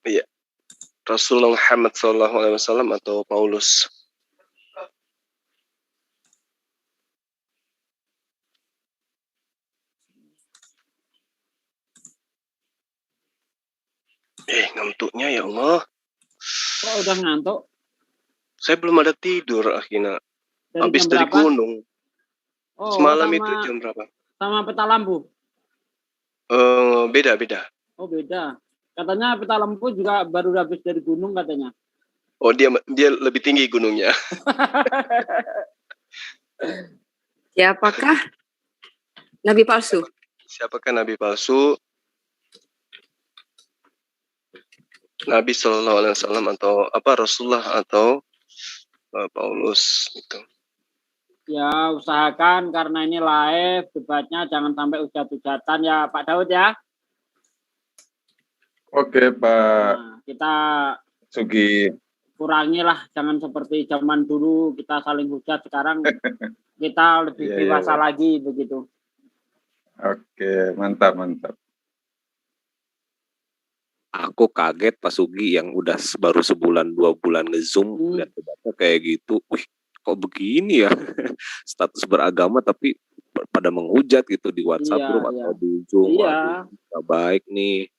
Iya. Rasulullah Muhammad SAW atau Paulus? Ngantuknya ya Allah. Kok udah ngantuk? Saya belum ada tidur akhirnya. Habis dari berapa? gunung. Semalam itu jam berapa? Sama peta lampu? Beda-beda. Oh beda. Katanya peta lampu juga baru habis dari gunung katanya. Oh dia lebih tinggi gunungnya. Siapakah nabi palsu? Siapakah nabi palsu? Nabi Shallallahu Alaihi Wasallam atau Rasulullah atau Paulus itu. Ya usahakan karena ini live debatnya jangan sampai hujat-hujatan ya Pak Daud ya. Oke Pak. Nah, kita Sugi. Kurangilah, jangan seperti zaman dulu kita saling hujat, sekarang kita lebih dewasa lagi begitu. Oke, mantap. Aku kaget Pak Sugi yang udah baru sebulan 2 bulan nge-zoom lihat debatnya kayak gitu. Wih, kok begini ya? Status beragama tapi pada menghujat gitu di WhatsApp group atau di Zoom. Iya. Gak baik nih.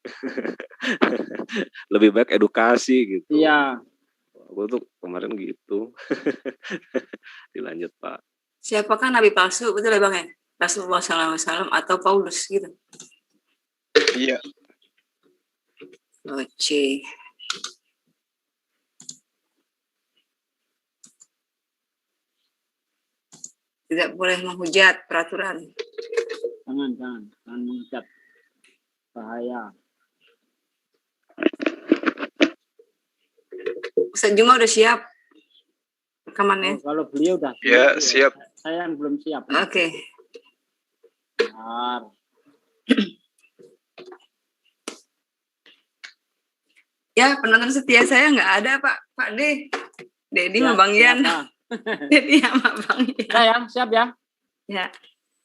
Lebih baik edukasi gitu. Iya. Aku tuh kemarin gitu. Dilanjut Pak. Siapakah nabi palsu? Betul ya Bang ya? Rasulullah SAW atau Paulus gitu? Iya. Oke. Tidak boleh menghujat peraturan. Jangan menghujat. Bahaya. Ustaz Juma udah siap rekamannya? Kalau beliau udah siap. Ya, siap. Saya yang belum siap. Oke. Benar. Ya, penonton setia saya nggak ada Pak D. Dedi sama Bang Yan. Dedi sama Bang Yan. Saya siap ya? Ya.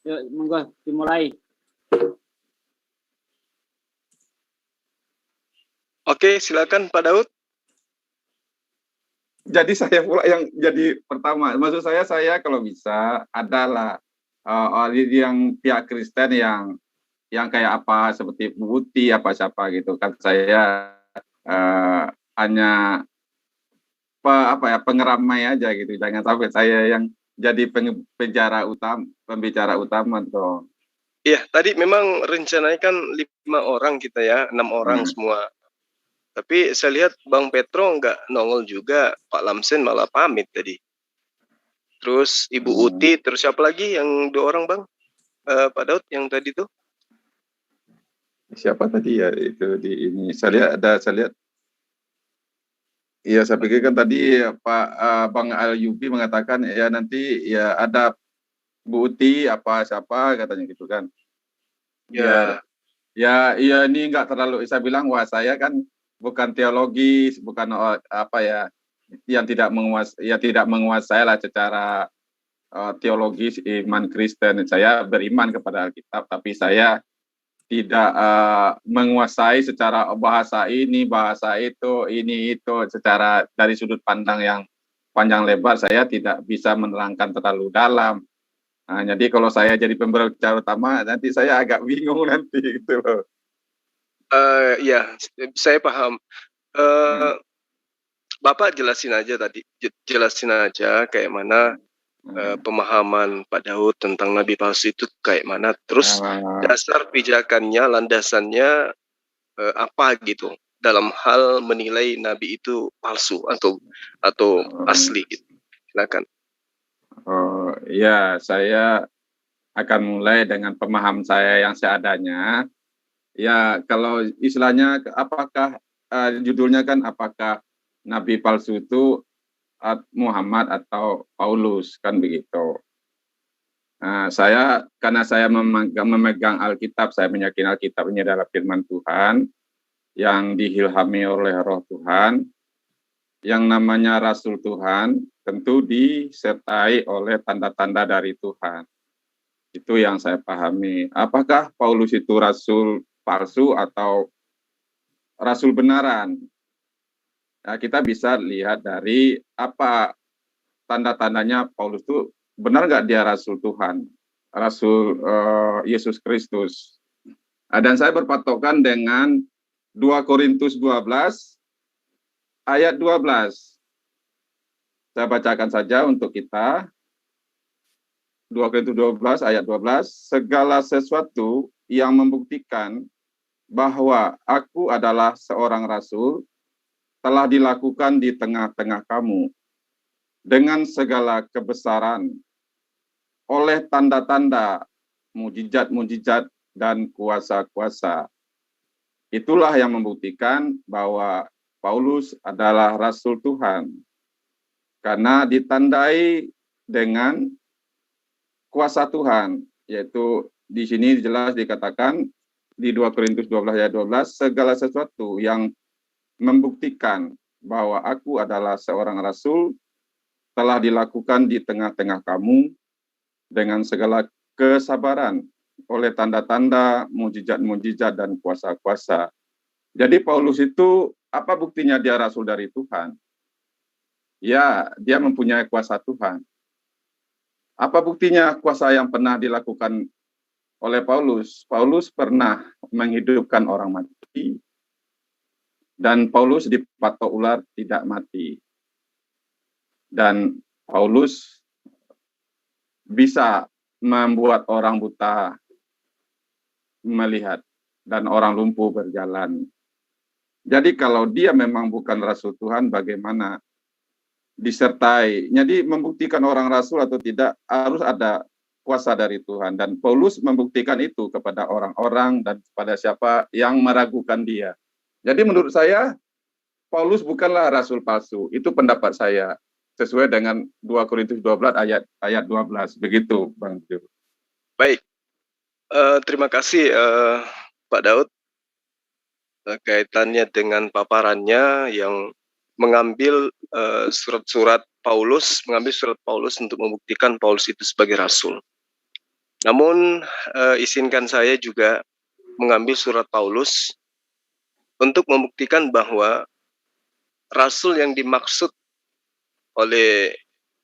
Yuk, monggo dimulai. Oke, silakan Pak Daud. Jadi saya pula yang jadi pertama. Maksud saya kalau bisa adalah yang pihak Kristen yang kayak apa seperti Buti apa siapa gitu kan, saya hanya pengeramai aja gitu. Jangan sampai saya yang jadi pembicara utama tuh. Iya, tadi memang rencananya kan 5 orang kita ya, 6 orang semua. Tapi saya lihat Bang Petro nggak nongol juga, Pak Lamsen malah pamit tadi. Terus Ibu Uti, terus siapa lagi yang 2 orang Bang? Pak Daud yang tadi tuh? Siapa tadi ya itu di ini? Saya lihat. Iya, saya pikir kan tadi Pak Bang Al-Yubi mengatakan ya nanti ya ada Bu Uti apa siapa katanya gitu kan. Ya ini nggak terlalu, saya bilang wah saya kan bukan teologis, bukan yang tidak menguasai lah secara teologis iman Kristen. Saya beriman kepada Alkitab, tapi saya tidak menguasai secara bahasa ini, bahasa itu, ini itu, secara dari sudut pandang yang panjang lebar saya tidak bisa menerangkan terlalu dalam. Nah, jadi kalau saya jadi pembicara utama nanti saya agak bingung nanti gitu loh. Ya, saya paham. Bapak jelasin aja kayak mana pemahaman Pak Daud tentang Nabi palsu itu kayak mana. Terus dasar pijakannya, landasannya apa gitu dalam hal menilai Nabi itu palsu atau asli gitu. Silakan. Ya, saya akan mulai dengan pemahaman saya yang seadanya. Ya, kalau istilahnya apakah judulnya kan apakah Nabi palsu itu Muhammad atau Paulus kan begitu. Nah, karena saya memegang Alkitab, saya meyakini Alkitab ini adalah firman Tuhan yang diilhami oleh Roh Tuhan, yang namanya Rasul Tuhan tentu disertai oleh tanda-tanda dari Tuhan. Itu yang saya pahami. Apakah Paulus itu rasul palsu atau rasul benaran. Nah, kita bisa lihat dari apa tanda-tandanya Paulus itu benar nggak dia rasul Tuhan, rasul Yesus Kristus. Dan saya berpatokan dengan 2 Korintus 12 ayat 12. Saya bacakan saja untuk kita. 2 Korintus 12 ayat 12, segala sesuatu yang membuktikan bahwa aku adalah seorang rasul telah dilakukan di tengah-tengah kamu dengan segala kebesaran oleh tanda-tanda, mujizat-mujizat, dan kuasa-kuasa. Itulah yang membuktikan bahwa Paulus adalah rasul Tuhan, karena ditandai dengan kuasa Tuhan, yaitu di sini jelas dikatakan di 2 Korintus 12 ayat 12, segala sesuatu yang membuktikan bahwa aku adalah seorang rasul telah dilakukan di tengah-tengah kamu dengan segala kesabaran oleh tanda-tanda, mujizat-mujizat, dan kuasa-kuasa. Jadi Paulus itu apa buktinya dia rasul dari Tuhan? Ya, dia mempunyai kuasa Tuhan. Apa buktinya kuasa yang pernah dilakukan oleh Paulus? Paulus pernah menghidupkan orang mati, dan Paulus dipatok ular tidak mati. Dan Paulus bisa membuat orang buta melihat dan orang lumpuh berjalan. Jadi kalau dia memang bukan rasul Tuhan, bagaimana disertai? Jadi membuktikan orang rasul atau tidak harus ada kuasa dari Tuhan. Dan Paulus membuktikan itu kepada orang-orang dan kepada siapa yang meragukan dia. Jadi menurut saya, Paulus bukanlah rasul palsu. Itu pendapat saya. Sesuai dengan 2 Korintus 12 ayat 12. Begitu, Bang Jo. Baik. Terima kasih, Pak Daud. Kaitannya dengan paparannya yang mengambil surat-surat Paulus, mengambil surat Paulus untuk membuktikan Paulus itu sebagai rasul. Namun, izinkan saya juga mengambil surat Paulus untuk membuktikan bahwa rasul yang dimaksud oleh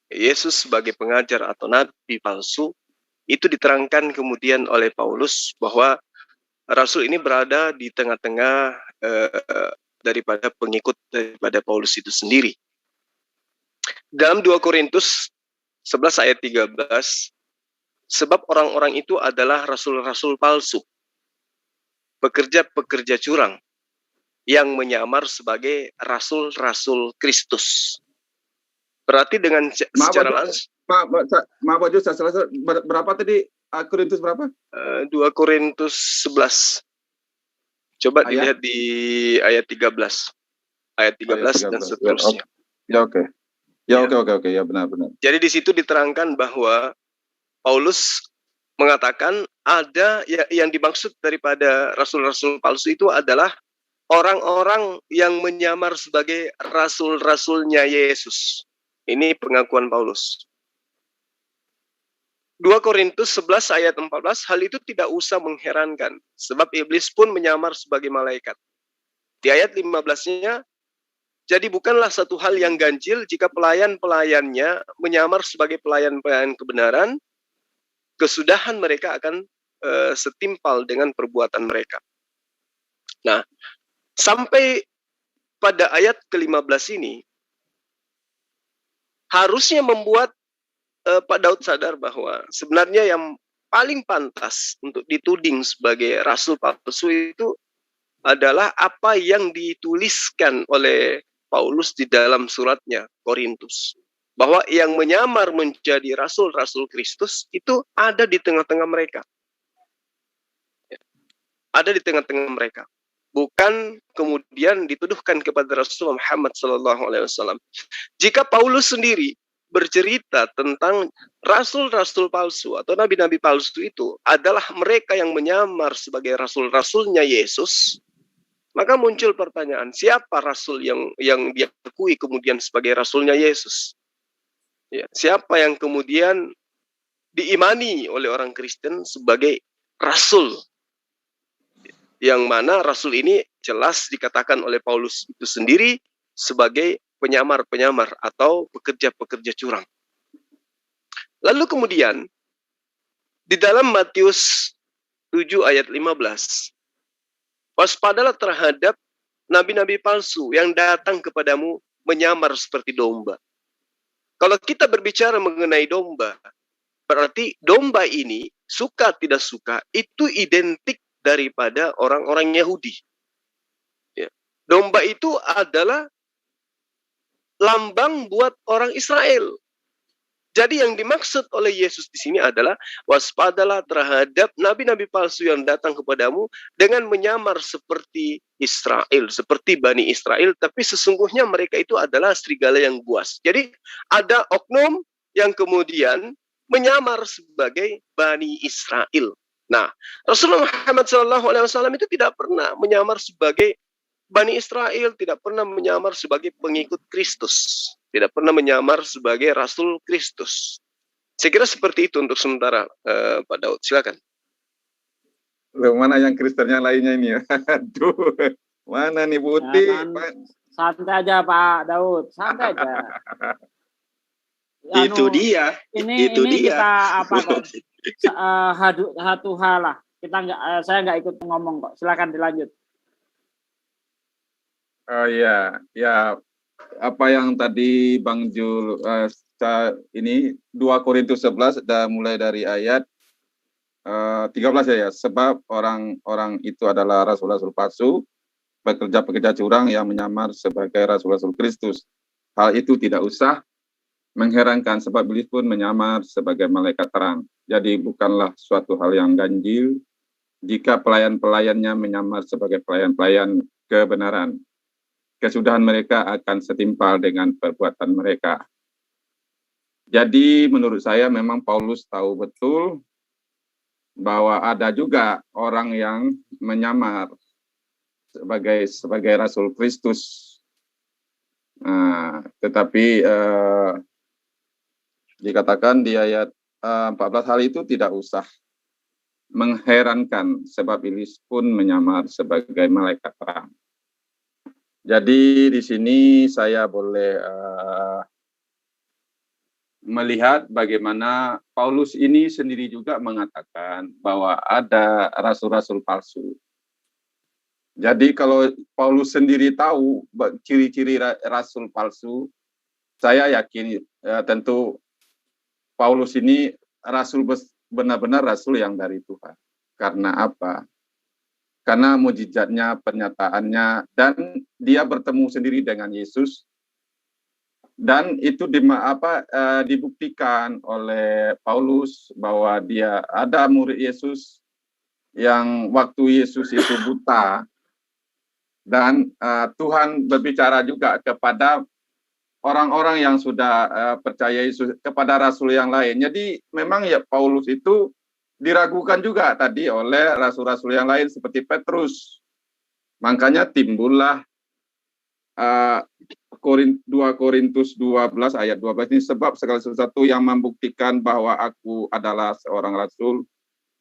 Yesus sebagai pengajar atau nabi palsu itu diterangkan kemudian oleh Paulus bahwa rasul ini berada di tengah-tengah daripada pengikut daripada Paulus itu sendiri. Dalam 2 Korintus 11 ayat 13, sebab orang-orang itu adalah rasul-rasul palsu, pekerja-pekerja curang, yang menyamar sebagai rasul-rasul Kristus. Berarti dengan secara langsung. Maaf, Pak Jo, saya selesai. Berapa tadi? Korintus berapa? 2 Korintus 11. Coba dilihat di ayat 13. Ayat 13 dan seterusnya. Ya, oke. Oke. Ya, benar. Jadi di situ diterangkan bahwa Paulus mengatakan ada yang dimaksud daripada rasul-rasul palsu itu adalah orang-orang yang menyamar sebagai rasul-rasulnya Yesus. Ini pengakuan Paulus. 2 Korintus 11 ayat 14, hal itu tidak usah mengherankan, sebab iblis pun menyamar sebagai malaikat. Di ayat 15-nya, jadi bukanlah satu hal yang ganjil jika pelayan-pelayannya menyamar sebagai pelayan-pelayan kebenaran, kesudahan mereka akan setimpal dengan perbuatan mereka. Nah, sampai pada ayat ke-15 ini, harusnya membuat Pak Daud sadar bahwa sebenarnya yang paling pantas untuk dituding sebagai rasul palsu itu adalah apa yang dituliskan oleh Paulus di dalam suratnya Korintus. Bahwa yang menyamar menjadi rasul-rasul Kristus itu ada di tengah-tengah mereka. Ada di tengah-tengah mereka. Bukan kemudian dituduhkan kepada Rasulullah Muhammad SAW. Jika Paulus sendiri bercerita tentang rasul-rasul palsu atau nabi-nabi palsu itu adalah mereka yang menyamar sebagai rasul-rasulnya Yesus, maka muncul pertanyaan, siapa rasul yang diakui kemudian sebagai rasulnya Yesus? Ya, siapa yang kemudian diimani oleh orang Kristen sebagai rasul? Yang mana rasul ini jelas dikatakan oleh Paulus itu sendiri sebagai penyamar-penyamar atau pekerja-pekerja curang. Lalu kemudian di dalam Matius 7 ayat 15, waspadalah terhadap nabi-nabi palsu yang datang kepadamu menyamar seperti domba. Kalau kita berbicara mengenai domba, berarti domba ini suka tidak suka itu identik daripada orang-orang Yahudi. Ya. Domba itu adalah lambang buat orang Israel. Jadi yang dimaksud oleh Yesus di sini adalah waspadalah terhadap nabi-nabi palsu yang datang kepadamu dengan menyamar seperti Israel, seperti Bani Israel, tapi sesungguhnya mereka itu adalah serigala yang buas. Jadi ada oknum yang kemudian menyamar sebagai Bani Israel. Nah, Rasulullah Muhammad SAW itu tidak pernah menyamar sebagai Bani Israel, tidak pernah menyamar sebagai pengikut Kristus, tidak pernah menyamar sebagai Rasul Kristus. Saya kira seperti itu untuk sementara, Pak Daud. Silakan. Loh, mana yang Kristen yang lainnya ini? Aduh, mana nih Putih? Santai aja Pak Daud, santai aja. Itu dia. Ini dia. Kita apa kok? Satu hal lah. Saya nggak ikut ngomong kok. Silakan dilanjut. Oh ya, apa yang tadi Bang Jul ini 2 Korintus 11 dan mulai dari ayat 13 ya, sebab orang-orang itu adalah rasul-rasul palsu, pekerja-pekerja curang yang menyamar sebagai rasul-rasul Kristus. Hal itu tidak usah mengherankan sebab iblis pun menyamar sebagai malaikat terang. Jadi bukanlah suatu hal yang ganjil jika pelayan-pelayannya menyamar sebagai pelayan-pelayan kebenaran. Kesudahan mereka akan setimpal dengan perbuatan mereka. Jadi menurut saya memang Paulus tahu betul bahwa ada juga orang yang menyamar sebagai Rasul Kristus. Tetapi dikatakan di ayat 14 hal itu tidak usah mengherankan sebab iblis pun menyamar sebagai malaikat terang. Jadi di sini saya boleh melihat bagaimana Paulus ini sendiri juga mengatakan bahwa ada rasul-rasul palsu. Jadi kalau Paulus sendiri tahu ciri-ciri rasul palsu, saya yakin tentu Paulus ini rasul benar-benar rasul yang dari Tuhan. Karena apa? Karena mujizatnya, pernyataannya, dan dia bertemu sendiri dengan Yesus, dan itu dibuktikan oleh Paulus bahwa dia ada murid Yesus yang waktu Yesus itu buta, dan Tuhan berbicara juga kepada orang-orang yang sudah percaya Yesus, kepada rasul yang lain. Jadi memang ya Paulus itu diragukan juga tadi oleh rasul-rasul yang lain seperti Petrus. Makanya timbullah 2 Korintus 12 ayat 12 ini, sebab segala sesuatu yang membuktikan bahwa aku adalah seorang rasul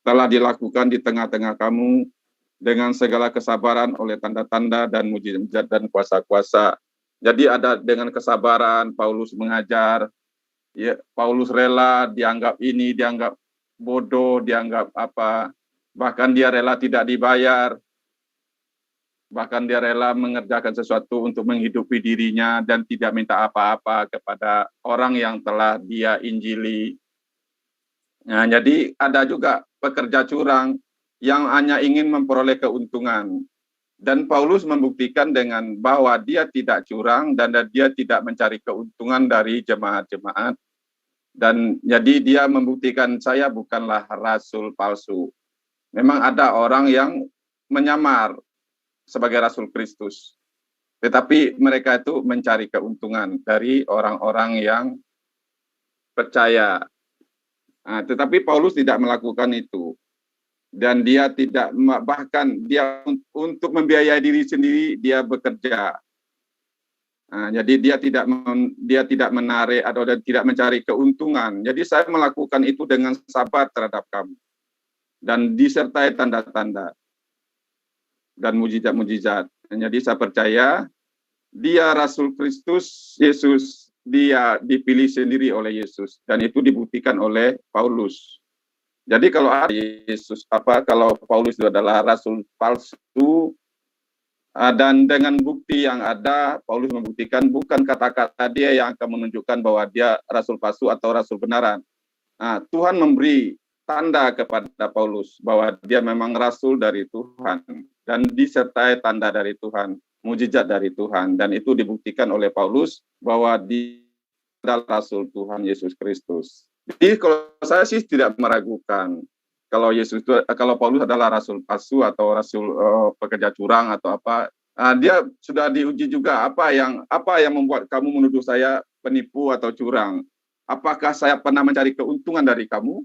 telah dilakukan di tengah-tengah kamu dengan segala kesabaran oleh tanda-tanda dan mujizat dan kuasa-kuasa. Jadi ada dengan kesabaran Paulus mengajar, ya, Paulus rela dianggap ini, dianggap bodoh, dianggap apa, bahkan dia rela tidak dibayar, bahkan dia rela mengerjakan sesuatu untuk menghidupi dirinya dan tidak minta apa-apa kepada orang yang telah dia injili. Nah, jadi ada juga pekerja curang yang hanya ingin memperoleh keuntungan, dan Paulus membuktikan dengan bahwa dia tidak curang dan dia tidak mencari keuntungan dari jemaat-jemaat. Dan jadi dia membuktikan saya bukanlah rasul palsu. Memang ada orang yang menyamar sebagai Rasul Kristus, tetapi mereka itu mencari keuntungan dari orang-orang yang percaya. Nah, tetapi Paulus tidak melakukan itu, dan dia tidak, bahkan dia untuk membiayai diri sendiri dia bekerja. Nah, jadi dia tidak menarik atau tidak mencari keuntungan. Jadi saya melakukan itu dengan sabar terhadap kamu, dan disertai tanda-tanda dan mujizat-mujizat. Jadi saya percaya dia Rasul Kristus Yesus, dia dipilih sendiri oleh Yesus, dan itu dibuktikan oleh Paulus. Jadi kalau kalau Paulus itu adalah rasul palsu, dan dengan bukti yang ada, Paulus membuktikan bukan kata-kata dia yang akan menunjukkan bahwa dia rasul palsu atau rasul benaran. Nah, Tuhan memberi tanda kepada Paulus bahwa dia memang rasul dari Tuhan dan disertai tanda dari Tuhan, mujizat dari Tuhan, dan itu dibuktikan oleh Paulus bahwa dia adalah rasul Tuhan Yesus Kristus. Jadi kalau saya sih tidak meragukan kalau kalau Paulus adalah rasul palsu atau rasul pekerja curang atau apa. Dia sudah diuji juga apa yang membuat kamu menuduh saya penipu atau curang. Apakah saya pernah mencari keuntungan dari kamu?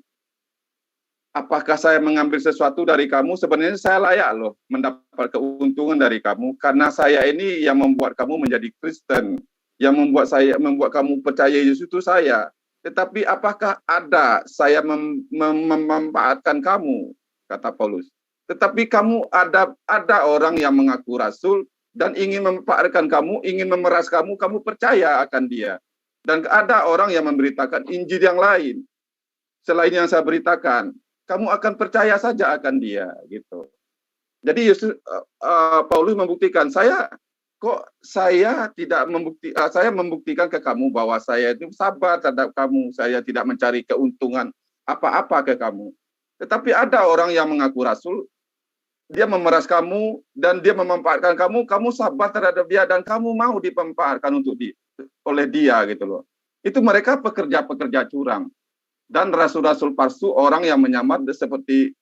Apakah saya mengambil sesuatu dari kamu? Sebenarnya saya layak loh mendapat keuntungan dari kamu karena saya ini yang membuat kamu menjadi Kristen, yang membuat kamu percaya Yesus itu saya. Tetapi apakah ada saya memanfaatkan kamu, kata Paulus. Tetapi kamu ada orang yang mengaku rasul dan ingin memanfaatkan kamu, ingin memeras kamu, kamu percaya akan dia. Dan ada orang yang memberitakan Injil yang lain selain yang saya beritakan, kamu akan percaya saja akan dia, gitu. Jadi Paulus membuktikan saya membuktikan ke kamu bahwa saya itu sabar terhadap kamu, saya tidak mencari keuntungan apa-apa ke kamu. Tetapi ada orang yang mengaku rasul, dia memeras kamu dan dia memanfaatkan kamu, kamu sabar terhadap dia dan kamu mau dimanfaatkan oleh dia gitu loh. Itu mereka pekerja-pekerja curang. Dan rasul-rasul palsu, orang yang menyamar seperti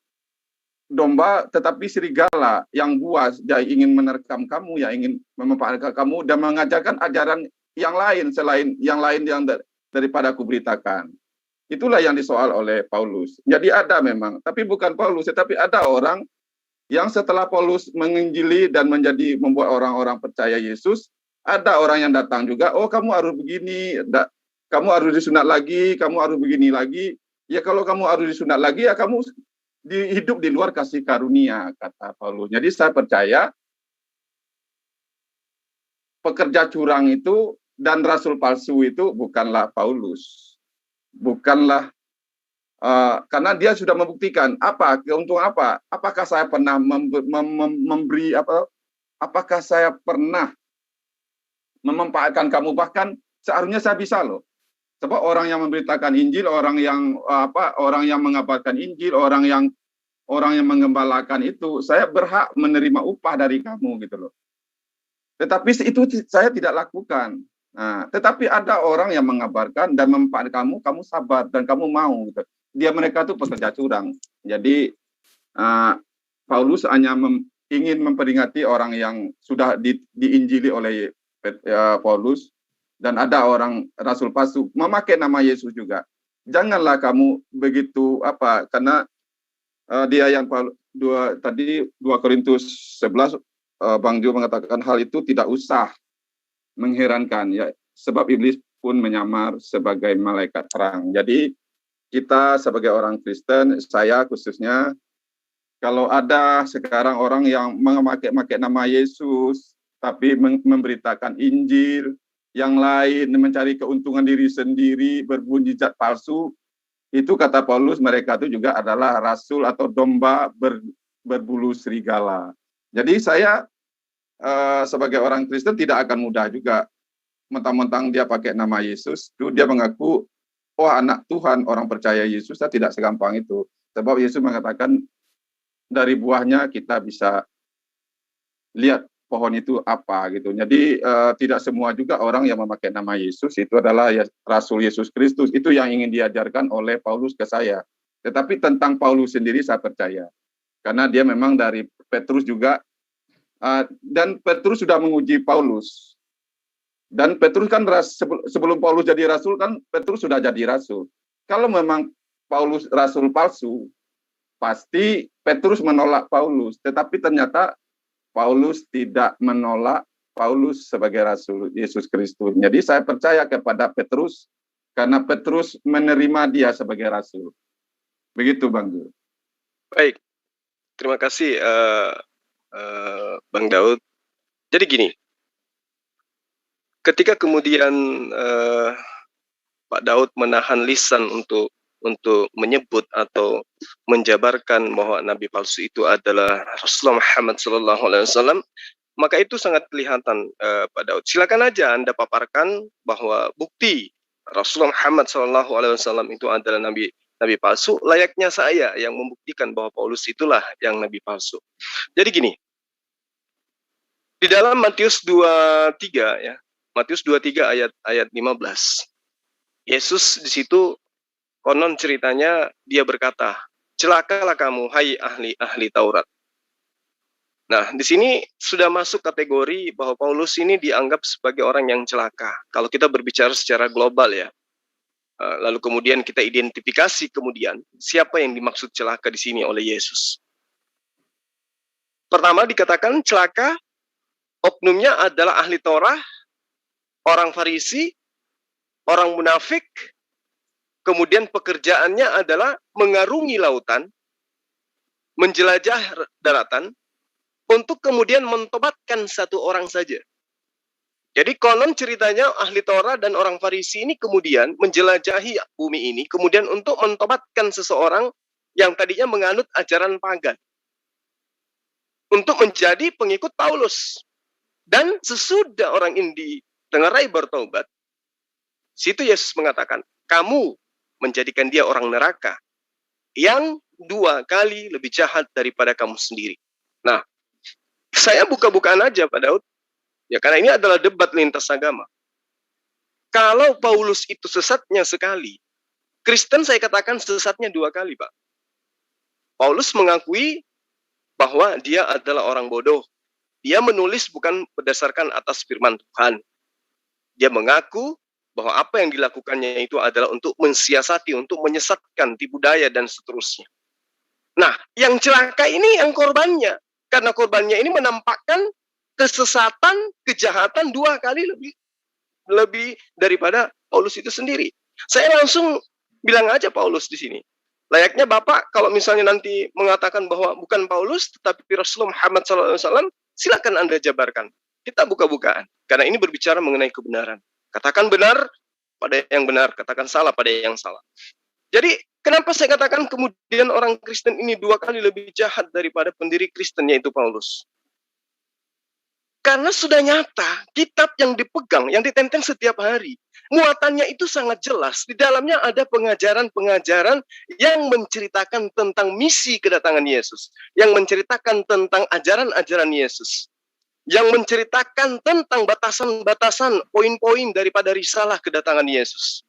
domba tetapi serigala yang buas, dia ingin menerkam kamu, yang ingin memanfaatkan kamu dan mengajarkan ajaran yang lain selain yang daripada aku beritakan. Itulah yang disoal oleh Paulus. Jadi ada memang, tapi bukan Paulus, tetapi ada orang yang setelah Paulus menginjili dan membuat orang-orang percaya Yesus, ada orang yang datang juga, oh kamu harus begini, kamu harus disunat lagi, kamu harus begini lagi. Ya kalau kamu harus disunat lagi, ya kamu hidup di luar kasih karunia, kata Paulus. Jadi saya percaya pekerja curang itu dan rasul palsu itu bukanlah Paulus. Bukanlah karena dia sudah membuktikan keuntungan apa? Apakah saya pernah memberi apakah saya pernah memanfaatkan kamu, bahkan seharusnya saya bisa loh. Sebab orang yang memberitakan Injil, orang yang mengabarkan Injil, orang yang mengembalakan itu, saya berhak menerima upah dari kamu gitu loh. Tetapi itu saya tidak lakukan. Nah, tetapi ada orang yang mengabarkan dan memanfaatkan kamu sabar dan kamu mau gitu. Mereka itu pekerja curang. Jadi Paulus hanya ingin memperingati orang yang sudah diinjili oleh Paulus. Dan ada orang rasul palsu memakai nama Yesus juga. Janganlah kamu begitu karena dia yang 2 Korintus 11 Bang Jo mengatakan hal itu tidak usah mengherankan ya, sebab iblis pun menyamar sebagai malaikat terang. Jadi kita sebagai orang Kristen, saya khususnya, kalau ada sekarang orang yang memakai nama Yesus tapi memberitakan Injil yang lain, mencari keuntungan diri sendiri, berbunjizat palsu, itu kata Paulus mereka itu juga adalah rasul atau domba berbulu serigala. Jadi saya sebagai orang Kristen tidak akan mudah juga mentang-mentang dia pakai nama Yesus, itu dia mengaku anak Tuhan, orang percaya Yesus, saya tidak segampang itu. Sebab Yesus mengatakan dari buahnya kita bisa lihat pohon itu apa gitu. Jadi tidak semua juga orang yang memakai nama Yesus itu adalah rasul Yesus Kristus. Itu yang ingin diajarkan oleh Paulus ke saya. Tetapi tentang Paulus sendiri saya percaya. Karena dia memang dari Petrus juga. Dan Petrus sudah menguji Paulus. Dan Petrus kan sebelum Paulus jadi rasul kan Petrus sudah jadi rasul. Kalau memang Paulus rasul palsu, pasti Petrus menolak Paulus. Tetapi ternyata Paulus tidak menolak Paulus sebagai rasul Yesus Kristus. Jadi saya percaya kepada Petrus karena Petrus menerima dia sebagai rasul. Begitu Bang Jo. Baik, terima kasih Bang Daud. Jadi gini, ketika kemudian Pak Daud menahan lisan untuk menyebut atau menjabarkan bahwa nabi palsu itu adalah Rasulullah Muhammad SAW, maka itu sangat kelihatan, Pak Daud. Silakan aja Anda paparkan bahwa bukti Rasulullah Muhammad SAW itu adalah nabi palsu. Layaknya saya yang membuktikan bahwa Paulus itulah yang nabi palsu. Jadi gini, di dalam Matius 23 ya, Matius 23 ayat 15. Yesus di situ konon ceritanya dia berkata, "Celakalah kamu hai ahli Taurat." Nah, di sini sudah masuk kategori bahwa Paulus ini dianggap sebagai orang yang celaka. Kalau kita berbicara secara global ya. Lalu kemudian kita identifikasi kemudian siapa yang dimaksud celaka di sini oleh Yesus. Pertama dikatakan celaka, oknumnya adalah ahli Torah, orang Farisi, orang munafik, kemudian pekerjaannya adalah mengarungi lautan, menjelajah daratan, untuk kemudian mentobatkan satu orang saja. Jadi konon ceritanya ahli Torah dan orang Farisi ini kemudian menjelajahi bumi ini, kemudian untuk mentobatkan seseorang yang tadinya menganut ajaran pagan, untuk menjadi pengikut Paulus. Dan sesudah orang ini ditengarai bertobat, situ Yesus mengatakan, kamu menjadikan dia orang neraka yang 2 kali lebih jahat daripada kamu sendiri. Nah, saya buka-bukaan aja Pak Daud, ya karena ini adalah debat lintas agama. Kalau Paulus itu sesatnya sekali, Kristen saya katakan sesatnya 2 kali Pak. Paulus mengakui bahwa dia adalah orang bodoh. Dia menulis bukan berdasarkan atas firman Tuhan. Dia mengaku bahwa apa yang dilakukannya itu adalah untuk mensiasati, untuk menyesatkan tipu daya dan seterusnya. Nah, yang celaka ini yang korbannya. Karena korbannya ini menampakkan kesesatan, kejahatan 2 kali lebih daripada Paulus itu sendiri. Saya langsung bilang aja Paulus di sini. Layaknya Bapak kalau misalnya nanti mengatakan bahwa bukan Paulus tetapi Rasulullah Muhammad SAW, silakan Anda jabarkan. Kita buka-bukaan. Karena ini berbicara mengenai kebenaran. Katakan benar pada yang benar, katakan salah pada yang salah. Jadi kenapa saya katakan kemudian orang Kristen ini 2 kali lebih jahat daripada pendiri Kristen yaitu Paulus? Karena sudah nyata, kitab yang dipegang, yang ditenteng setiap hari, muatannya itu sangat jelas. Di dalamnya ada pengajaran-pengajaran yang menceritakan tentang misi kedatangan Yesus, yang menceritakan tentang ajaran-ajaran Yesus, yang menceritakan tentang batasan-batasan, poin-poin daripada risalah kedatangan Yesus.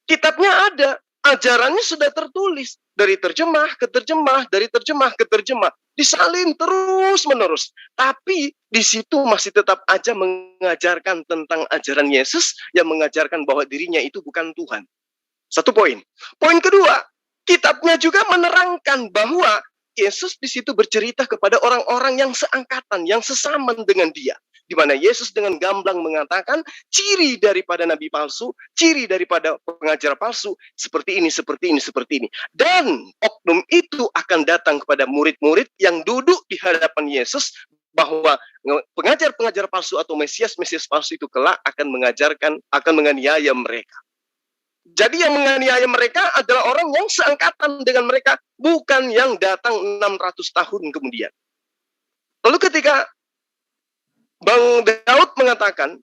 Kitabnya ada, ajarannya sudah tertulis, dari terjemah ke terjemah, dari terjemah ke terjemah, disalin terus-menerus. Tapi di situ masih tetap aja mengajarkan tentang ajaran Yesus yang mengajarkan bahwa dirinya itu bukan Tuhan. 1 poin. Poin kedua, kitabnya juga menerangkan bahwa Yesus di situ bercerita kepada orang-orang yang seangkatan, yang sesaman dengan dia. Di mana Yesus dengan gamblang mengatakan ciri daripada nabi palsu, ciri daripada pengajar palsu, seperti ini, seperti ini, seperti ini. Dan oknum itu akan datang kepada murid-murid yang duduk di hadapan Yesus, bahwa pengajar-pengajar palsu atau Mesias-Mesias palsu itu kelak akan menganiaya mereka. Jadi yang menganiaya mereka adalah orang yang seangkatan dengan mereka, bukan yang datang 600 tahun kemudian. Lalu ketika Bang Daud mengatakan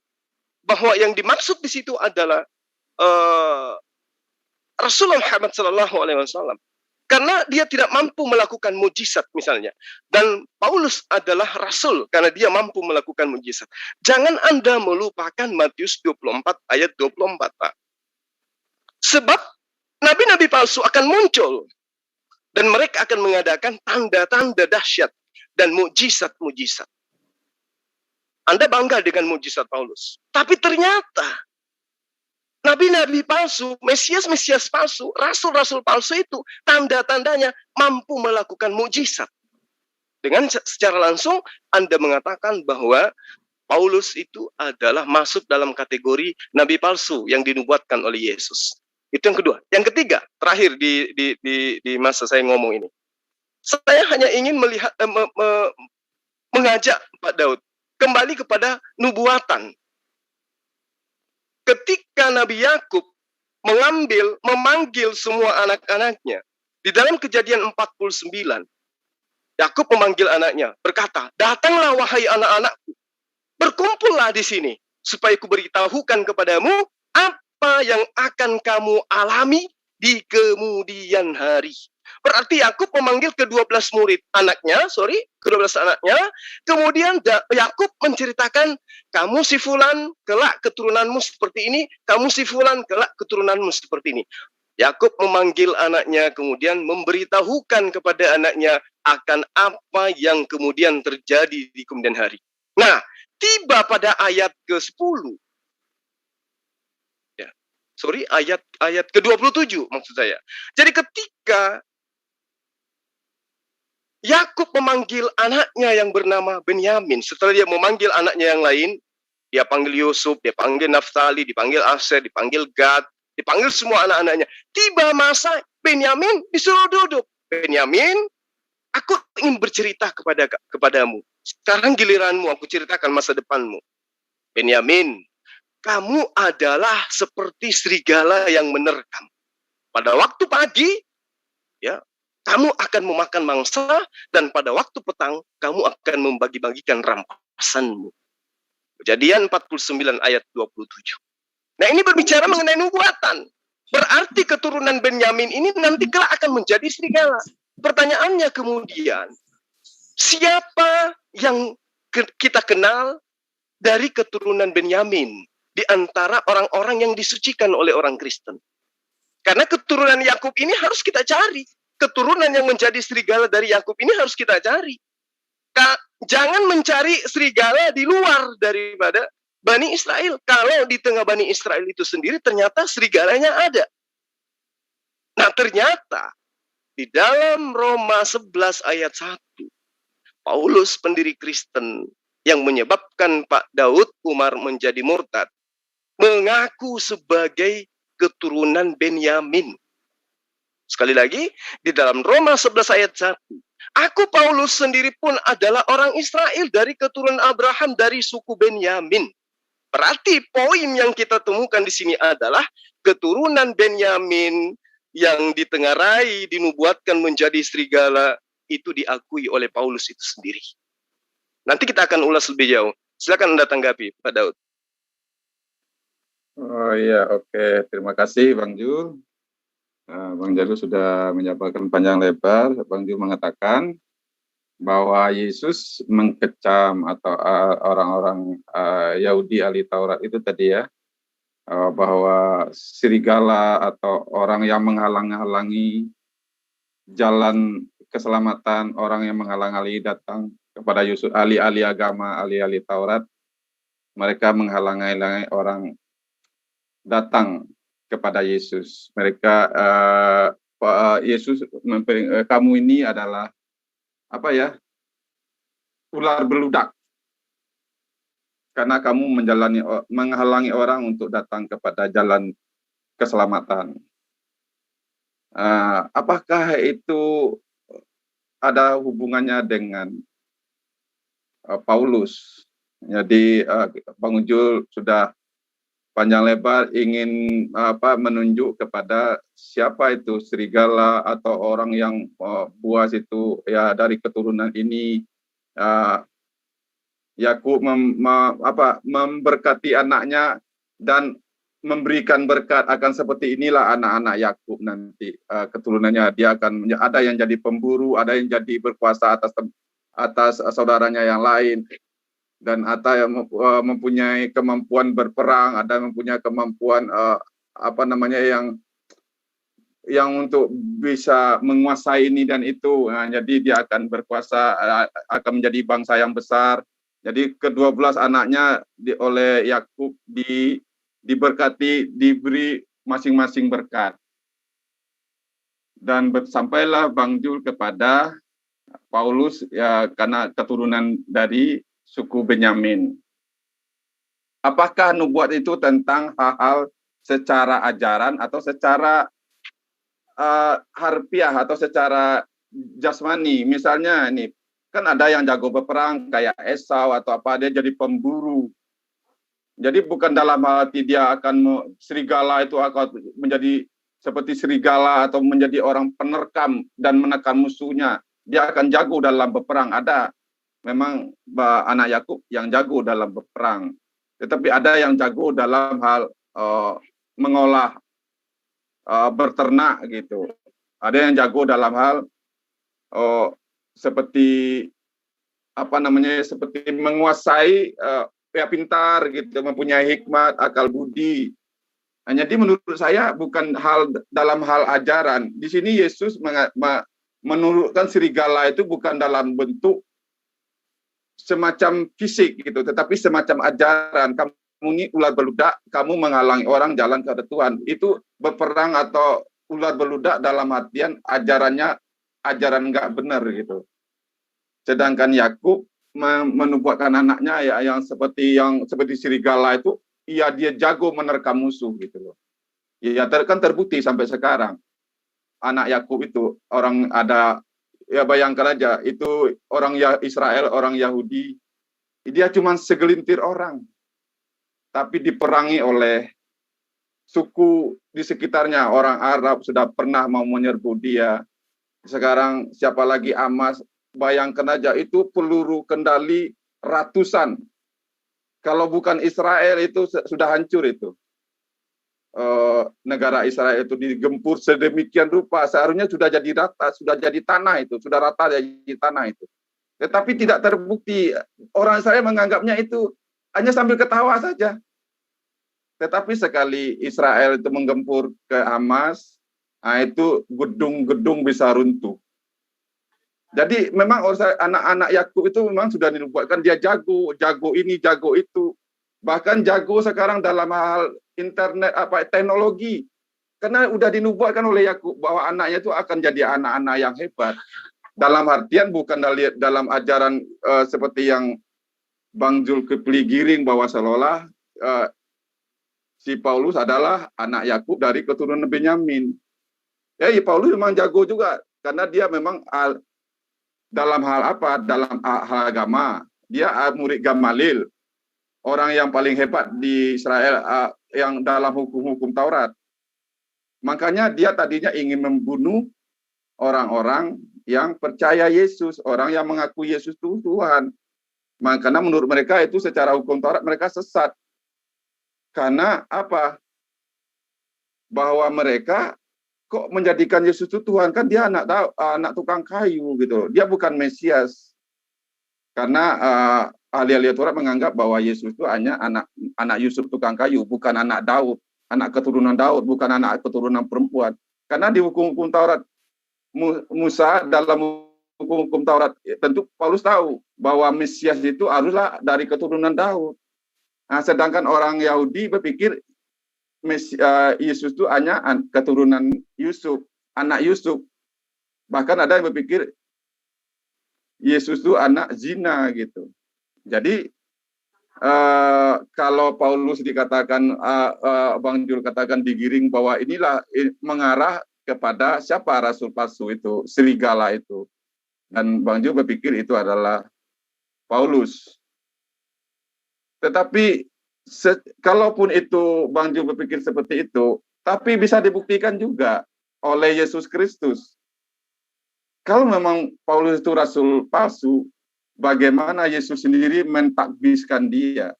bahwa yang dimaksud di situ adalah Rasulullah Muhammad SAW, karena dia tidak mampu melakukan mujizat misalnya, dan Paulus adalah Rasul karena dia mampu melakukan mujizat. Jangan Anda melupakan Matius 24 ayat 24, Pak. Sebab nabi-nabi palsu akan muncul dan mereka akan mengadakan tanda-tanda dahsyat dan mujizat-mujizat. Anda bangga dengan mujizat Paulus. Tapi ternyata nabi-nabi palsu, Mesias-Mesias palsu, rasul-rasul palsu itu tanda-tandanya mampu melakukan mujizat. Dengan secara langsung Anda mengatakan bahwa Paulus itu adalah masuk dalam kategori nabi palsu yang dinubuatkan oleh Yesus. Itu yang kedua. Yang ketiga, terakhir di masa saya ngomong ini. Saya hanya ingin mengajak Pak Daud kembali kepada nubuatan. Ketika Nabi Yakub memanggil semua anak-anaknya, di dalam Kejadian 49, Yakub memanggil anaknya, berkata, "Datanglah wahai anak-anakku, berkumpullah di sini, supaya kuberitahukan kepadamu apa yang akan kamu alami di kemudian hari." Berarti Yakub memanggil kedua belas anaknya, kemudian Yakub menceritakan, "Kamu si fulan, kelak keturunanmu seperti ini, kamu si fulan, kelak keturunanmu seperti ini." Yakub memanggil anaknya, kemudian memberitahukan kepada anaknya akan apa yang kemudian terjadi di kemudian hari. Nah, tiba pada ayat ke-10. Ayat ke-27 maksud saya. Jadi ketika Yakub memanggil anaknya yang bernama Benyamin, setelah dia memanggil anaknya yang lain, dia panggil Yusuf, dia panggil Naftali, dipanggil Aser, dipanggil Gad, dipanggil semua anak-anaknya. Tiba masa Benyamin disuruh duduk. Benyamin, aku ingin bercerita kepadamu. Sekarang giliranmu, aku ceritakan masa depanmu. Benyamin, kamu adalah seperti serigala yang menerkam. Pada waktu pagi, ya, kamu akan memakan mangsa, dan pada waktu petang, kamu akan membagi-bagikan rampasanmu. Kejadian 49 ayat 27. Nah, ini berbicara mengenai nubuatan. Berarti keturunan Benyamin ini nanti kelak akan menjadi serigala. Pertanyaannya kemudian, siapa yang kita kenal dari keturunan Benyamin di antara orang-orang yang disucikan oleh orang Kristen? Karena keturunan Yakub ini harus kita cari. Keturunan yang menjadi serigala dari Yakub ini harus kita cari. Jangan mencari serigala di luar daripada Bani Israel. Kalau di tengah Bani Israel itu sendiri ternyata serigalanya ada. Nah, ternyata di dalam Roma 11 ayat 1, Paulus pendiri Kristen yang menyebabkan Pak Daud Umar menjadi murtad, mengaku sebagai keturunan Benyamin. Sekali lagi, di dalam Roma 11 ayat 1, aku Paulus sendiri pun adalah orang Israel dari keturunan Abraham dari suku Benyamin. Berarti poin yang kita temukan di sini adalah keturunan Benyamin yang ditengarai, dinubuatkan menjadi serigala, itu diakui oleh Paulus itu sendiri. Nanti kita akan ulas lebih jauh. Silakan Anda tanggapi, Pak Daud. Oh iya, oke. Terima kasih Bang Jul. Bang Jalu sudah menyampaikan panjang lebar. Bang Jul mengatakan bahwa Yesus mengkecam atau orang-orang Yahudi ahli Taurat itu tadi ya, bahwa serigala atau orang yang menghalang-halangi jalan keselamatan, orang yang menghalang-halangi datang kepada Yesus, ahli-ahli agama, ahli-ahli Taurat, mereka menghalang-halangi orang datang kepada Yesus. Mereka Yesus kamu ini adalah apa ya? Ular beludak. Karena kamu menghalangi orang untuk datang kepada jalan keselamatan. Apakah itu ada hubungannya dengan Paulus? Jadi Bang Ujul sudah panjang lebar ingin menunjuk kepada siapa itu serigala atau orang yang buas itu ya dari keturunan ini. Yakub memberkati anaknya dan memberikan berkat, akan seperti inilah anak-anak Yakub nanti keturunannya, dia akan ada yang jadi pemburu, ada yang jadi berkuasa atas saudaranya yang lain. Dan ada yang mempunyai kemampuan berperang, ada yang mempunyai kemampuan yang untuk bisa menguasai ini dan itu. Nah, jadi dia akan berkuasa, akan menjadi bangsa yang besar. Jadi ke-12 anaknya oleh Yakub diberkati, diberi masing-masing berkat. Dan sampailah Bang Jul kepada Paulus ya, karena keturunan dari suku Benyamin. Apakah nubuat itu tentang hal-hal secara ajaran atau secara harfiah atau secara jasmani? Misalnya ini, Kan ada yang jago berperang kayak Esau atau apa, dia jadi pemburu. Jadi bukan dalam hati dia akan serigala itu akan menjadi seperti serigala atau menjadi orang penerkam dan menekan musuhnya. Dia akan jago dalam berperang. Ada memang anak Yakub yang jago dalam berperang. Tetapi ada yang jago dalam hal mengolah berternak gitu. Ada yang jago dalam hal seperti apa namanya, seperti menguasai ya pintar gitu, mempunyai hikmat, akal budi. Jadi menurut saya bukan dalam hal ajaran. Di sini Yesus menurunkan serigala itu bukan dalam bentuk semacam fisik gitu, tetapi semacam ajaran. Kamu ini ular beludak, kamu menghalangi orang jalan ke Tuhan. Itu berperang atau ular beludak dalam artian ajarannya ajaran nggak benar gitu. Sedangkan Yakub menubuatkan anaknya ya yang seperti serigala itu, iya dia jago menerkam musuh gitu loh. Ya kan terbukti sampai sekarang. Anak Yakub itu orang ada, ya bayangkan aja, itu orang Israel, orang Yahudi, dia cuma segelintir orang, tapi diperangi oleh suku di sekitarnya. Orang Arab sudah pernah mau menyerbu dia. Sekarang siapa lagi, Amas, bayangkan aja, itu peluru kendali ratusan. Kalau bukan Israel itu sudah hancur itu. Negara Israel itu digempur sedemikian rupa, seharusnya sudah jadi rata, sudah jadi tanah itu, sudah rata jadi tanah itu. Tetapi tidak terbukti. Orang Israel menganggapnya itu hanya sambil ketawa saja. Tetapi sekali Israel itu menggempur ke Hamas, nah itu gedung-gedung bisa runtuh. Jadi memang anak-anak Yakub itu memang sudah dinubuatkan dia jago ini, jago itu. Bahkan jago sekarang dalam hal internet, teknologi. Karena sudah dinubuatkan oleh Yakub bahwa anaknya itu akan jadi anak-anak yang hebat. Dalam artian bukan dalam ajaran seperti yang Bang Zulkifli giring bahwa seolah si Paulus adalah anak Yakub dari keturunan Benyamin. Ya, Paulus memang jago juga karena dia memang dalam hal apa? Dalam hal agama. Dia murid Gamalil, orang yang paling hebat di Israel yang dalam hukum-hukum Taurat. Makanya dia tadinya ingin membunuh orang-orang yang percaya Yesus, orang yang mengaku Yesus itu Tuhan. Makanya menurut mereka itu secara hukum Taurat mereka sesat. Karena apa? Bahwa mereka kok menjadikan Yesus itu Tuhan, kan dia anak tukang kayu gitu. Dia bukan Mesias. Karena ahli-ahli Taurat menganggap bahwa Yesus itu hanya anak Yusuf tukang kayu, bukan anak Daud, anak keturunan Daud, bukan anak keturunan perempuan. Karena di hukum-hukum Taurat Musa, dalam hukum-hukum Taurat tentu Paulus tahu bahwa Mesias itu haruslah dari keturunan Daud. Nah, sedangkan orang Yahudi berpikir Yesus itu hanya keturunan Yusuf, anak Yusuf. Bahkan ada yang berpikir Yesus itu anak zina gitu. Jadi kalau Paulus dikatakan, Bang Jul katakan digiring bahwa inilah mengarah kepada siapa rasul palsu itu, serigala itu. Dan Bang Jul berpikir itu adalah Paulus. Tetapi kalaupun itu Bang Jul berpikir seperti itu, tapi bisa dibuktikan juga oleh Yesus Kristus. Kalau memang Paulus itu rasul palsu, bagaimana Yesus sendiri mentakbiskan dia?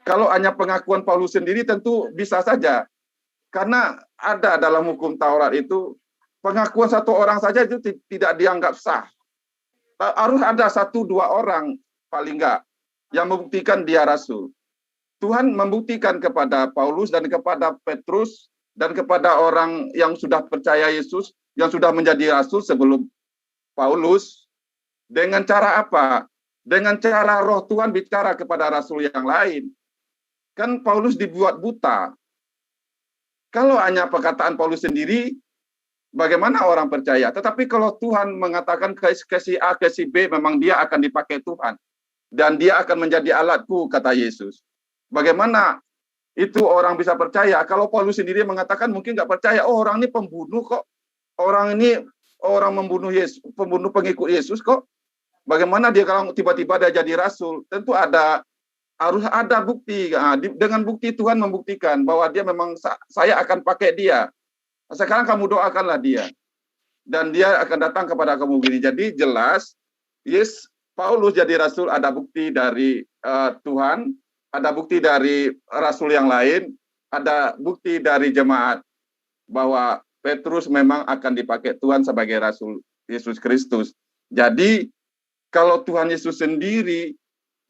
Kalau hanya pengakuan Paulus sendiri tentu bisa saja. Karena ada dalam hukum Taurat itu, pengakuan satu orang saja itu tidak dianggap sah. Harus ada 1-2 orang paling enggak yang membuktikan dia rasul. Tuhan membuktikan kepada Paulus dan kepada Petrus dan kepada orang yang sudah percaya Yesus, yang sudah menjadi rasul sebelum Paulus, dengan cara apa? Dengan cara roh Tuhan bicara kepada rasul yang lain. Kan Paulus dibuat buta. Kalau hanya perkataan Paulus sendiri, bagaimana orang percaya? Tetapi kalau Tuhan mengatakan ke si A, ke si B, memang dia akan dipakai Tuhan. Dan dia akan menjadi alatku, kata Yesus. Bagaimana itu orang bisa percaya? Kalau Paulus sendiri mengatakan mungkin nggak percaya, oh orang ini pembunuh kok. Orang ini orang membunuh Yesus, pembunuh pengikut Yesus kok. Bagaimana dia kalau tiba-tiba dia jadi rasul? Tentu harus ada bukti. Dengan bukti Tuhan membuktikan bahwa dia memang saya akan pakai dia. Sekarang kamu doakanlah dia. Dan dia akan datang kepada kamu gini. Jadi jelas, Paulus jadi rasul, ada bukti dari Tuhan, ada bukti dari rasul yang lain, ada bukti dari jemaat bahwa Petrus memang akan dipakai Tuhan sebagai rasul Yesus Kristus. Jadi kalau Tuhan Yesus sendiri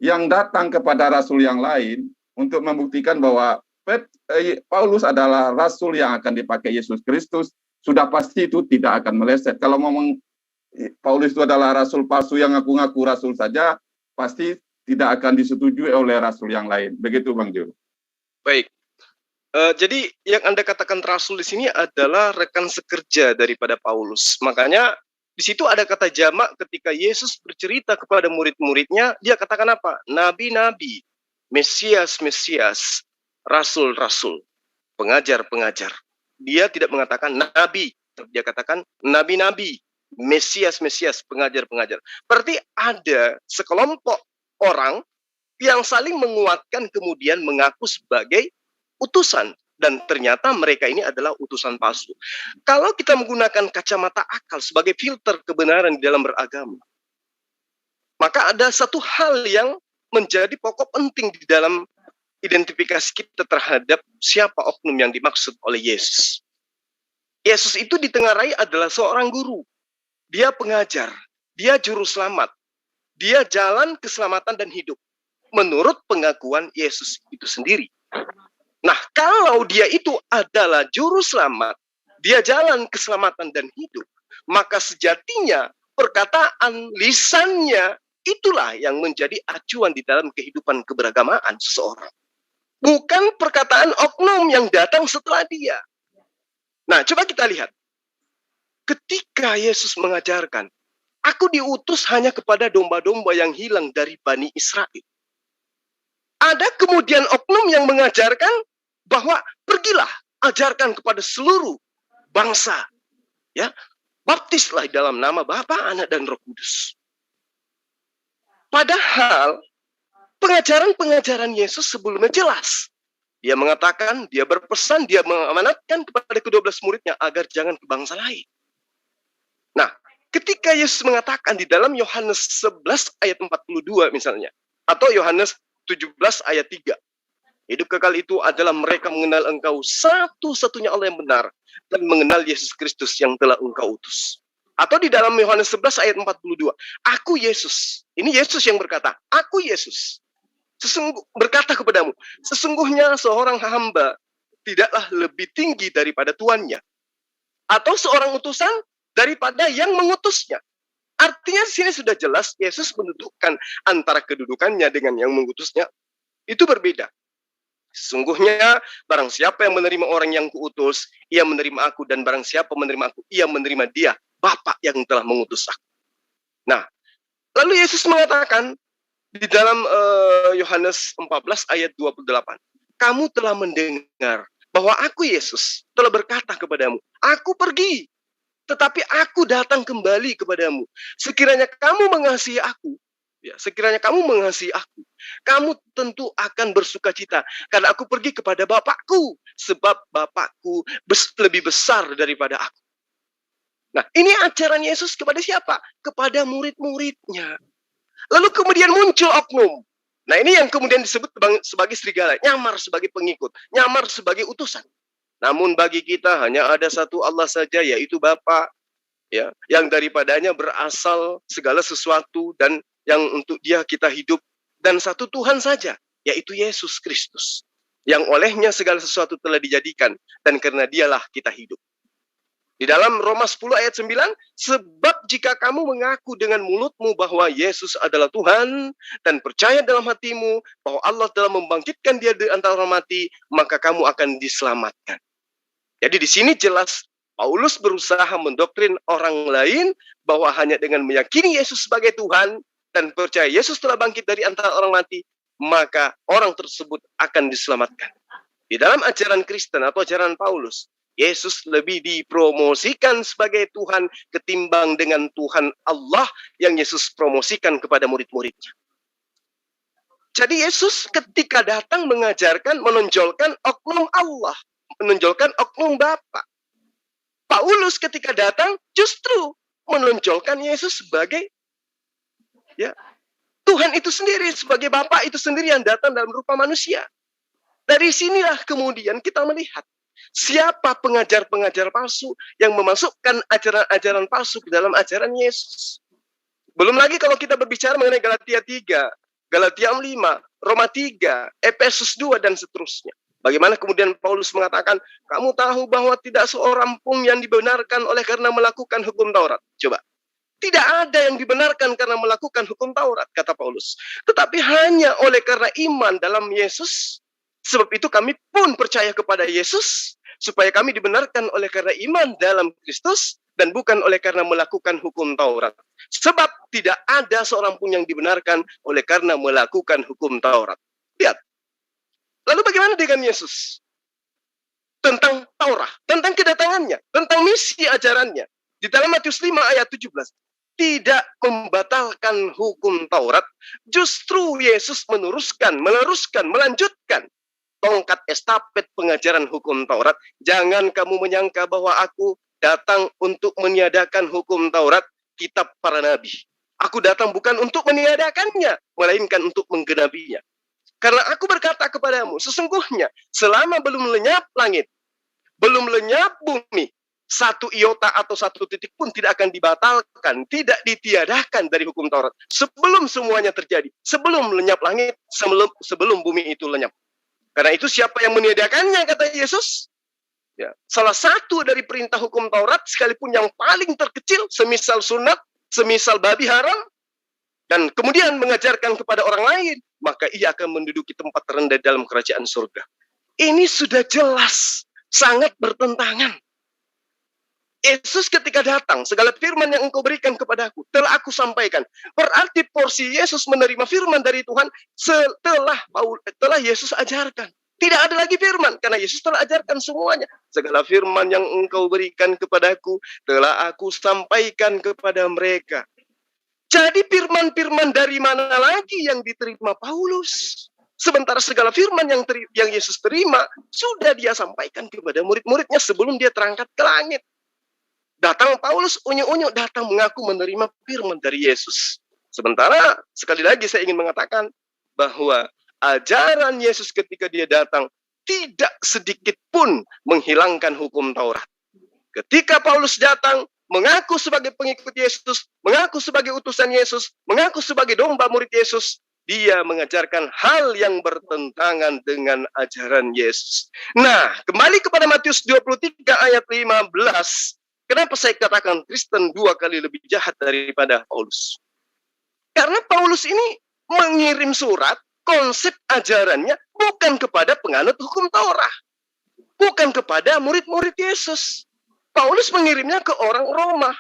yang datang kepada rasul yang lain untuk membuktikan bahwa Paulus adalah rasul yang akan dipakai Yesus Kristus, sudah pasti itu tidak akan meleset. Kalau ngomong Paulus itu adalah rasul palsu yang ngaku-ngaku rasul saja, pasti tidak akan disetujui oleh rasul yang lain. Begitu Bang Jo. Baik. Jadi yang Anda katakan rasul di sini adalah rekan sekerja daripada Paulus. Makanya di situ ada kata jamak ketika Yesus bercerita kepada murid-muridnya, dia katakan apa? Nabi-nabi, Mesias-Mesias, rasul-rasul, pengajar-pengajar. Dia tidak mengatakan nabi, dia katakan nabi-nabi, Mesias-Mesias, pengajar-pengajar. Berarti ada sekelompok orang yang saling menguatkan kemudian mengaku sebagai utusan, dan ternyata mereka ini adalah utusan palsu. Kalau kita menggunakan kacamata akal sebagai filter kebenaran di dalam beragama, maka ada satu hal yang menjadi pokok penting di dalam identifikasi kita terhadap siapa oknum yang dimaksud oleh Yesus. Yesus itu ditengarai adalah seorang guru, dia pengajar, dia juru selamat, dia jalan keselamatan dan hidup menurut pengakuan Yesus itu sendiri. Nah, kalau dia itu adalah juru selamat, dia jalan keselamatan dan hidup, maka sejatinya perkataan lisannya itulah yang menjadi acuan di dalam kehidupan keberagamaan seseorang. Bukan perkataan oknum yang datang setelah dia. Nah, coba kita lihat. Ketika Yesus mengajarkan, aku diutus hanya kepada domba-domba yang hilang dari Bani Israel. Ada kemudian oknum yang mengajarkan bahwa pergilah, ajarkan kepada seluruh bangsa. Ya, baptislah dalam nama Bapa, Anak, dan Roh Kudus. Padahal pengajaran-pengajaran Yesus sebelumnya jelas. Dia mengatakan, dia berpesan, dia mengamanatkan kepada ke-12 muridnya agar jangan ke bangsa lain. Nah, ketika Yesus mengatakan di dalam Yohanes 11 ayat 42 misalnya, atau Yohanes 17 ayat 3, hidup kekal itu adalah mereka mengenal engkau satu-satunya Allah yang benar, dan mengenal Yesus Kristus yang telah engkau utus. Atau di dalam Yohanes 11 ayat 42, aku Yesus, ini Yesus yang berkata, aku Yesus, berkata kepadamu, sesungguhnya seorang hamba tidaklah lebih tinggi daripada tuannya, atau seorang utusan daripada yang mengutusnya. Artinya di sini sudah jelas Yesus menentukan antara kedudukannya dengan yang mengutusnya itu berbeda. Sesungguhnya barang siapa yang menerima orang yang kuutus, ia menerima aku, dan barang siapa menerima aku, ia menerima dia, Bapa yang telah mengutus aku. Nah, lalu Yesus mengatakan di dalam Yohanes 14 ayat 28, kamu telah mendengar bahwa aku Yesus telah berkata kepadamu, aku pergi, tetapi aku datang kembali kepadamu. Sekiranya kamu mengasihi aku, ya, sekiranya kamu mengasihi aku, kamu tentu akan bersukacita karena aku pergi kepada Bapakku, sebab Bapakku lebih besar daripada aku. Nah, ini ajaran Yesus kepada siapa? Kepada murid-muridnya. Lalu kemudian muncul oknum. Nah, ini yang kemudian disebut sebagai serigala, nyamar sebagai pengikut, nyamar sebagai utusan. Namun bagi kita hanya ada satu Allah saja, yaitu Bapa, ya, yang daripadanya berasal segala sesuatu dan yang untuk Dia kita hidup, dan satu Tuhan saja, yaitu Yesus Kristus, yang olehnya segala sesuatu telah dijadikan, dan karena Dialah kita hidup. Di dalam Roma 10 ayat 9, sebab jika kamu mengaku dengan mulutmu bahwa Yesus adalah Tuhan, dan percaya dalam hatimu bahwa Allah telah membangkitkan Dia dari antara orang mati, maka kamu akan diselamatkan. Jadi di sini jelas Paulus berusaha mendoktrin orang lain bahwa hanya dengan meyakini Yesus sebagai Tuhan dan percaya Yesus telah bangkit dari antara orang mati, maka orang tersebut akan diselamatkan. Di dalam ajaran Kristen atau ajaran Paulus, Yesus lebih dipromosikan sebagai Tuhan ketimbang dengan Tuhan Allah yang Yesus promosikan kepada murid-muridnya. Jadi Yesus ketika datang mengajarkan, menonjolkan oknum Allah, menonjolkan oknum Bapa. Paulus ketika datang justru menonjolkan Yesus sebagai Tuhan itu sendiri, sebagai Bapa itu sendiri yang datang dalam rupa manusia. Dari sinilah kemudian kita melihat siapa pengajar-pengajar palsu yang memasukkan ajaran-ajaran palsu ke dalam ajaran Yesus. Belum lagi kalau kita berbicara mengenai Galatia 3, Galatia 5, Roma 3, Efesus 2, dan seterusnya. Bagaimana kemudian Paulus mengatakan, kamu tahu bahwa tidak seorang pun yang dibenarkan oleh karena melakukan hukum Taurat. Coba. Tidak ada yang dibenarkan karena melakukan hukum Taurat, kata Paulus. Tetapi hanya oleh karena iman dalam Yesus. Sebab itu kami pun percaya kepada Yesus, supaya kami dibenarkan oleh karena iman dalam Kristus, dan bukan oleh karena melakukan hukum Taurat. Sebab tidak ada seorang pun yang dibenarkan oleh karena melakukan hukum Taurat. Lihat. Lalu bagaimana dengan Yesus? Tentang Taurat, tentang kedatangannya, tentang misi ajarannya. Di dalam Matius 5 ayat 17. Tidak membatalkan hukum Taurat. Justru Yesus meneruskan, melanjutkan tongkat estafet pengajaran hukum Taurat. Jangan kamu menyangka bahwa aku datang untuk meniadakan hukum Taurat, kitab para nabi. Aku datang bukan untuk meniadakannya, melainkan untuk menggenapinya. Karena aku berkata kepadamu, sesungguhnya selama belum lenyap langit, belum lenyap bumi, satu iota atau satu titik pun tidak akan dibatalkan, tidak ditiadakan dari hukum Taurat. Sebelum semuanya terjadi, sebelum lenyap langit, sebelum bumi itu lenyap. Karena itu siapa yang meniadakannya, kata Yesus? Ya, salah satu dari perintah hukum Taurat, sekalipun yang paling terkecil, semisal sunat, semisal babi haram, dan kemudian mengajarkan kepada orang lain, maka ia akan menduduki tempat terendah dalam kerajaan surga. Ini sudah jelas, sangat bertentangan. Yesus ketika datang, segala firman yang engkau berikan kepadaku, telah aku sampaikan. Berarti porsi Yesus menerima firman dari Tuhan setelah Yesus ajarkan. Tidak ada lagi firman, karena Yesus telah ajarkan semuanya. Segala firman yang engkau berikan kepadaku, telah aku sampaikan kepada mereka. Jadi firman-firman dari mana lagi yang diterima Paulus? Sementara segala firman yang Yesus terima, sudah dia sampaikan kepada murid-muridnya sebelum dia terangkat ke langit. Datang Paulus, unyu-unyu datang mengaku menerima firman dari Yesus. Sementara, sekali lagi saya ingin mengatakan bahwa ajaran Yesus ketika dia datang tidak sedikit pun menghilangkan hukum Taurat. Ketika Paulus datang, mengaku sebagai pengikut Yesus, mengaku sebagai utusan Yesus, mengaku sebagai domba murid Yesus, dia mengajarkan hal yang bertentangan dengan ajaran Yesus. Nah, kembali kepada Matius 23 ayat 15. Kenapa saya katakan Kristen 2 kali lebih jahat daripada Paulus? Karena Paulus ini mengirim surat, konsep ajarannya bukan kepada penganut hukum Taurat. Bukan kepada murid-murid Yesus. Paulus mengirimnya ke orang Roma.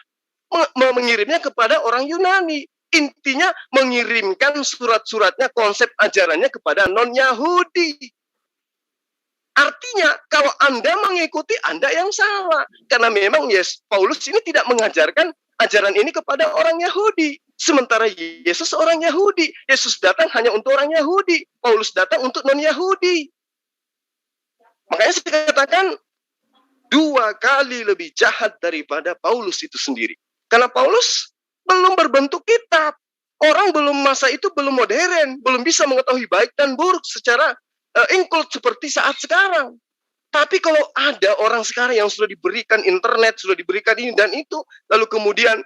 Mengirimnya kepada orang Yunani. Intinya mengirimkan surat-suratnya, konsep ajarannya kepada non-Yahudi. Artinya, kalau Anda mengikuti, Anda yang salah. Karena memang Paulus ini tidak mengajarkan ajaran ini kepada orang Yahudi. Sementara Yesus orang Yahudi. Yesus datang hanya untuk orang Yahudi. Paulus datang untuk non-Yahudi. Makanya saya katakan, 2 kali lebih jahat daripada Paulus itu sendiri. Karena Paulus belum berbentuk kitab. Orang masa itu belum modern. Belum bisa mengetahui baik dan buruk secara include seperti saat sekarang. Tapi kalau ada orang sekarang yang sudah diberikan internet, sudah diberikan ini dan itu, lalu kemudian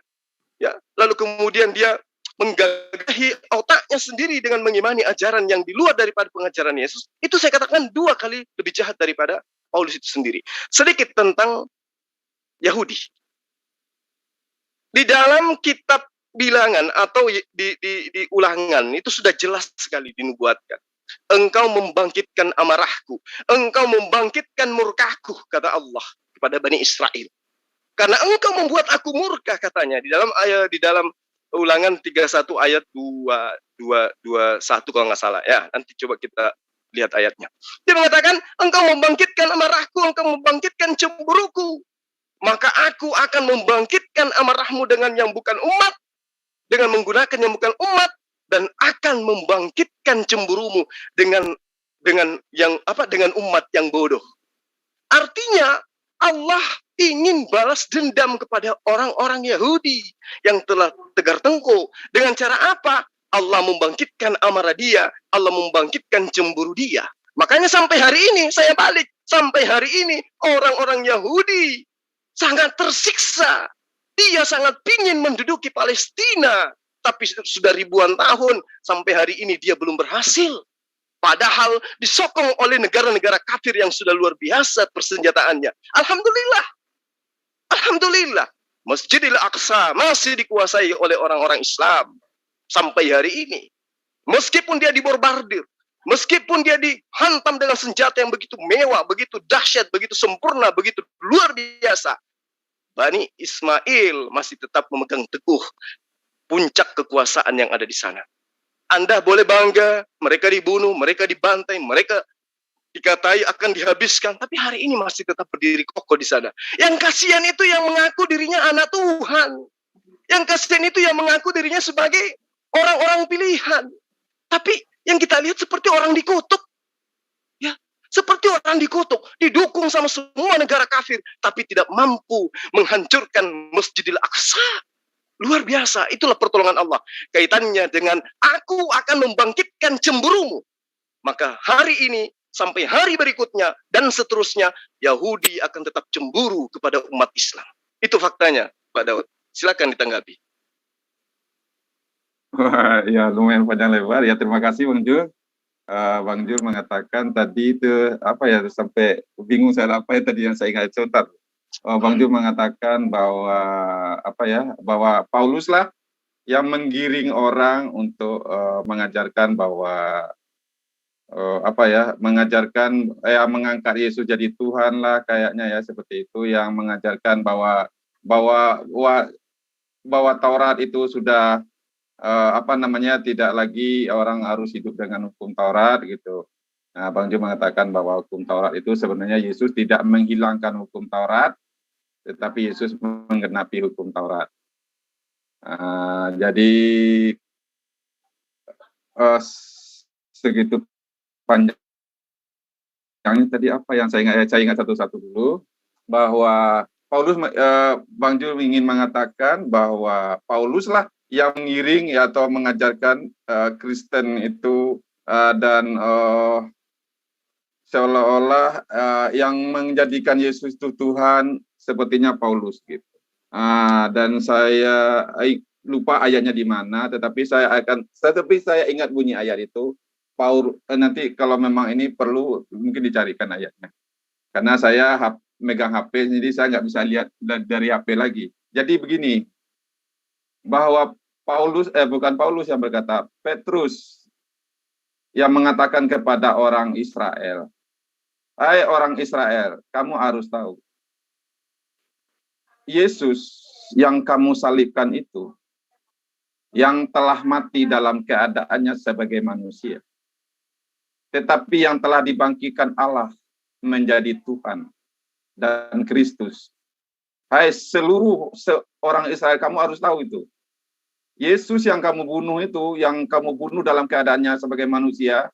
dia menggagahi otaknya sendiri dengan mengimani ajaran yang di luar daripada pengajaran Yesus, itu saya katakan 2 kali lebih jahat daripada Paulus itu sendiri. Sedikit tentang Yahudi. Di dalam kitab Bilangan atau di Ulangan itu sudah jelas sekali dinubuatkan. Engkau membangkitkan amarahku, engkau membangkitkan murkaku, kata Allah kepada Bani Israel. Karena engkau membuat aku murka, katanya di dalam Ulangan 31 ayat 221 kalau nggak salah ya. Nanti coba kita Lihat ayatnya. Dia mengatakan, engkau membangkitkan amarahku, engkau membangkitkan cemburuku. Maka aku akan membangkitkan amarahmu dengan yang bukan umat, dengan menggunakan yang bukan umat, dan akan membangkitkan cemburumu dengan umat yang bodoh. Artinya Allah ingin balas dendam kepada orang-orang Yahudi yang telah tegar tengkuk. Dengan cara apa? Allah membangkitkan amarah dia, Allah membangkitkan cemburu dia. Makanya sampai hari ini, saya balik, sampai hari ini orang-orang Yahudi sangat tersiksa. Dia sangat ingin menduduki Palestina, tapi sudah ribuan tahun, sampai hari ini dia belum berhasil. Padahal disokong oleh negara-negara kafir yang sudah luar biasa persenjataannya. Alhamdulillah. Alhamdulillah. Masjidil Aqsa masih dikuasai oleh orang-orang Islam sampai hari ini. Meskipun dia dibombardir, meskipun dia dihantam dengan senjata yang begitu mewah, begitu dahsyat, begitu sempurna, begitu luar biasa, Bani Ismail masih tetap memegang teguh puncak kekuasaan yang ada di sana. Anda boleh bangga, mereka dibunuh, mereka dibantai, mereka dikatai akan dihabiskan, tapi hari ini masih tetap berdiri kokoh di sana. Yang kasihan itu yang mengaku dirinya anak Tuhan. Yang kasihan itu yang mengaku dirinya sebagai orang-orang pilihan. Tapi yang kita lihat seperti orang dikutuk. Ya, seperti orang dikutuk, didukung sama semua negara kafir, tapi tidak mampu menghancurkan Masjidil Aqsa. Luar biasa, itulah pertolongan Allah. Kaitannya dengan aku akan membangkitkan cemburumu. Maka hari ini sampai hari berikutnya dan seterusnya, Yahudi akan tetap cemburu kepada umat Islam. Itu faktanya, Pak Daud. Silakan ditanggapi. Wah, ya lumayan panjang lebar ya. Terima kasih Bang Jul. Bang Jul mengatakan tadi itu apa ya, sampai bingung saya apa ya tadi yang saya ingat sebentar. Bang Jul mengatakan bahwa apa ya, bahwa Paulus lah yang menggiring orang untuk mengajarkan bahwa apa ya, mengajarkan mengangkat Yesus jadi Tuhan lah kayaknya ya, seperti itu, yang mengajarkan bahwa Taurat itu sudah apa namanya, tidak lagi orang harus hidup dengan hukum Taurat gitu. Nah, Bang Jo mengatakan bahwa hukum Taurat itu sebenarnya Yesus tidak menghilangkan hukum Taurat, tetapi Yesus menggenapi hukum Taurat. Jadi segitu panjangnya tadi apa yang saya ingat satu-satu dulu, bahwa Paulus, Bang Jo ingin mengatakan bahwa Paulus lah yang mengiring ya, atau mengajarkan Kristen itu dan seolah-olah yang menjadikan Yesus itu Tuhan sepertinya Paulus gitu. Dan saya lupa ayatnya di mana, tetapi saya ingat bunyi ayat itu. Nanti kalau memang ini perlu mungkin dicarikan ayatnya. Karena saya megang HP, jadi saya nggak bisa lihat dari HP lagi. Jadi begini, bahwa bukan Paulus yang berkata, Petrus yang mengatakan kepada orang Israel, hai orang Israel, kamu harus tahu, Yesus yang kamu salibkan itu, yang telah mati dalam keadaannya sebagai manusia, tetapi yang telah dibangkitkan Allah menjadi Tuhan dan Kristus. Hai seluruh orang Israel, kamu harus tahu itu. Yesus yang kamu bunuh itu, yang kamu bunuh dalam keadaannya sebagai manusia,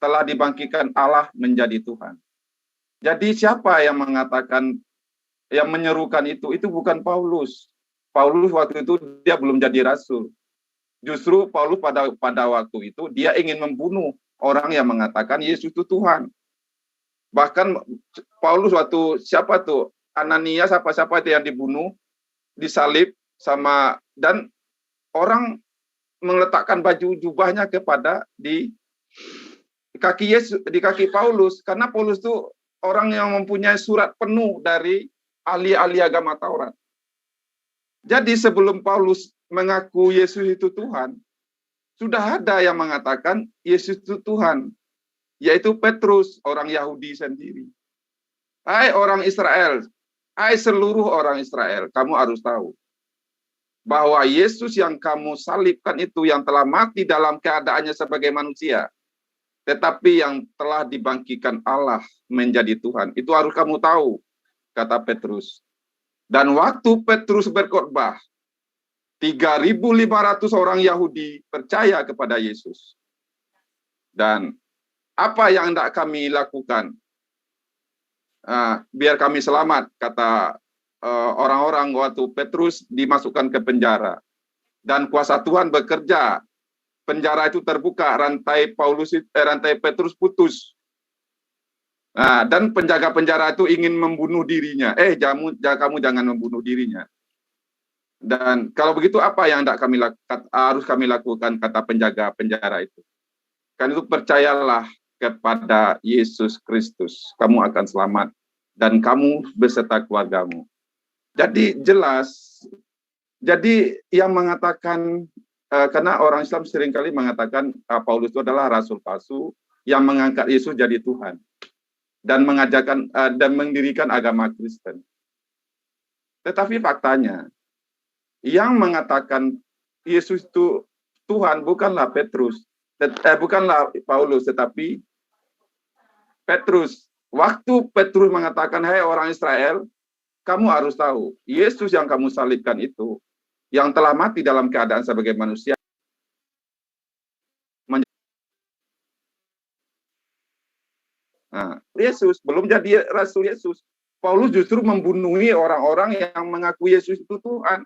telah dibangkitkan Allah menjadi Tuhan. Jadi siapa yang mengatakan, yang menyerukan itu bukan Paulus. Paulus waktu itu dia belum jadi rasul. Justru Paulus pada waktu itu dia ingin membunuh orang yang mengatakan Yesus itu Tuhan. Bahkan Paulus waktu siapa tuh, Ananias siapa itu yang dibunuh, disalib sama, dan orang meletakkan baju jubahnya di kaki Yesus, di kaki Paulus, karena Paulus itu orang yang mempunyai surat penuh dari ahli-ahli agama Taurat. Jadi sebelum Paulus mengaku Yesus itu Tuhan, sudah ada yang mengatakan Yesus itu Tuhan, yaitu Petrus, orang Yahudi sendiri. Hai orang Israel, hai seluruh orang Israel, kamu harus tahu bahwa Yesus yang kamu salibkan itu, yang telah mati dalam keadaannya sebagai manusia, tetapi yang telah dibangkitkan Allah menjadi Tuhan. Itu harus kamu tahu, kata Petrus. Dan waktu Petrus berkhotbah, 3.500 orang Yahudi percaya kepada Yesus. Dan apa yang hendak kami lakukan? Biar kami selamat, kata orang-orang waktu Petrus dimasukkan ke penjara. Dan kuasa Tuhan bekerja. Penjara itu terbuka, rantai Petrus putus. Dan penjaga penjara itu ingin membunuh dirinya. Kamu jangan membunuh dirinya. Dan kalau begitu apa yang harus kami lakukan, kata penjaga penjara itu. Kan itu percayalah kepada Yesus Kristus, kamu akan selamat dan kamu beserta keluargamu. Jadi jelas. Jadi yang mengatakan, karena orang Islam seringkali mengatakan Paulus itu adalah rasul palsu yang mengangkat Yesus jadi Tuhan dan mengajarkan dan mendirikan agama Kristen. Tetapi faktanya, yang mengatakan Yesus itu Tuhan bukanlah bukanlah Paulus, tetapi Petrus. Waktu Petrus mengatakan, "Hai orang Israel, kamu harus tahu, Yesus yang kamu salibkan itu, yang telah mati dalam keadaan sebagai manusia, Yesus belum jadi rasul Yesus. Paulus justru membunuhi orang-orang yang mengaku Yesus itu Tuhan.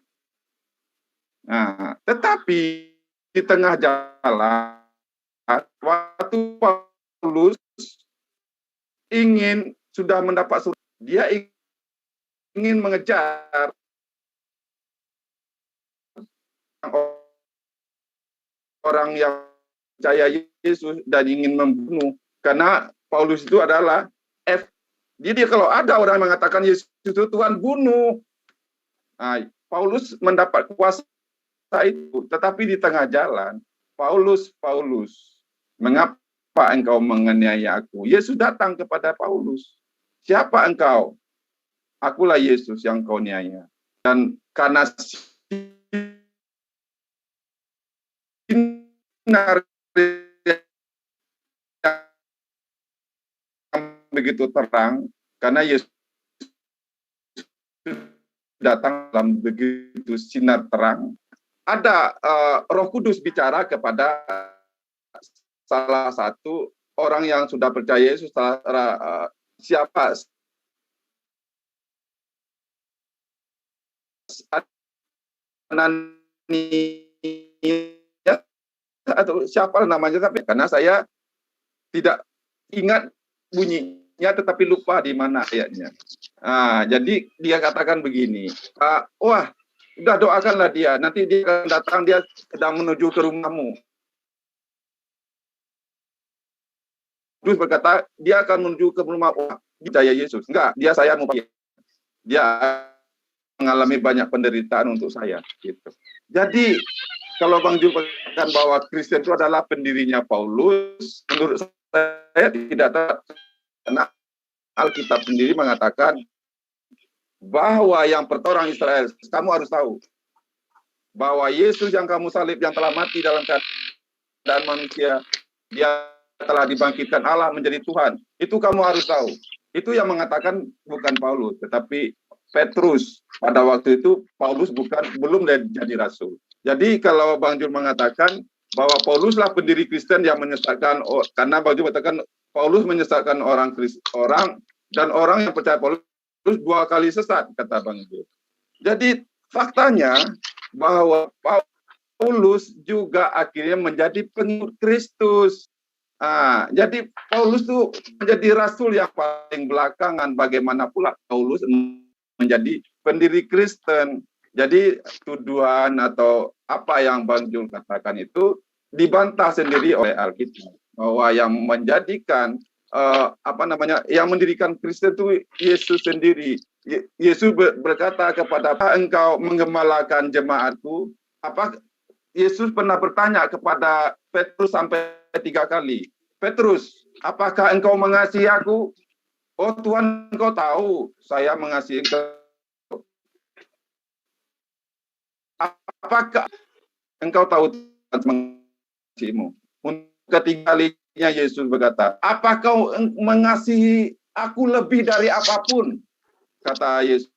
Tetapi di tengah jalan, waktu Paulus sudah mendapat surat, dia ingin mengejar orang yang percaya Yesus dan ingin membunuh, karena Paulus itu adalah jadi kalau ada orang mengatakan Yesus itu Tuhan, bunuh. Paulus mendapat kuasa itu, tetapi di tengah jalan, Paulus, mengapa engkau menganiaya aku? Yesus datang kepada Paulus. Siapa engkau? Akulah Yesus yang kau niaya. Dan karena sinar yang begitu terang, karena Yesus datang dalam begitu sinar terang, ada Roh Kudus bicara kepada salah satu orang yang sudah percaya Yesus, siapa? Anania atau siapa namanya, tapi karena saya tidak ingat bunyinya, tetapi lupa di mana ayatnya. Jadi dia katakan begini, wah, udah doakanlah dia, nanti dia akan datang, dia sedang menuju ke rumahmu. Terus berkata, dia akan menuju ke rumah, percaya Yesus. Enggak, saya mau pergi. Dia mengalami banyak penderitaan untuk saya. Gitu. Jadi, kalau Bang Jul katakan bahwa Kristen itu adalah pendirinya Paulus, menurut saya tidak tepat. Karena Alkitab sendiri mengatakan bahwa yang pertama orang Israel, kamu harus tahu bahwa Yesus yang kamu salib, yang telah mati dalam keadaan manusia, dia telah dibangkitkan Allah menjadi Tuhan. Itu kamu harus tahu. Itu yang mengatakan bukan Paulus, tetapi Petrus. Pada waktu itu Paulus belum jadi rasul. Jadi kalau Bang Jul mengatakan bahwa Pauluslah pendiri Kristen yang menyesatkan, karena Bang Jul mengatakan Paulus menyesatkan orang dan orang yang percaya Paulus 2 kali sesat, kata Bang Jul. Jadi faktanya bahwa Paulus juga akhirnya menjadi pengikut Kristus. Jadi Paulus itu menjadi rasul yang paling belakangan. Bagaimana pula Paulus menjadi pendiri Kristen. Jadi tuduhan atau apa yang Bang Jul katakan itu dibantah sendiri oleh Alkitab, bahwa yang menjadikan yang mendirikan Kristen itu Yesus sendiri. Yesus berkata kepada, engkau menggembalakan jemaatku. Yesus pernah bertanya kepada Petrus sampai 3 kali. Petrus, apakah engkau mengasihi aku? Oh Tuhan, engkau tahu saya mengasihi engkau. Apakah engkau tahu Tuhan mengasihimu? Untuk ketiga kali Yesus berkata, "Apa kau mengasihi aku lebih dari apapun?" Kata Yesus,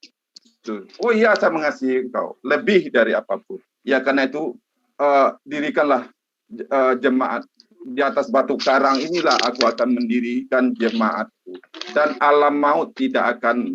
"Oh iya, saya mengasihi engkau lebih dari apapun." Ya, karena itu dirikanlah jemaat di atas batu karang inilah aku akan mendirikan jemaatku, dan alam maut tidak akan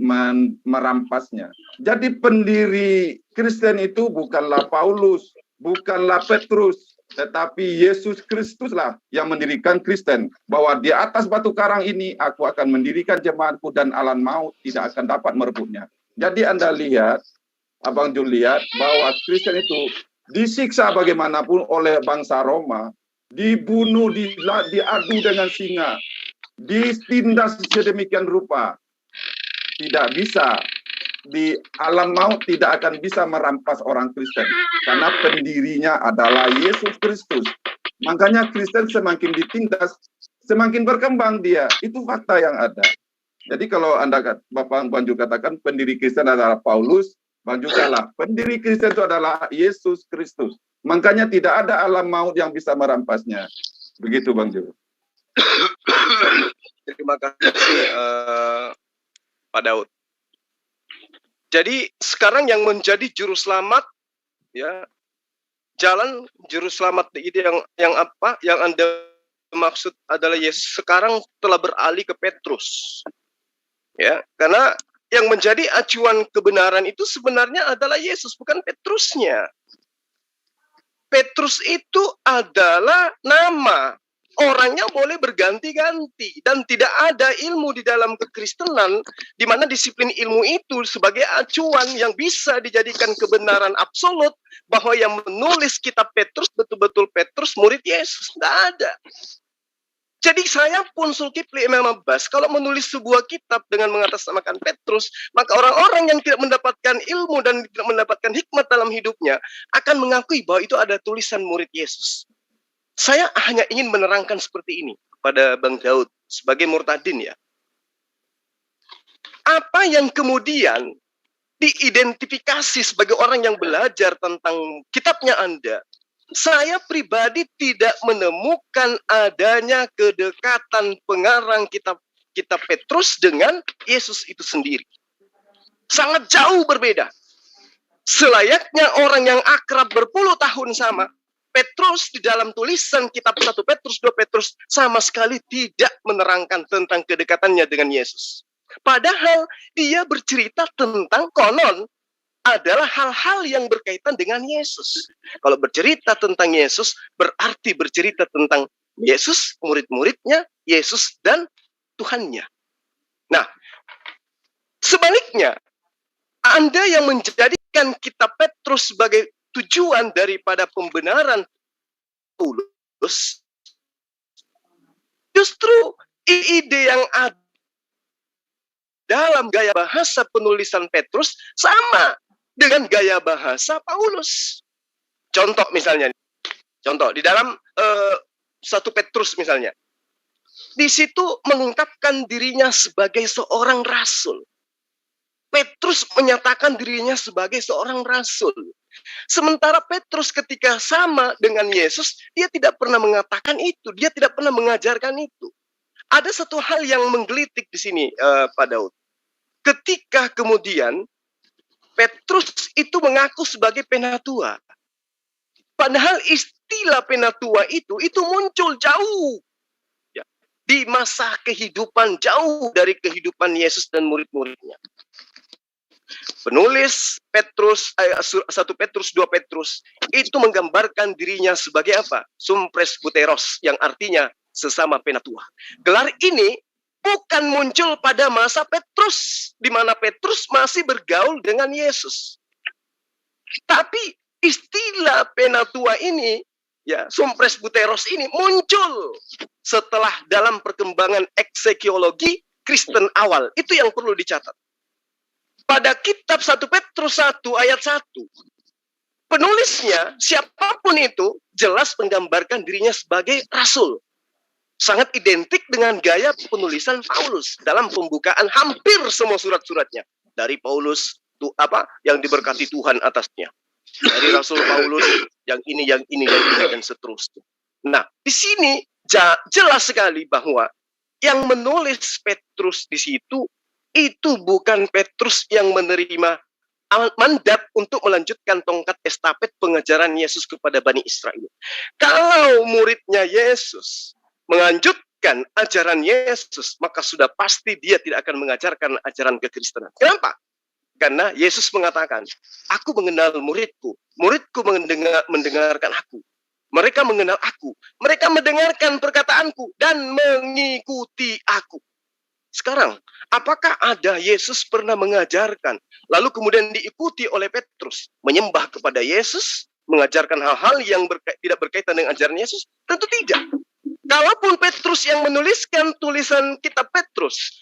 merampasnya. Jadi pendiri Kristen itu bukanlah Paulus, bukanlah Petrus, tetapi Yesus Kristuslah yang mendirikan Kristen. Bahwa di atas batu karang ini aku akan mendirikan jemaatku dan alam maut tidak akan dapat merebutnya. Jadi Anda lihat, Abang Jul lihat bahwa Kristen itu disiksa bagaimanapun oleh bangsa Roma, dibunuh, diadu dengan singa, ditindas sedemikian rupa, tidak bisa, di alam maut tidak akan bisa merampas orang Kristen, karena pendirinya adalah Yesus Kristus. Makanya Kristen semakin ditindas, semakin berkembang dia. Itu fakta yang ada. Jadi kalau Bapak Banju katakan pendiri Kristen adalah Paulus, Banju salah. Pendiri Kristen itu adalah Yesus Kristus. Makanya tidak ada alam maut yang bisa merampasnya. Begitu Bang Jo. Terima kasih Pak Daud. Jadi sekarang yang menjadi juru selamat, ya, jalan juru selamat itu yang apa? Yang Anda maksud adalah Yesus sekarang telah beralih ke Petrus. Ya, karena yang menjadi acuan kebenaran itu sebenarnya adalah Yesus, bukan Petrusnya. Petrus itu adalah nama. Orangnya boleh berganti-ganti. Dan tidak ada ilmu di dalam kekristenan di mana disiplin ilmu itu sebagai acuan yang bisa dijadikan kebenaran absolut bahwa yang menulis kitab Petrus betul-betul Petrus murid Yesus. Tidak ada. Jadi saya pun Zulkifli Imam Abbas, kalau menulis sebuah kitab dengan mengatasnamakan Petrus, maka orang-orang yang tidak mendapatkan ilmu dan tidak mendapatkan hikmat dalam hidupnya akan mengakui bahwa itu ada tulisan murid Yesus. Saya hanya ingin menerangkan seperti ini pada Bang Daud sebagai murtadin, ya. Apa yang kemudian diidentifikasi sebagai orang yang belajar tentang kitabnya Anda, saya pribadi tidak menemukan adanya kedekatan pengarang kitab Petrus dengan Yesus itu sendiri. Sangat jauh berbeda. Selayaknya orang yang akrab berpuluh tahun sama, Petrus di dalam tulisan kitab 1 Petrus, 2 Petrus sama sekali tidak menerangkan tentang kedekatannya dengan Yesus. Padahal dia bercerita tentang konon adalah hal-hal yang berkaitan dengan Yesus. Kalau bercerita tentang Yesus, berarti bercerita tentang Yesus, murid-muridnya, Yesus, dan Tuhannya. Nah, sebaliknya, Anda yang menjadikan kitab Petrus sebagai tujuan daripada pembenaran Paulus, justru ide yang ada dalam gaya bahasa penulisan Petrus sama dengan gaya bahasa Paulus. Contoh misalnya, di dalam 1 Petrus misalnya, di situ mengungkapkan dirinya sebagai seorang rasul. Petrus menyatakan dirinya sebagai seorang rasul. Sementara Petrus ketika sama dengan Yesus, dia tidak pernah mengatakan itu, dia tidak pernah mengajarkan itu. Ada satu hal yang menggelitik di sini, Pak Daud. Ketika kemudian Petrus itu mengaku sebagai penatua. Padahal istilah penatua itu muncul jauh, ya, di masa kehidupan, jauh dari kehidupan Yesus dan murid-muridnya. Penulis Petrus 1 Petrus, 2 Petrus itu menggambarkan dirinya sebagai apa? Sum presbuteros, yang artinya sesama penatua. Gelar ini bukan muncul pada masa Petrus, di mana Petrus masih bergaul dengan Yesus. Tapi istilah penatua ini, ya, sum presbuteros ini muncul setelah dalam perkembangan eksekiologi Kristen awal. Itu yang perlu dicatat. Pada kitab 1 Petrus 1 ayat 1, penulisnya, siapapun itu, jelas menggambarkan dirinya sebagai rasul. Sangat identik dengan gaya penulisan Paulus dalam pembukaan hampir semua surat-suratnya. Dari Paulus yang diberkati Tuhan atasnya. Dari Rasul Paulus yang ini, dan seterusnya. Nah, di sini jelas sekali bahwa yang menulis Petrus di situ itu bukan Petrus yang menerima mandat untuk melanjutkan tongkat estafet pengajaran Yesus kepada Bani Israel. Kalau muridnya Yesus melanjutkan ajaran Yesus, maka sudah pasti dia tidak akan mengajarkan ajaran kekristenan. Kenapa? Karena Yesus mengatakan, aku mengenal muridku, muridku mendengarkan aku. Mereka mengenal aku, mereka mendengarkan perkataanku dan mengikuti aku. Sekarang, apakah ada Yesus pernah mengajarkan, lalu kemudian diikuti oleh Petrus, menyembah kepada Yesus, mengajarkan hal-hal yang tidak berkaitan dengan ajaran Yesus? Tentu tidak. Kalaupun Petrus yang menuliskan tulisan kitab Petrus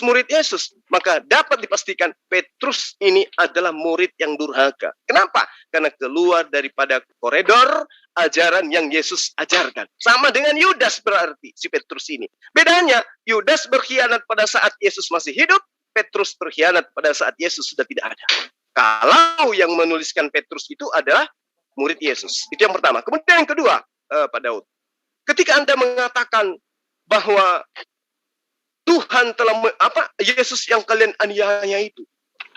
murid Yesus, maka dapat dipastikan Petrus ini adalah murid yang durhaka. Kenapa? Karena keluar daripada koridor ajaran yang Yesus ajarkan. Sama dengan Yudas berarti si Petrus ini. Bedanya, Yudas berkhianat pada saat Yesus masih hidup, Petrus berkhianat pada saat Yesus sudah tidak ada. Kalau yang menuliskan Petrus itu adalah murid Yesus. Itu yang pertama. Kemudian yang kedua, Pak Daud. Ketika Anda mengatakan bahwa Tuhan telah Yesus yang kalian aniaya itu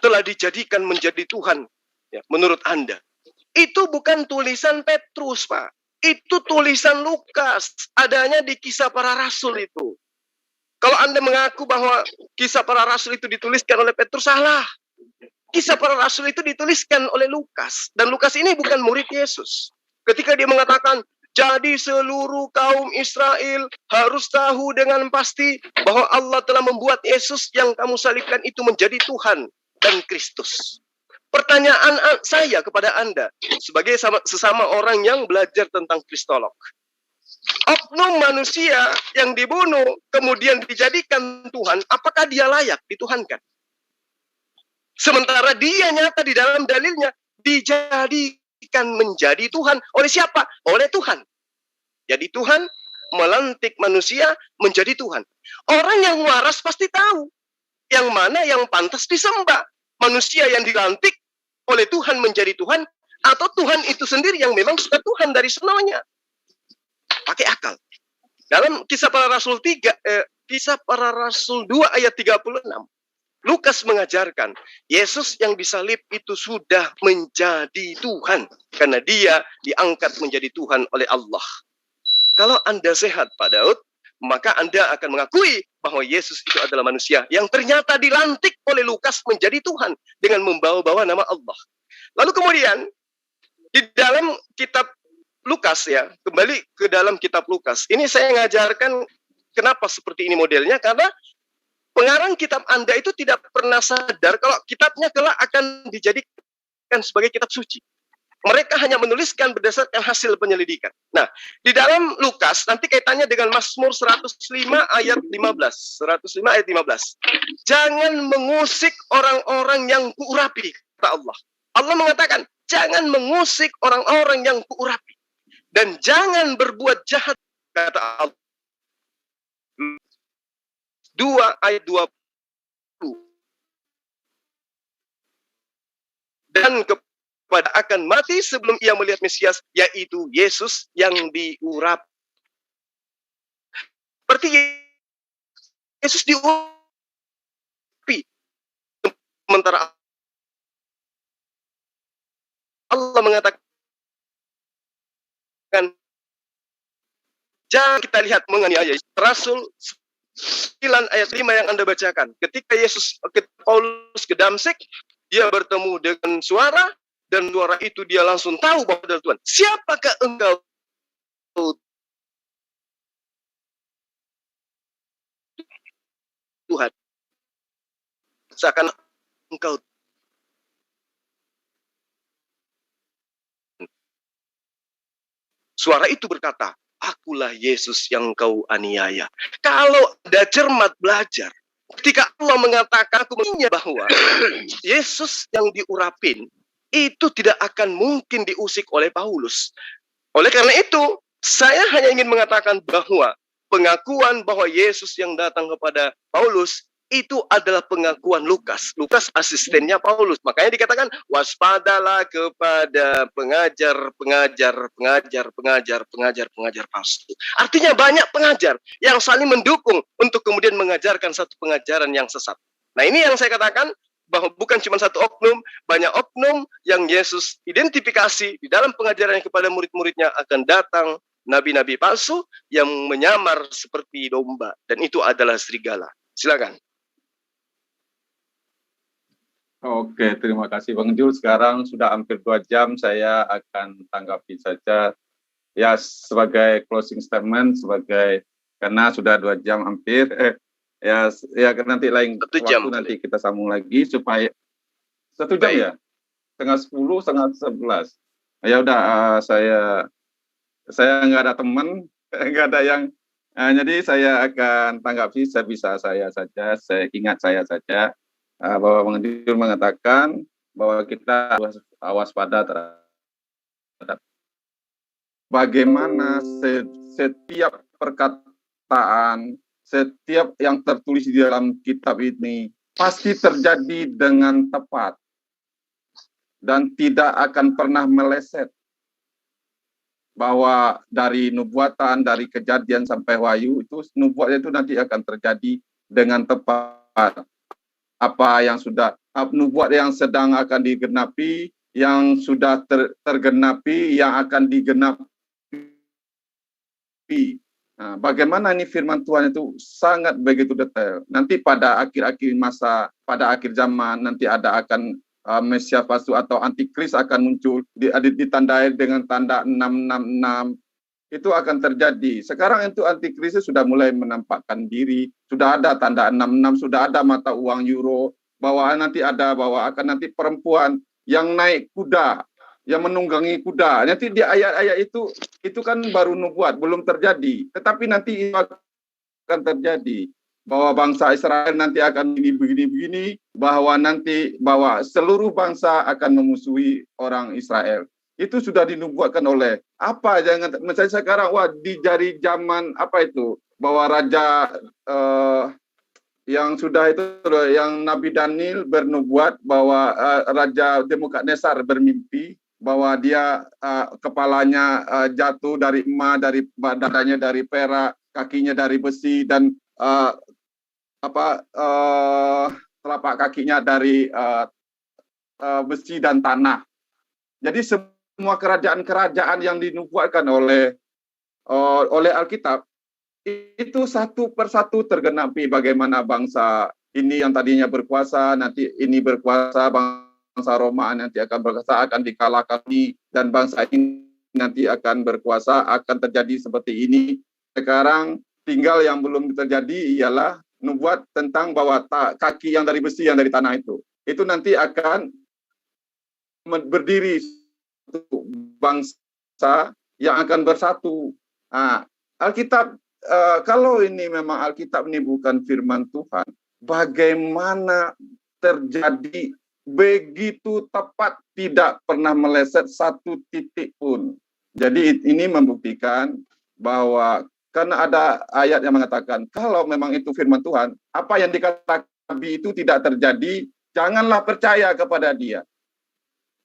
telah dijadikan menjadi Tuhan, ya, menurut Anda, itu bukan tulisan Petrus, Pak. Itu tulisan Lukas, adanya di Kisah Para Rasul itu. Kalau Anda mengaku bahwa Kisah Para Rasul itu dituliskan oleh Petrus, salah. Kisah Para Rasul itu dituliskan oleh Lukas, dan Lukas ini bukan murid Yesus. Ketika dia mengatakan, jadi seluruh kaum Israel harus tahu dengan pasti bahwa Allah telah membuat Yesus yang kamu salibkan itu menjadi Tuhan dan Kristus. Pertanyaan saya kepada Anda, sebagai sesama orang yang belajar tentang Kristolog. Oknum manusia yang dibunuh, kemudian dijadikan Tuhan, apakah dia layak dituhankan? Sementara dia nyata di dalam dalilnya, dijadikan menjadi Tuhan. Oleh siapa? Oleh Tuhan. Jadi Tuhan melantik manusia menjadi Tuhan. Orang yang waras pasti tahu yang mana yang pantas disembah. Manusia yang dilantik oleh Tuhan menjadi Tuhan, atau Tuhan itu sendiri yang memang sudah Tuhan dari semuanya. Pakai akal. Dalam Kisah Para Rasul 2 ayat 36. Lukas mengajarkan, Yesus yang disalib itu sudah menjadi Tuhan. Karena dia diangkat menjadi Tuhan oleh Allah. Kalau Anda sehat, Pak Daud, maka Anda akan mengakui bahwa Yesus itu adalah manusia yang ternyata dilantik oleh Lukas menjadi Tuhan dengan membawa-bawa nama Allah. Lalu kemudian, di dalam kitab Lukas ya, kembali ke dalam kitab Lukas. Ini saya ngajarkan kenapa seperti ini modelnya, karena pengarang kitab Anda itu tidak pernah sadar kalau kitabnya kelak akan dijadikan sebagai kitab suci. Mereka hanya menuliskan berdasarkan hasil penyelidikan. Nah, di dalam Lukas, nanti kaitannya dengan Mazmur 105 ayat 15. 105 ayat 15. Jangan mengusik orang-orang yang kuurapi, kata Allah. Allah mengatakan, jangan mengusik orang-orang yang kuurapi. Dan jangan berbuat jahat, kata Allah. 2 ayat 20. Dan kepada akan mati sebelum ia melihat Mesias, yaitu Yesus yang diurapi. Berarti Yesus diurapi. Sementara Allah mengatakan, jangan kita lihat menganiaya. Rasul 9 ayat 5 yang Anda bacakan. Ketika Paulus ke Damsyik, dia bertemu dengan suara, dan suara itu dia langsung tahu bahwa adalah Tuhan. Siapakah engkau? Tuhan. Seakan engkau. Suara itu berkata, akulah Yesus yang kau aniaya. Kalau ada cermat belajar, ketika Allah mengatakan, aku mengingat bahwa Yesus yang diurapin, itu tidak akan mungkin diusik oleh Paulus. Oleh karena itu, saya hanya ingin mengatakan bahwa pengakuan bahwa Yesus yang datang kepada Paulus itu adalah pengakuan Lukas. Lukas asistennya Paulus. Makanya dikatakan waspadalah kepada pengajar palsu. Artinya banyak pengajar yang saling mendukung untuk kemudian mengajarkan satu pengajaran yang sesat. Nah, ini yang saya katakan bahwa bukan cuma satu oknum, banyak oknum yang Yesus identifikasi di dalam pengajarannya kepada murid-muridnya akan datang nabi-nabi palsu yang menyamar seperti domba, dan itu adalah serigala. Silakan. Oke, terima kasih Bang Jul. Sekarang sudah hampir 2 jam, saya akan tanggapi saja. Ya, sebagai closing statement, karena sudah 2 jam hampir. Ya nanti lain waktu nanti kita sambung lagi supaya 1 jam ya, setengah 10, setengah 11. Ya udah, saya nggak ada teman, nggak ada yang, jadi saya akan tanggapi sebisa saya saja. Saya ingat saya saja bahwa Bang Jul mengatakan bahwa kita waspada terhadap bagaimana setiap perkataan, setiap yang tertulis di dalam kitab ini pasti terjadi dengan tepat dan tidak akan pernah meleset. Bahwa dari nubuatan, dari Kejadian sampai Wahyu itu nubuatnya itu nanti akan terjadi dengan tepat. Apa yang sudah nubuat yang sedang akan digenapi, yang sudah tergenapi, yang akan digenapi. Nah, bagaimana ini firman Tuhan itu sangat begitu detail. Nanti pada akhir-akhir masa, pada akhir zaman nanti akan Mesias palsu atau antikris akan muncul, ditandai dengan tanda 666. Itu akan terjadi. Sekarang itu antikris sudah mulai menampakkan diri, sudah ada tanda 66, sudah ada mata uang euro, bahwa akan nanti perempuan yang naik kuda, yang menunggangi kuda. Nanti di ayat-ayat itu kan baru nubuat, belum terjadi. Tetapi nanti itu akan terjadi. Bahwa bangsa Israel nanti akan begini, bahwa seluruh bangsa akan memusuhi orang Israel. Itu sudah dinubuatkan oleh apa? Jangan misalnya sekarang di jari zaman apa itu? Bahwa raja yang sudah itu, yang Nabi Daniel bernubuat bahwa Raja Nebukadnezar bermimpi bahwa dia kepalanya jatuh dari emas, dari dadanya dari perak, kakinya dari besi, dan telapak kakinya dari besi dan tanah. Jadi semua kerajaan-kerajaan yang dinubuatkan oleh Alkitab itu satu persatu tergenapi. Bagaimana bangsa ini yang tadinya berkuasa, nanti ini berkuasa, bangsa Roma nanti akan berkuasa, akan dikalahkan, dan bangsa ini nanti akan berkuasa, akan terjadi seperti ini. Sekarang tinggal yang belum terjadi ialah nubuat tentang bahwa kaki yang dari besi, yang dari tanah itu nanti akan berdiri bangsa yang akan bersatu. Nah, Alkitab, kalau ini memang Alkitab ini bukan firman Tuhan, bagaimana terjadi begitu tepat, tidak pernah meleset satu titik pun. Jadi ini membuktikan bahwa karena ada ayat yang mengatakan, kalau memang itu firman Tuhan, apa yang dikatakan Nabi itu tidak terjadi, janganlah percaya kepada dia.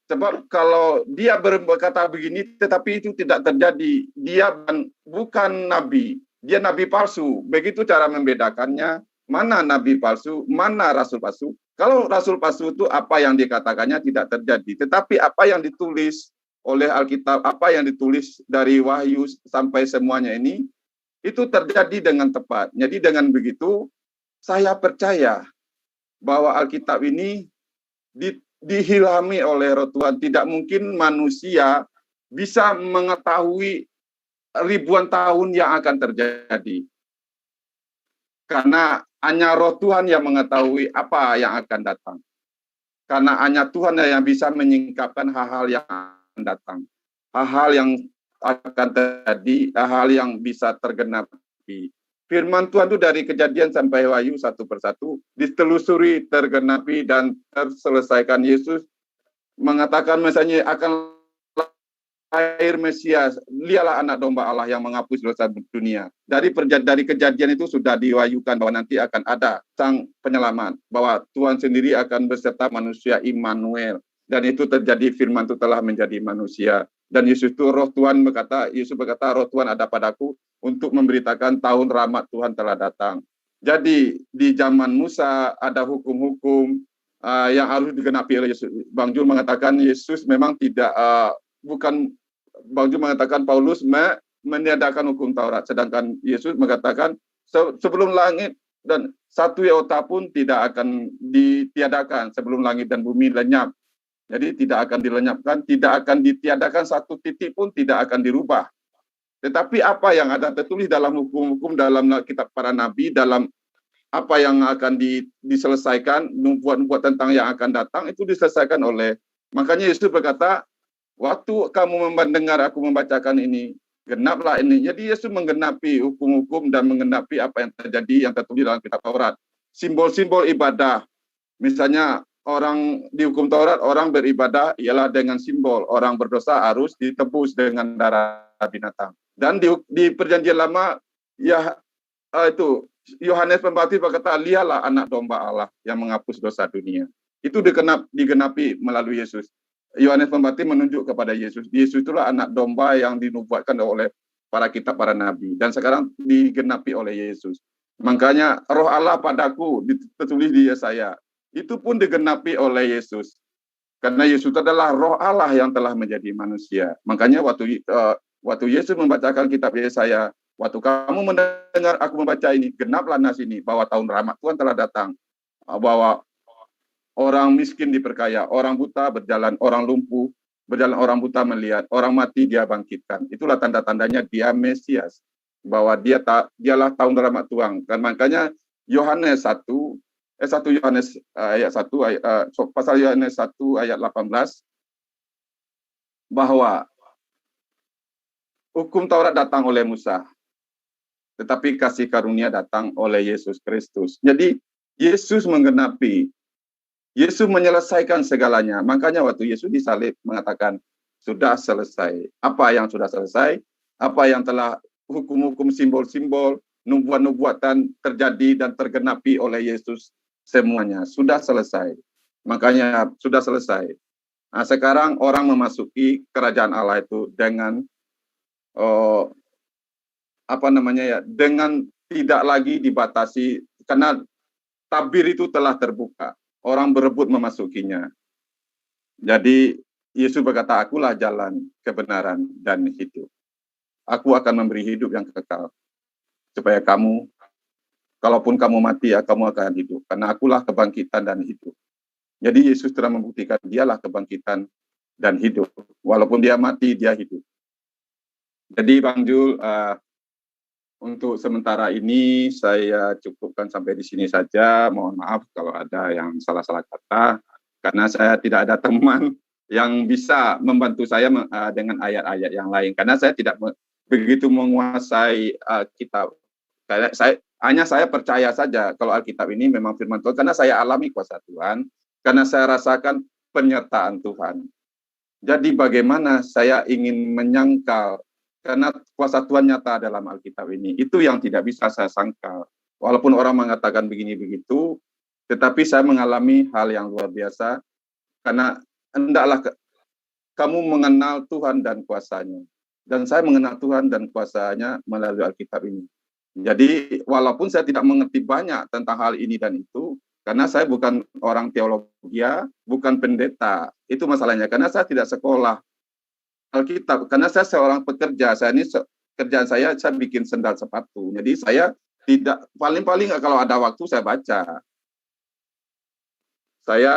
Sebab kalau dia berkata begini, tetapi itu tidak terjadi, dia bukan Nabi, dia Nabi palsu. Begitu cara membedakannya, mana Nabi palsu, mana Rasul palsu. Kalau Rasul palsu itu apa yang dikatakannya tidak terjadi, tetapi apa yang ditulis oleh Alkitab, apa yang ditulis dari Wahyu sampai semuanya ini, itu terjadi dengan tepat. Jadi dengan begitu, saya percaya bahwa Alkitab ini dihilami oleh roh Tuhan. Tidak mungkin manusia bisa mengetahui ribuan tahun yang akan terjadi. Karena hanya roh Tuhan yang mengetahui apa yang akan datang. Karena hanya Tuhan yang bisa menyingkapkan hal-hal yang akan datang. Hal-hal yang akan terjadi, hal yang bisa tergenapi. Firman Tuhan itu dari Kejadian sampai Wahyu satu persatu ditelusuri, tergenapi, dan terselesaikan. Yesus mengatakan misalnya akan air Mesias, dialah anak domba Allah yang menghapus dosa dunia. Dari kejadian itu sudah diwahyukan bahwa nanti akan ada sang penyelamat, bahwa Tuhan sendiri akan beserta manusia Immanuel. Dan itu terjadi, firman itu telah menjadi manusia. Dan Yesus itu, Yesus berkata, roh Tuhan ada padaku untuk memberitakan tahun rahmat Tuhan telah datang. Jadi di zaman Musa ada hukum-hukum yang harus digenapi oleh Yesus. Bang Jul mengatakan Yesus memang tidak, Bang Jul mengatakan Paulus meniadakan hukum Taurat, sedangkan Yesus mengatakan sebelum langit dan satu iota pun tidak akan ditiadakan sebelum langit dan bumi lenyap. Jadi tidak akan dilenyapkan, tidak akan ditiadakan, satu titik pun tidak akan dirubah. Tetapi apa yang ada tertulis dalam hukum-hukum, dalam kitab para nabi, dalam apa yang akan diselesaikan, nubuat-nubuat tentang yang akan datang, itu diselesaikan oleh, makanya Yesus berkata, waktu kamu mendengar aku membacakan ini, genaplah ini. Jadi Yesus menggenapi hukum-hukum dan menggenapi apa yang terjadi, yang tertulis dalam kitab Taurat. Simbol-simbol ibadah, misalnya orang di hukum Taurat, orang beribadah ialah dengan simbol. Orang berdosa harus ditebus dengan darah binatang. Dan di perjanjian lama, ya itu Yohanes Pembaptis berkata, lihatlah anak domba Allah yang menghapus dosa dunia. Itu digenapi melalui Yesus. Yohanes Pembaptis menunjuk kepada Yesus. Yesus itulah anak domba yang dinubuatkan oleh para kitab, para nabi. Dan sekarang digenapi oleh Yesus. Makanya roh Allah padaku, tertulis di Yesaya. Itu pun digenapi oleh Yesus. Karena Yesus adalah roh Allah yang telah menjadi manusia. Makanya waktu Yesus membacakan kitab Yesaya, waktu kamu mendengar aku membaca ini, genaplah nas ini, bahwa tahun rahmat Tuhan telah datang. Bahwa orang miskin diperkaya, orang buta berjalan, orang lumpuh berjalan, orang buta melihat, orang mati dia bangkitkan. Itulah tanda-tandanya dia Mesias, bahwa dialah tahun rahmat Tuhan. Dan makanya Yohanes 1 Yohanes ayat 1 pasal Yohanes 1 ayat 18, bahwa hukum Taurat datang oleh Musa, tetapi kasih karunia datang oleh Yesus Kristus. Jadi Yesus menggenapi, Yesus menyelesaikan segalanya. Makanya waktu Yesus disalib mengatakan, sudah selesai. Apa yang sudah selesai, apa yang telah hukum-hukum, simbol-simbol, nubuat-nubuatan terjadi dan tergenapi oleh Yesus, semuanya sudah selesai. Makanya sudah selesai. Nah, sekarang orang memasuki kerajaan Allah itu dengan dengan tidak lagi dibatasi, karena tabir itu telah terbuka. Orang berebut memasukinya. Jadi Yesus berkata, akulah jalan, kebenaran, dan hidup. Aku akan memberi hidup yang kekal. Supaya kamu, kalaupun kamu mati, ya kamu akan hidup. Karena akulah kebangkitan dan hidup. Jadi Yesus telah membuktikan dialah kebangkitan dan hidup. Walaupun dia mati, dia hidup. Jadi Bang Jul, untuk sementara ini saya cukupkan sampai di sini saja. Mohon maaf kalau ada yang salah-salah kata, karena saya tidak ada teman yang bisa membantu saya dengan ayat-ayat yang lain. Karena saya tidak begitu menguasai kitab. Saya percaya saja kalau Alkitab ini memang firman Tuhan, karena saya alami kuasa Tuhan, karena saya rasakan penyertaan Tuhan. Jadi bagaimana saya ingin menyangkal, karena kuasa Tuhan nyata dalam Alkitab ini. Itu yang tidak bisa saya sangkal. Walaupun orang mengatakan begini begitu, tetapi saya mengalami hal yang luar biasa, karena hendaklah kamu mengenal Tuhan dan kuasanya. Dan saya mengenal Tuhan dan kuasanya melalui Alkitab ini. Jadi walaupun saya tidak mengerti banyak tentang hal ini dan itu, karena saya bukan orang teologi, bukan pendeta, itu masalahnya. Karena saya tidak sekolah Alkitab, karena saya seorang pekerja. Saya ini kerjaan saya bikin sendal sepatu. Jadi saya tidak, paling-paling kalau ada waktu saya baca. Saya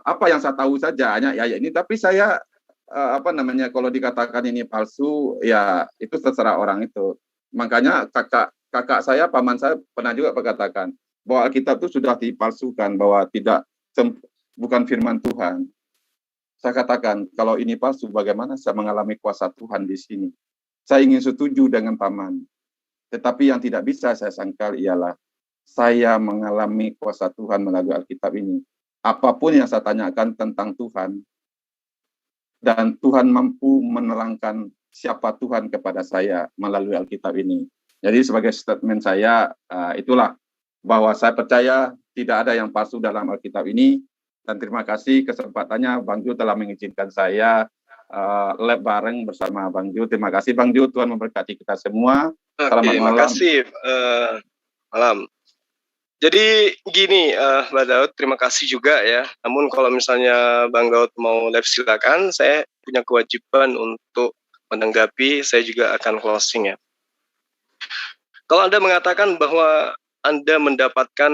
apa yang saya tahu saja hanya ya ini, tapi saya kalau dikatakan ini palsu, ya itu terserah orang itu. Makanya kakak saya, paman saya pernah juga berkatakan bahwa Alkitab itu sudah dipalsukan, bahwa bukan firman Tuhan. Saya katakan, kalau ini palsu, bagaimana saya mengalami kuasa Tuhan di sini? Saya ingin setuju dengan paman. Tetapi yang tidak bisa saya sangkal ialah saya mengalami kuasa Tuhan melalui Alkitab ini. Apapun yang saya tanyakan tentang Tuhan, dan Tuhan mampu menerangkan siapa Tuhan kepada saya melalui Alkitab ini. Jadi sebagai statement saya, itulah bahwa saya percaya tidak ada yang palsu dalam Alkitab ini. Dan terima kasih kesempatannya Bang Ju telah mengizinkan saya lab bareng bersama Bang Ju. Terima kasih Bang Ju, Tuhan memberkati kita semua. Selamat malam. Terima kasih. Malam. Jadi gini, Mbak Daud, terima kasih juga ya. Namun kalau misalnya Bang Daud mau live silakan, saya punya kewajiban untuk menanggapi, saya juga akan closing ya. Kalau Anda mengatakan bahwa Anda mendapatkan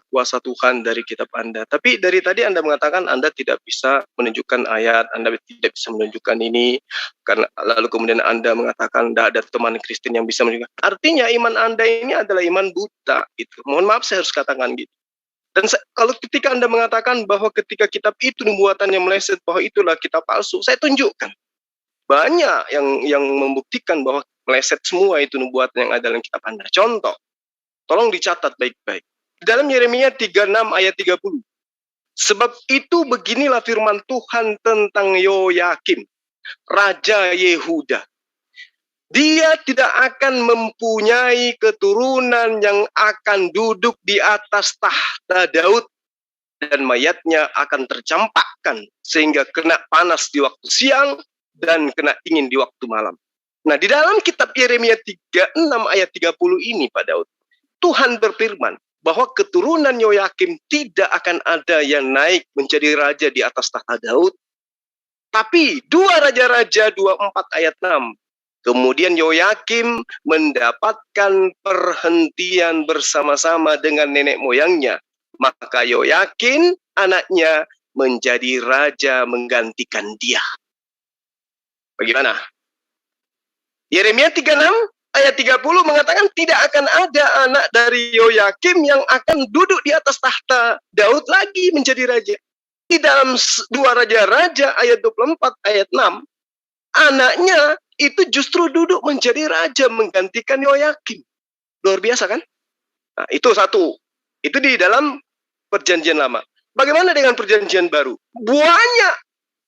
kuasa Tuhan dari kitab Anda, tapi dari tadi Anda mengatakan Anda tidak bisa menunjukkan ayat, Anda tidak bisa menunjukkan ini, karena lalu kemudian Anda mengatakan tidak ada teman Kristen yang bisa menunjukkan. Artinya iman Anda ini adalah iman buta. Gitu. Mohon maaf saya harus katakan gitu. Dan kalau ketika Anda mengatakan bahwa ketika kitab itu nubuatannya meleset, bahwa itulah kitab palsu, saya tunjukkan. Banyak yang membuktikan bahwa meleset semua itu nubuatan yang ada dalam kitab Anda. Contoh, tolong dicatat baik-baik. Dalam Yeremia 36 ayat 30. Sebab itu beginilah firman Tuhan tentang Yoyakim, Raja Yehuda. Dia tidak akan mempunyai keturunan yang akan duduk di atas tahta Daud, dan mayatnya akan tercampakkan sehingga kena panas di waktu siang dan kena dingin di waktu malam. Nah, di dalam kitab Yeremia 36 ayat 30 ini, Pak Daud, Tuhan berfirman bahwa keturunan Yoyakim tidak akan ada yang naik menjadi raja di atas tahta Daud. Tapi 2 Raja-Raja 24 ayat 6. Kemudian Yoyakim mendapatkan perhentian bersama-sama dengan nenek moyangnya. Maka Yoyakin anaknya menjadi raja menggantikan dia. Bagaimana? Yeremia 36 ayat 30 mengatakan tidak akan ada anak dari Yoyakim yang akan duduk di atas tahta Daud lagi menjadi raja. Di dalam 2 Raja-Raja ayat 24 ayat 6, anaknya itu justru duduk menjadi raja menggantikan Yoyakim. Luar biasa kan? Nah, itu satu. Itu di dalam perjanjian lama. Bagaimana dengan perjanjian baru? Banyak.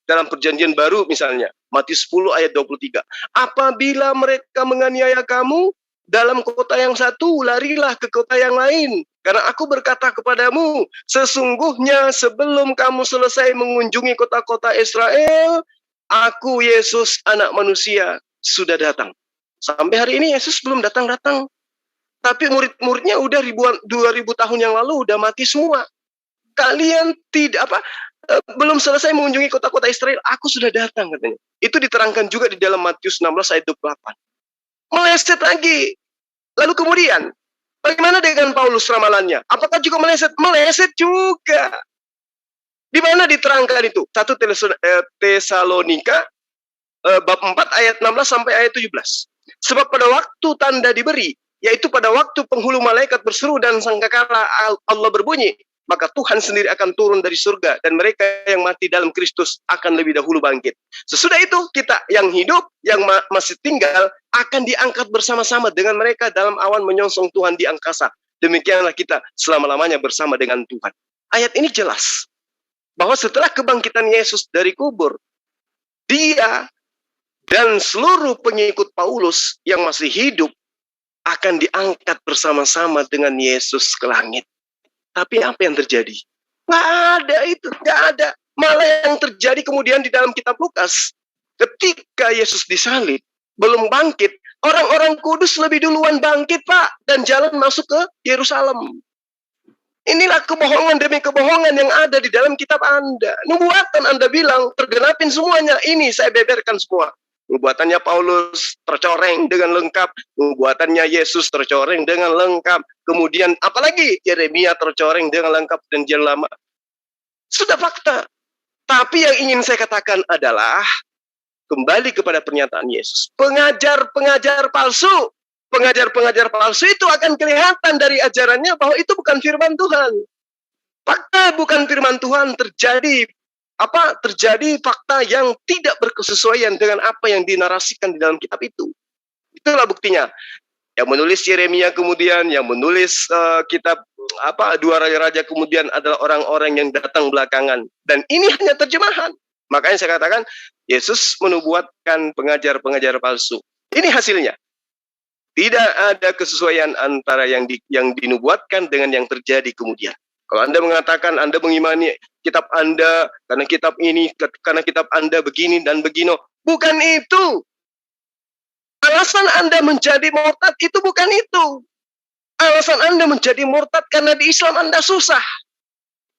Dalam perjanjian baru misalnya, Matius 10 ayat 23. Apabila mereka menganiaya kamu dalam kota yang satu, larilah ke kota yang lain. Karena aku berkata kepadamu, sesungguhnya sebelum kamu selesai mengunjungi kota-kota Israel, aku Yesus anak manusia sudah datang. Sampai hari ini Yesus belum datang-datang. Tapi murid-muridnya udah 2000 tahun yang lalu udah mati semua. Kalian belum selesai mengunjungi kota-kota Israel, aku sudah datang katanya. Itu diterangkan juga di dalam Matius 16 ayat 28. Meleset lagi. Lalu kemudian, bagaimana dengan Paulus ramalannya? Apakah juga meleset? Meleset juga. Di mana diterangkan itu? 1 Tesalonika bab 4 ayat 16 sampai ayat 17. Sebab pada waktu tanda diberi, yaitu pada waktu penghulu malaikat berseru dan sangkakala Allah berbunyi, maka Tuhan sendiri akan turun dari surga dan mereka yang mati dalam Kristus akan lebih dahulu bangkit. Sesudah itu kita yang hidup, yang masih tinggal akan diangkat bersama-sama dengan mereka dalam awan menyongsong Tuhan di angkasa. Demikianlah kita selama-lamanya bersama dengan Tuhan. Ayat ini jelas bahwa setelah kebangkitan Yesus dari kubur, dia dan seluruh pengikut Paulus yang masih hidup akan diangkat bersama-sama dengan Yesus ke langit. Tapi apa yang terjadi? Nggak ada itu, nggak ada. Malah yang terjadi kemudian di dalam kitab Lukas, ketika Yesus disalib, belum bangkit, orang-orang kudus lebih duluan bangkit, Pak, dan jalan masuk ke Yerusalem. Inilah kebohongan demi kebohongan yang ada di dalam kitab Anda. Nubuatan Anda bilang, tergenapin semuanya. Ini saya beberkan semua. Nubuatannya Paulus tercoreng dengan lengkap. Nubuatannya Yesus tercoreng dengan lengkap. Kemudian apalagi Yeremia tercoreng dengan lengkap perjanjian lama. Sudah fakta. Tapi yang ingin saya katakan adalah kembali kepada pernyataan Yesus. Pengajar-pengajar palsu. Pengajar-pengajar palsu itu akan kelihatan dari ajarannya bahwa itu bukan firman Tuhan. Fakta bukan firman Tuhan terjadi fakta yang tidak berkesesuaian dengan apa yang dinarasikan di dalam kitab itu. Itulah buktinya. Yang menulis Yeremia kemudian, yang menulis kitab 2 Raja-Raja kemudian adalah orang-orang yang datang belakangan. Dan ini hanya terjemahan. Makanya saya katakan Yesus menubuatkan pengajar-pengajar palsu. Ini hasilnya. Tidak ada kesesuaian antara yang dinubuatkan dengan yang terjadi kemudian. Kalau Anda mengatakan Anda mengimani kitab Anda karena kitab ini, karena kitab Anda begini dan begini, bukan itu. Alasan Anda menjadi murtad itu bukan itu. Alasan Anda menjadi murtad karena di Islam Anda susah.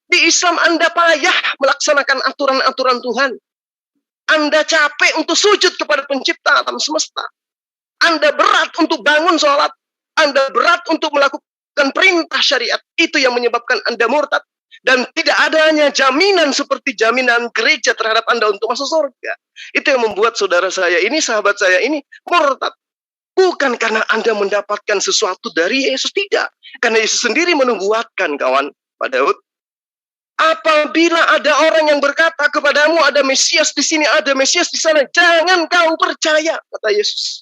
Di Islam Anda payah melaksanakan aturan-aturan Tuhan. Anda capek untuk sujud kepada pencipta alam semesta. Anda berat untuk bangun sholat. Anda berat untuk melakukan perintah syariat. Itu yang menyebabkan Anda murtad. Dan tidak adanya jaminan seperti jaminan gereja terhadap Anda untuk masuk surga. Itu yang membuat saudara saya ini, sahabat saya ini murtad. Bukan karena Anda mendapatkan sesuatu dari Yesus, tidak. Karena Yesus sendiri menubuatkan, kawan, Pak Daud. Apabila ada orang yang berkata kepadamu ada Mesias di sini, ada Mesias di sana, jangan kau percaya, kata Yesus.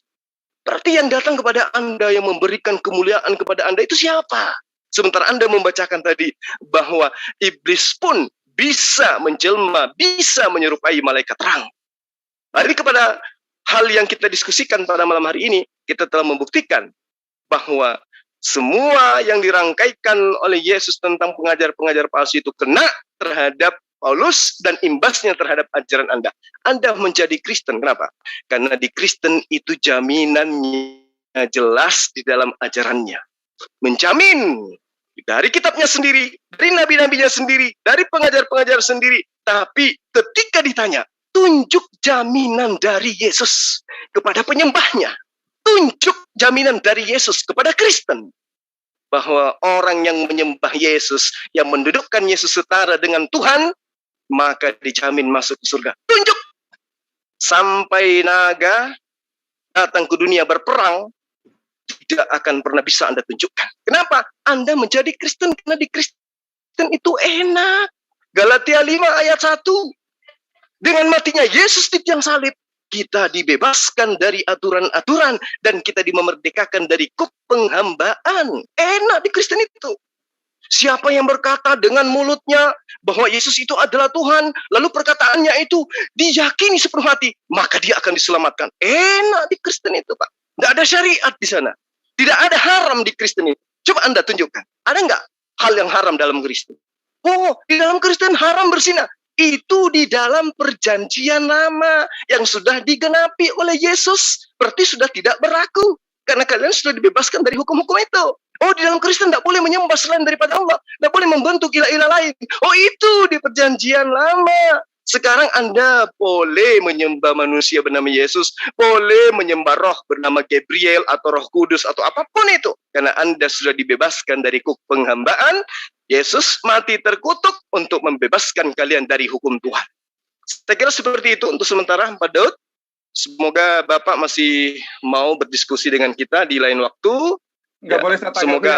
Berarti yang datang kepada Anda, yang memberikan kemuliaan kepada Anda itu siapa? Sementara Anda membacakan tadi bahwa iblis pun bisa menjelma, bisa menyerupai malaikat terang. Hari kepada hal yang kita diskusikan pada malam hari ini, kita telah membuktikan bahwa semua yang dirangkaikan oleh Yesus tentang pengajar-pengajar palsu itu kena terhadap Paulus dan imbasnya terhadap ajaran Anda. Anda menjadi Kristen, kenapa? Karena di Kristen itu jaminannya jelas di dalam ajarannya. Menjamin dari kitabnya sendiri, dari nabi-nabinya sendiri, dari pengajar-pengajar sendiri. Tapi ketika ditanya, tunjuk jaminan dari Yesus kepada penyembahnya. Tunjuk jaminan dari Yesus kepada Kristen. Bahwa orang yang menyembah Yesus, yang mendudukkan Yesus setara dengan Tuhan, maka dijamin masuk ke surga. Tunjuk. Sampai naga datang ke dunia berperang, tidak akan pernah bisa Anda tunjukkan. Kenapa? Anda menjadi Kristen, karena di Kristen itu enak. Galatia 5 ayat 1. Dengan matinya Yesus di tiang salib, kita dibebaskan dari aturan-aturan dan kita dimerdekakan dari kuk penghambaan. Enak di Kristen itu. Siapa yang berkata dengan mulutnya bahwa Yesus itu adalah Tuhan, lalu perkataannya itu diyakini sepenuh hati, maka dia akan diselamatkan. Enak di Kristen itu, Pak. Tidak ada syariat di sana. Tidak ada haram di Kristen itu. Coba Anda tunjukkan. Ada nggak hal yang haram dalam Kristen? Oh, di dalam Kristen haram berzina. Itu di dalam perjanjian lama yang sudah digenapi oleh Yesus. Berarti sudah tidak berlaku. Karena kalian sudah dibebaskan dari hukum-hukum itu. Oh, di dalam Kristen tidak boleh menyembah selain daripada Allah. Tidak boleh membentuk ilah-ilah lain. Oh, itu di perjanjian lama. Sekarang Anda boleh menyembah manusia bernama Yesus. Boleh menyembah roh bernama Gabriel atau roh kudus atau apapun itu. Karena Anda sudah dibebaskan dari kuk penghambaan. Yesus mati terkutuk untuk membebaskan kalian dari hukum Tuhan. Saya kira seperti itu untuk sementara, Pak Daud. Semoga Bapak masih mau berdiskusi dengan kita di lain waktu. Enggak ya, boleh saya semoga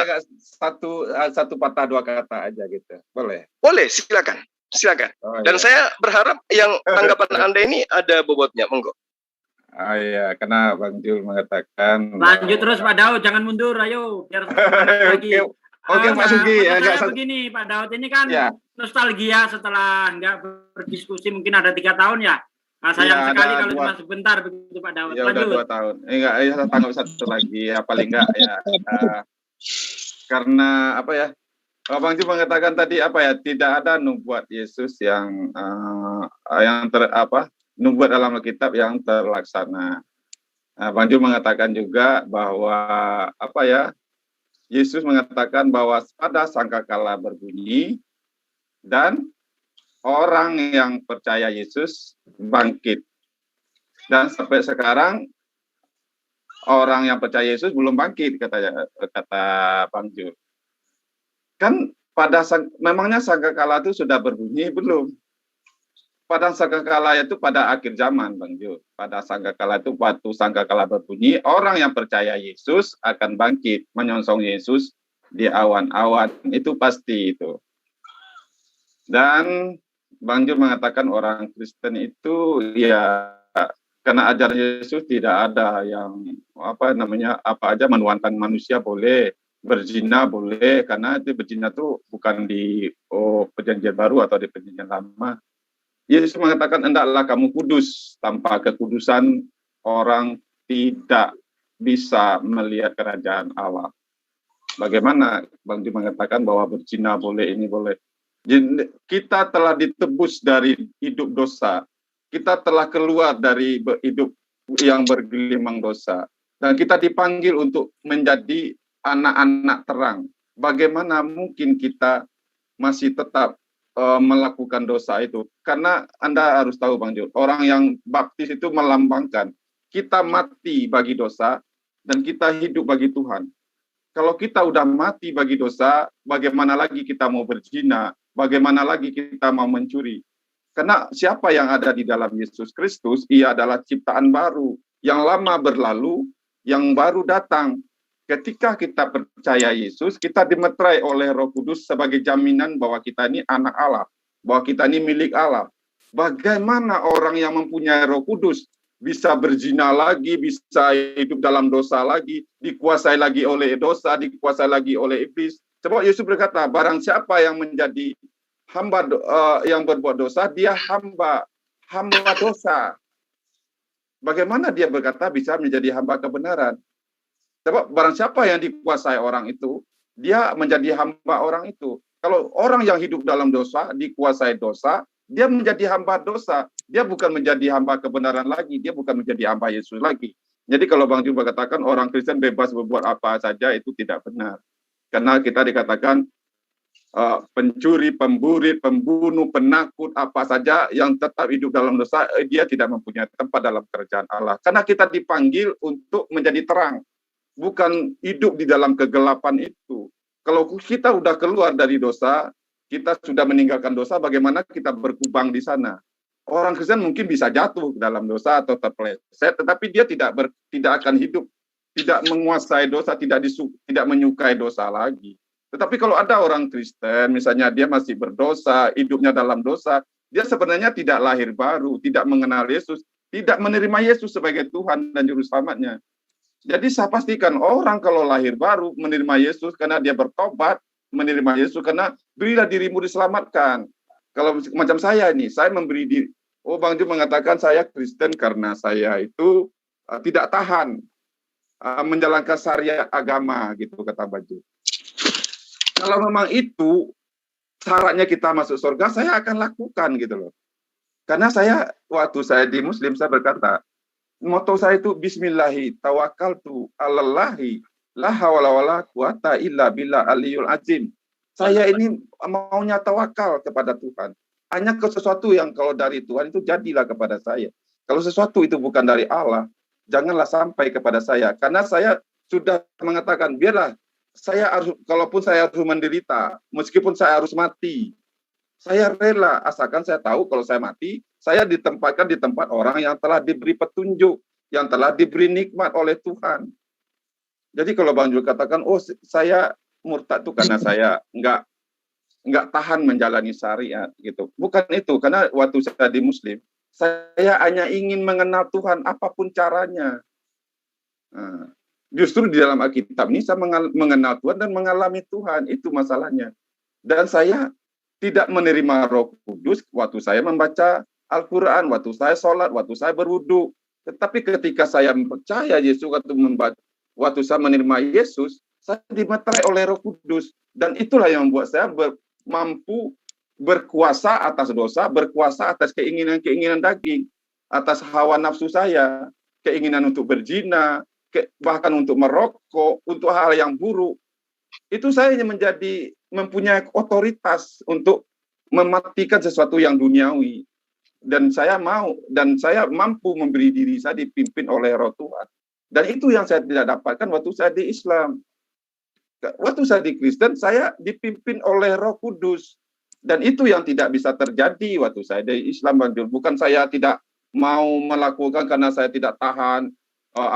satu patah dua kata aja gitu. Boleh? Boleh, silakan. Silakan. Oh, dan iya. Saya berharap yang tanggapan Anda ini ada bobotnya, monggo. Ah iya, karena Bang Jul mengatakan lanjut terus Pak Daud, jangan mundur, ayo biar lagi. Oke, Pak Sugi. Saya begini, Pak Daud, ini kan ya. Nostalgia setelah nggak berdiskusi mungkin ada 3 tahun ya. Nah, sayang ya, sekali kalau cuma sebentar begitu Pak Daud. Ya lanjut. udah 2 tahun. Enggak, ya tanggal satu lagi ya paling enggak ya. Karena apa ya? Bang Jul mengatakan tadi apa ya? Tidak ada nubuat Yesus yang nubuat dalam Alkitab yang terlaksana. Bang Jul mengatakan juga bahwa apa ya? Yesus mengatakan bahwa pada sangkakala berbunyi dan orang yang percaya Yesus bangkit. Dan sampai sekarang orang yang percaya Yesus belum bangkit, kata Bang Jul. Kan memangnya sangkakala itu sudah berbunyi belum? Pada sangkakala itu pada akhir zaman, Bang Jul. Pada sangkakala itu waktu sangkakala berbunyi, orang yang percaya Yesus akan bangkit, menyongsong Yesus di awan-awan. Itu pasti itu. Dan Bang Jul mengatakan orang Kristen itu ya karena ajaran Yesus tidak ada yang apa aja menuankan manusia boleh, berzina boleh, karena itu berzina itu bukan di perjanjian baru atau di perjanjian lama. Yesus mengatakan, hendaklah kamu kudus, tanpa kekudusan orang tidak bisa melihat kerajaan Allah. Bagaimana Bang Ju mengatakan bahwa berzina boleh, ini boleh. Kita telah ditebus dari hidup dosa. Kita telah keluar dari hidup yang bergelimang dosa. Dan kita dipanggil untuk menjadi anak-anak terang. Bagaimana mungkin kita masih tetap melakukan dosa itu? Karena Anda harus tahu Bang Ju, orang yang baptis itu melambangkan kita mati bagi dosa dan kita hidup bagi Tuhan. Kalau kita udah mati bagi dosa, bagaimana lagi kita mau berzina? Bagaimana lagi kita mau mencuri? Karena siapa yang ada di dalam Yesus Kristus, ia adalah ciptaan baru. Yang lama berlalu, yang baru datang. Ketika kita percaya Yesus, kita dimeterai oleh Roh Kudus sebagai jaminan bahwa kita ini anak Allah, bahwa kita ini milik Allah. Bagaimana orang yang mempunyai Roh Kudus bisa berzina lagi, bisa hidup dalam dosa lagi, dikuasai lagi oleh dosa, dikuasai lagi oleh iblis? Sebab Yesus berkata, barang siapa yang menjadi hamba yang berbuat dosa, dia hamba dosa. Bagaimana dia berkata bisa menjadi hamba kebenaran? Sebab barang siapa yang dikuasai orang itu, dia menjadi hamba orang itu. Kalau orang yang hidup dalam dosa, dikuasai dosa, dia menjadi hamba dosa. Dia bukan menjadi hamba kebenaran lagi, dia bukan menjadi hamba Yesus lagi. Jadi kalau Bang Ju katakan orang Kristen bebas berbuat apa saja, itu tidak benar. Karena kita dikatakan pencuri, pemburi, pembunuh, penakut, apa saja yang tetap hidup dalam dosa, dia tidak mempunyai tempat dalam kerajaan Allah. Karena kita dipanggil untuk menjadi terang, bukan hidup di dalam kegelapan itu. Kalau kita sudah keluar dari dosa, kita sudah meninggalkan dosa, bagaimana kita berkubang di sana? Orang Kristen mungkin bisa jatuh dalam dosa atau terpeleset, tetapi dia tidak akan hidup, tidak menguasai dosa, tidak menyukai dosa lagi. Tetapi kalau ada orang Kristen, misalnya dia masih berdosa, hidupnya dalam dosa, dia sebenarnya tidak lahir baru, tidak mengenal Yesus, tidak menerima Yesus sebagai Tuhan dan Juru Selamatnya. Jadi saya pastikan orang kalau lahir baru menerima Yesus karena dia bertobat, menerima Yesus karena berilah dirimu diselamatkan. Kalau macam saya ini, saya memberi diri. Oh, Bang Ju mengatakan saya Kristen karena saya itu tidak tahan menjalankan syariat agama, gitu kata Bang Ju. Kalau memang itu syaratnya kita masuk surga, saya akan lakukan gitu loh. Karena saya waktu saya di Muslim saya berkata, moto saya itu Bismillahi tawakkaltu 'alallahi la haula wala quwata illa billah aliyul azim. Saya ini maunya tawakal kepada Tuhan. Hanya ke sesuatu yang kalau dari Tuhan itu jadilah kepada saya. Kalau sesuatu itu bukan dari Allah, janganlah sampai kepada saya. Karena saya sudah mengatakan, biarlah saya harus, kalaupun saya harus menderita, meskipun saya harus mati, saya rela, asalkan saya tahu kalau saya mati, saya ditempatkan di tempat orang yang telah diberi petunjuk, yang telah diberi nikmat oleh Tuhan. Jadi kalau Bang Ju katakan, oh saya murtad itu karena saya nggak tahan menjalani syariat gitu. Bukan itu, karena waktu saya di Muslim, saya hanya ingin mengenal Tuhan apapun caranya. Nah, justru di dalam Alkitab ini saya mengenal Tuhan dan mengalami Tuhan, itu masalahnya. Dan saya tidak menerima Roh Kudus waktu saya membaca Al-Quran, waktu saya sholat, waktu saya berwudu. Tetapi ketika saya percaya Yesus, waktu saya menerima Yesus, saya dimeterai oleh Roh Kudus. Dan itulah yang membuat saya mampu berkuasa atas dosa, berkuasa atas keinginan-keinginan daging, atas hawa nafsu saya, keinginan untuk berzina, bahkan untuk merokok, untuk hal yang buruk. Itu saya mempunyai otoritas untuk mematikan sesuatu yang duniawi. Dan saya mampu memberi diri saya dipimpin oleh Roh Tuhan. Dan itu yang saya tidak dapatkan waktu saya di Islam. Waktu saya di Kristen, saya dipimpin oleh Roh Kudus. Dan itu yang tidak bisa terjadi waktu saya di Islam. Bukan saya tidak mau melakukan karena saya tidak tahan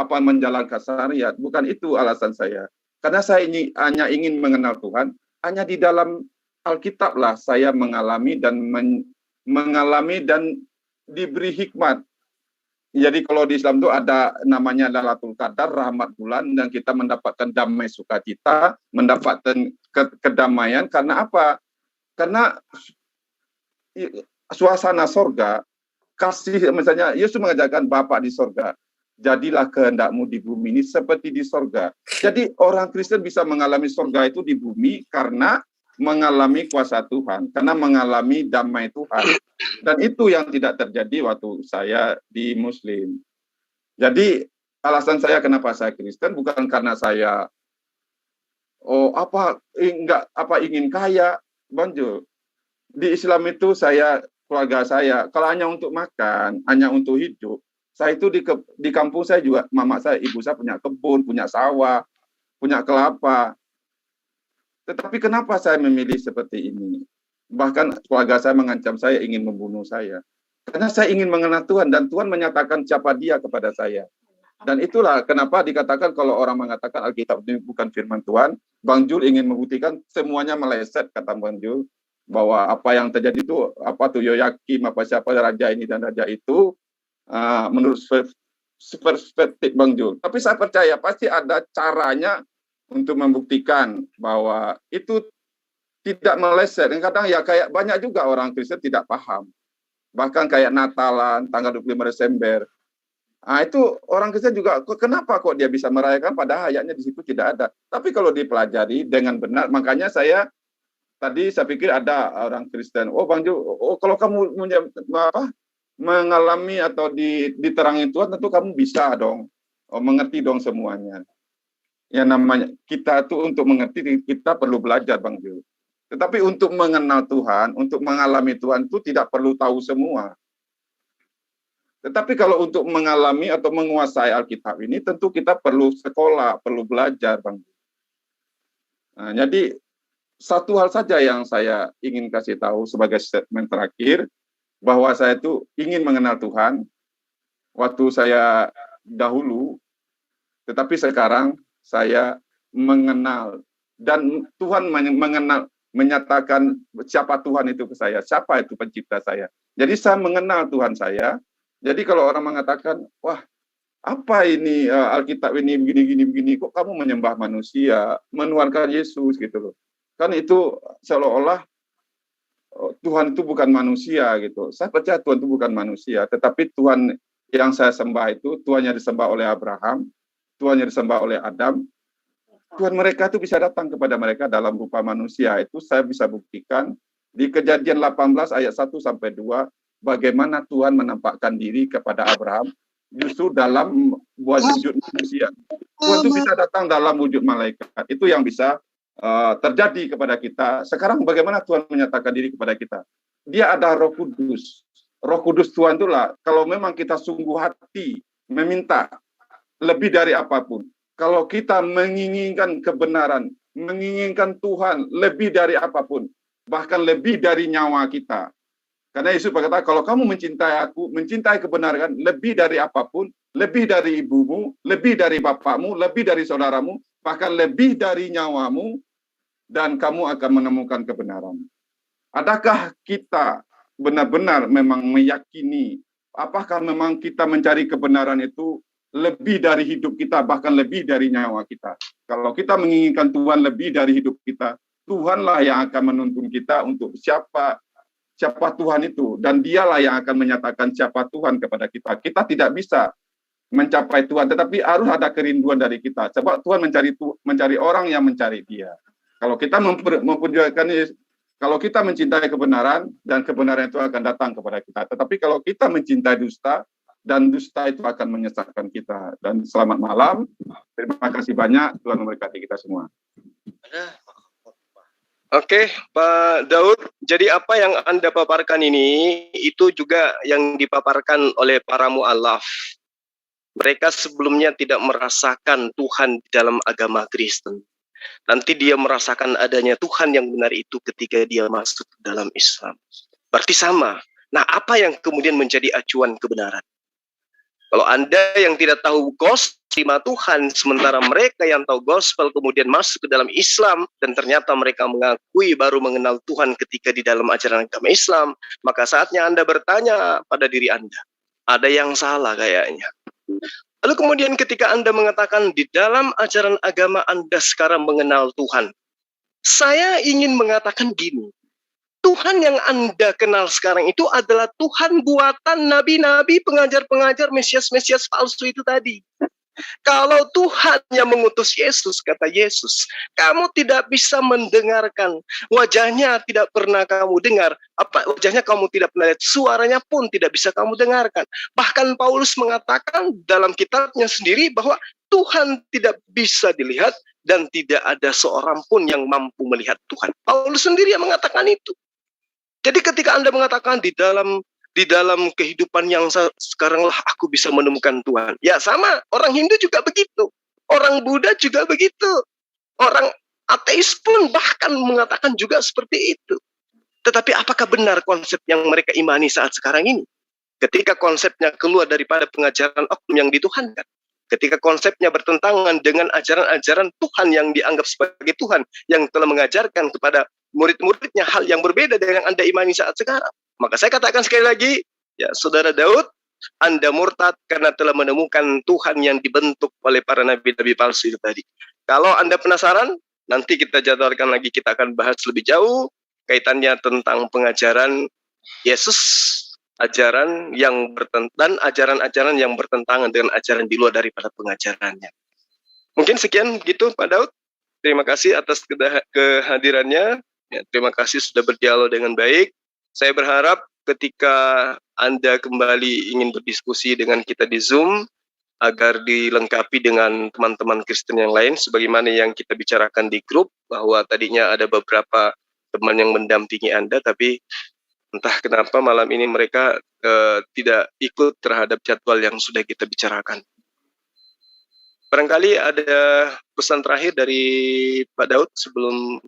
menjalankan syariat. Bukan itu alasan saya. Karena saya hanya ingin mengenal Tuhan. Hanya di dalam Alkitab lah saya mengalami dan diberi hikmat. Jadi kalau di Islam itu ada namanya Lailatul Qadar, rahmat bulan, dan kita mendapatkan damai sukacita, mendapatkan kedamaian. Karena apa? Karena suasana sorga, kasih, misalnya Yesus mengajarkan Bapa di sorga, jadilah kehendakmu di bumi ini seperti di sorga. Jadi orang Kristen bisa mengalami sorga itu di bumi karena mengalami kuasa Tuhan, karena mengalami damai Tuhan. Dan itu yang tidak terjadi waktu saya di Muslim. Jadi alasan saya kenapa saya Kristen bukan karena saya ingin kaya, Bang Jul. Di Islam itu keluarga saya, kalau hanya untuk makan, hanya untuk hidup, saya itu di kampung saya juga, mama saya, ibu saya punya kebun, punya sawah, punya kelapa. Tetapi kenapa saya memilih seperti ini? Bahkan keluarga saya mengancam saya ingin membunuh saya. Karena saya ingin mengenal Tuhan, dan Tuhan menyatakan siapa Dia kepada saya. Dan itulah kenapa dikatakan kalau orang mengatakan Alkitab ini bukan firman Tuhan, Bang Jul ingin membuktikan semuanya meleset, kata Bang Jul, bahwa apa yang terjadi itu, Yoyakim, siapa raja ini dan raja itu, menurut perspektif Bang Jul. Tapi saya percaya pasti ada caranya untuk membuktikan bahwa itu tidak meleset. Kadang ya kayak banyak juga orang Kristen tidak paham. Bahkan kayak Natalan, tanggal 25 Desember. Itu orang Kristen juga, kenapa kok dia bisa merayakan padahal ayatnya di situ tidak ada. Tapi kalau dipelajari dengan benar, makanya saya pikir ada orang Kristen, Bang Ju, kalau kamu mengalami atau diterangi Tuhan, tentu kamu bisa dong, mengerti dong semuanya. Yang namanya kita tuh untuk mengerti, kita perlu belajar, Bang Ju. Tetapi untuk mengenal Tuhan, untuk mengalami Tuhan itu tidak perlu tahu semua. Tetapi kalau untuk mengalami atau menguasai Alkitab ini, tentu kita perlu sekolah, perlu belajar, Bang. Nah, jadi satu hal saja yang saya ingin kasih tahu sebagai statement terakhir, bahwa saya itu ingin mengenal Tuhan waktu saya dahulu, tetapi sekarang saya mengenal, dan Tuhan menyatakan siapa Tuhan itu ke saya, siapa itu pencipta saya. Jadi saya mengenal Tuhan saya. Jadi kalau orang mengatakan, wah, apa ini Alkitab ini begini, kok kamu menyembah manusia, menuhankan Yesus gitu loh. Kan itu seolah-olah Tuhan itu bukan manusia gitu. Saya percaya Tuhan itu bukan manusia, tetapi Tuhan yang saya sembah itu Tuhan yang disembah oleh Abraham, Tuhan yang disembah oleh Adam. Tuhan mereka itu bisa datang kepada mereka dalam rupa manusia. Itu saya bisa buktikan di Kejadian 18 ayat 1 sampai 2. Bagaimana Tuhan menampakkan diri kepada Abraham justru dalam wujud manusia. Tuhan itu bisa datang dalam wujud malaikat. Itu yang bisa terjadi kepada kita. Sekarang bagaimana Tuhan menyatakan diri kepada kita? Dia ada Roh Kudus. Roh Kudus Tuhan itulah, kalau memang kita sungguh hati meminta lebih dari apapun. Kalau kita menginginkan kebenaran, menginginkan Tuhan lebih dari apapun, bahkan lebih dari nyawa kita. Karena Yesus berkata, kalau kamu mencintai aku, mencintai kebenaran lebih dari apapun, lebih dari ibumu, lebih dari bapakmu, lebih dari saudaramu, bahkan lebih dari nyawamu, dan kamu akan menemukan kebenaran. Adakah kita benar-benar memang meyakini, apakah memang kita mencari kebenaran itu lebih dari hidup kita, bahkan lebih dari nyawa kita? Kalau kita menginginkan Tuhan lebih dari hidup kita, Tuhanlah yang akan menuntun kita untuk siapa Tuhan itu, dan dialah yang akan menyatakan siapa Tuhan kepada kita. Kita tidak bisa mencapai Tuhan, tetapi harus ada kerinduan dari kita. Sebab Tuhan mencari orang yang mencari Dia. Kalau kita memperjuangkan, kalau kita mencintai kebenaran, dan kebenaran itu akan datang kepada kita. Tetapi kalau kita mencintai dusta, dan dusta itu akan menyesatkan kita. Dan selamat malam. Terima kasih banyak. Tuhan memberkati kita semua. Oke, Pak Daud. Jadi apa yang Anda paparkan ini, itu juga yang dipaparkan oleh para mu'alaf. Mereka sebelumnya tidak merasakan Tuhan di dalam agama Kristen. Nanti dia merasakan adanya Tuhan yang benar itu ketika dia masuk ke dalam Islam. Berarti sama. Nah, apa yang kemudian menjadi acuan kebenaran? Kalau Anda yang tidak tahu gospel, terima Tuhan, sementara mereka yang tahu gospel kemudian masuk ke dalam Islam, dan ternyata mereka mengakui baru mengenal Tuhan ketika di dalam ajaran agama Islam, maka saatnya Anda bertanya pada diri Anda, ada yang salah kayaknya. Lalu kemudian ketika Anda mengatakan di dalam ajaran agama Anda sekarang mengenal Tuhan, saya ingin mengatakan gini, Tuhan yang Anda kenal sekarang itu adalah Tuhan buatan nabi-nabi, pengajar-pengajar, Mesias-Mesias palsu itu tadi. Kalau Tuhan yang mengutus Yesus, kata Yesus, kamu tidak bisa mendengarkan. Wajahnya tidak pernah kamu dengar. Wajahnya kamu tidak pernah lihat. Suaranya pun tidak bisa kamu dengarkan. Bahkan Paulus mengatakan dalam kitabnya sendiri bahwa Tuhan tidak bisa dilihat dan tidak ada seorang pun yang mampu melihat Tuhan. Paulus sendiri yang mengatakan itu. Jadi ketika Anda mengatakan di dalam kehidupan yang sekaranglah aku bisa menemukan Tuhan. Ya sama, orang Hindu juga begitu. Orang Buddha juga begitu. Orang ateis pun bahkan mengatakan juga seperti itu. Tetapi apakah benar konsep yang mereka imani saat sekarang ini? Ketika konsepnya keluar daripada pengajaran oknum yang dituhankan. Ketika konsepnya bertentangan dengan ajaran-ajaran Tuhan yang dianggap sebagai Tuhan. Yang telah mengajarkan kepada murid-muridnya hal yang berbeda dengan Anda imani saat sekarang. Maka saya katakan sekali lagi, ya saudara Daud, Anda murtad karena telah menemukan Tuhan yang dibentuk oleh para nabi-nabi palsu itu tadi. Kalau Anda penasaran, nanti kita jadwalkan lagi, kita akan bahas lebih jauh kaitannya tentang pengajaran Yesus, ajaran yang dan ajaran-ajaran yang bertentangan dengan ajaran di luar daripada pengajarannya. Mungkin sekian gitu Pak Daud. Terima kasih atas kehadirannya. Ya, terima kasih sudah berdialog dengan baik. Saya berharap ketika Anda kembali ingin berdiskusi dengan kita di Zoom, agar dilengkapi dengan teman-teman Kristen yang lain, sebagaimana yang kita bicarakan di grup, bahwa tadinya ada beberapa teman yang mendampingi Anda, tapi entah kenapa malam ini mereka tidak ikut terhadap jadwal yang sudah kita bicarakan. Barangkali ada pesan terakhir dari Pak Daud sebelum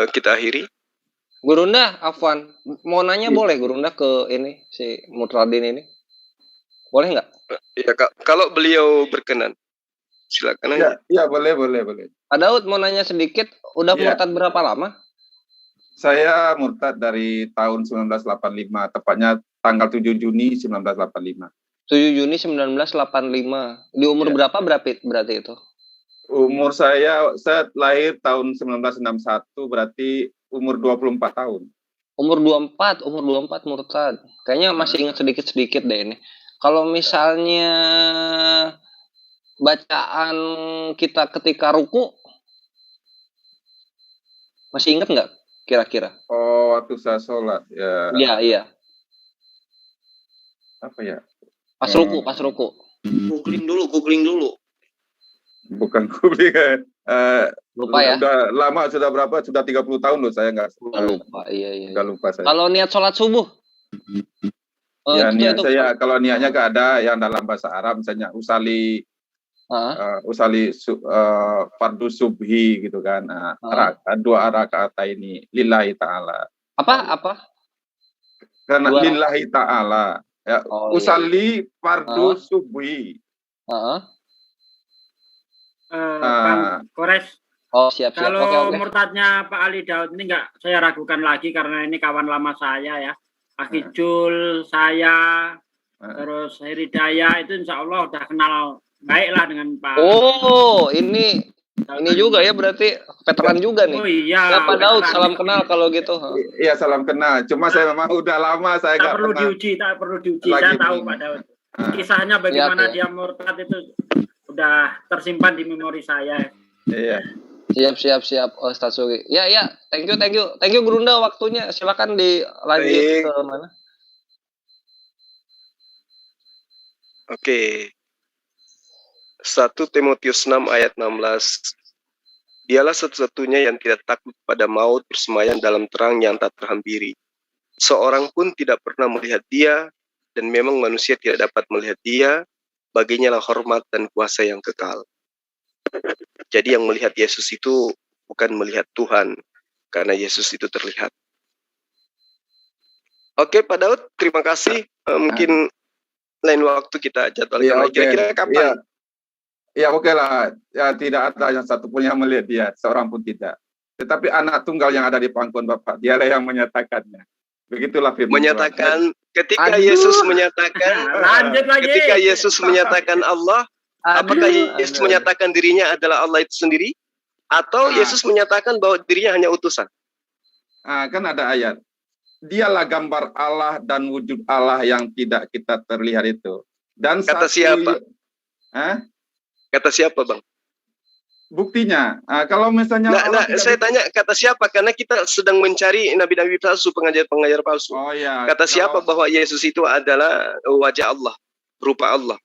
kita akhiri. Gurunda, Afwan, mau nanya boleh Gurunda ke ini si Mutradin ini? Boleh nggak? Ya, kalau beliau berkenan, silakan aja. Ya, boleh. Pak Daud mau nanya sedikit, udah murtad berapa lama? Saya murtad dari tahun 1985, tepatnya tanggal 7 Juni 1985. 7 Juni 1985. Di umur berapa berarti itu? Umur saya lahir tahun 1961, berarti umur 24 tahun. Umur 24 murtad. Kayaknya masih ingat sedikit-sedikit deh ini. Kalau misalnya bacaan kita ketika ruku, masih ingat nggak kira-kira? Oh, waktu saya sholat, ya. Iya. Apa ya? Pas ruku. Googling dulu. Bukan googling kan. Lupa ya? Udah lama, sudah berapa? Sudah 30 tahun loh saya nggak. Lupa, iya. Nggak lupa saya. Kalau niat sholat subuh? Niat saya, kalau niatnya nggak ada yang dalam bahasa Arab, misalnya usali fardu subhi gitu kan. Dua rakaat ini lillahi ta'ala. Apa? Karena lillahi ta'ala. Ya, usali fardu subhi. Bang Kores. Oh, siap. Kalau Oke. murtadnya Pak Ali Daud ini nggak saya ragukan lagi karena ini kawan lama saya ya. Akijul, saya, terus Heridaya itu insya Allah udah kenal baiklah dengan Pak. Oh, ini juga ya berarti veteran juga nih. Oh iya. Ya, Pak Daud, salam kenal kalau gitu. Iya, salam kenal. Cuma saya memang udah lama saya nggak perlu pernah. Tak perlu diuji. Saya tahu Pak Daud. Kisahnya bagaimana dia murtad itu udah tersimpan di memori saya. Iya. Siap Ustaz Sugi. Ya, thank you Gurunda waktunya. Silakan dilanjut ke mana? Oke. 1 Timotius 6 ayat 16. Dialah satu-satunya yang tidak takut pada maut, bersemayam dalam terang yang tak terhampiri. Seorang pun tidak pernah melihat dia, dan memang manusia tidak dapat melihat dia. Baginya lah hormat dan kuasa yang kekal. Jadi yang melihat Yesus itu bukan melihat Tuhan, karena Yesus itu terlihat. Oke Pak Daud, terima kasih. Mungkin lain waktu kita jadwalkan lagi. Kira-kira kapan? Ya oke lah. Ya tidak ada yang satu pun yang melihat dia, seorang pun tidak. Tetapi anak tunggal yang ada di pangkuan Bapa, dialah yang menyatakannya. Begitulah firman menyatakan Tuhan. Ketika Yesus menyatakan ketika Yesus menyatakan Allah, apakah Yesus menyatakan dirinya adalah Allah itu sendiri, atau Yesus menyatakan bahwa dirinya hanya utusan? Kan ada ayat. Dialah gambar Allah dan wujud Allah yang tidak kita terlihat itu. Dan Kata siapa? Kata siapa, Bang? Buktinya, kalau misalnya saya tanya kata siapa, karena kita sedang mencari nabi-nabi palsu, pengajar-pengajar palsu. Oh ya. Kata siapa bahwa Yesus itu adalah wajah Allah, rupa Allah?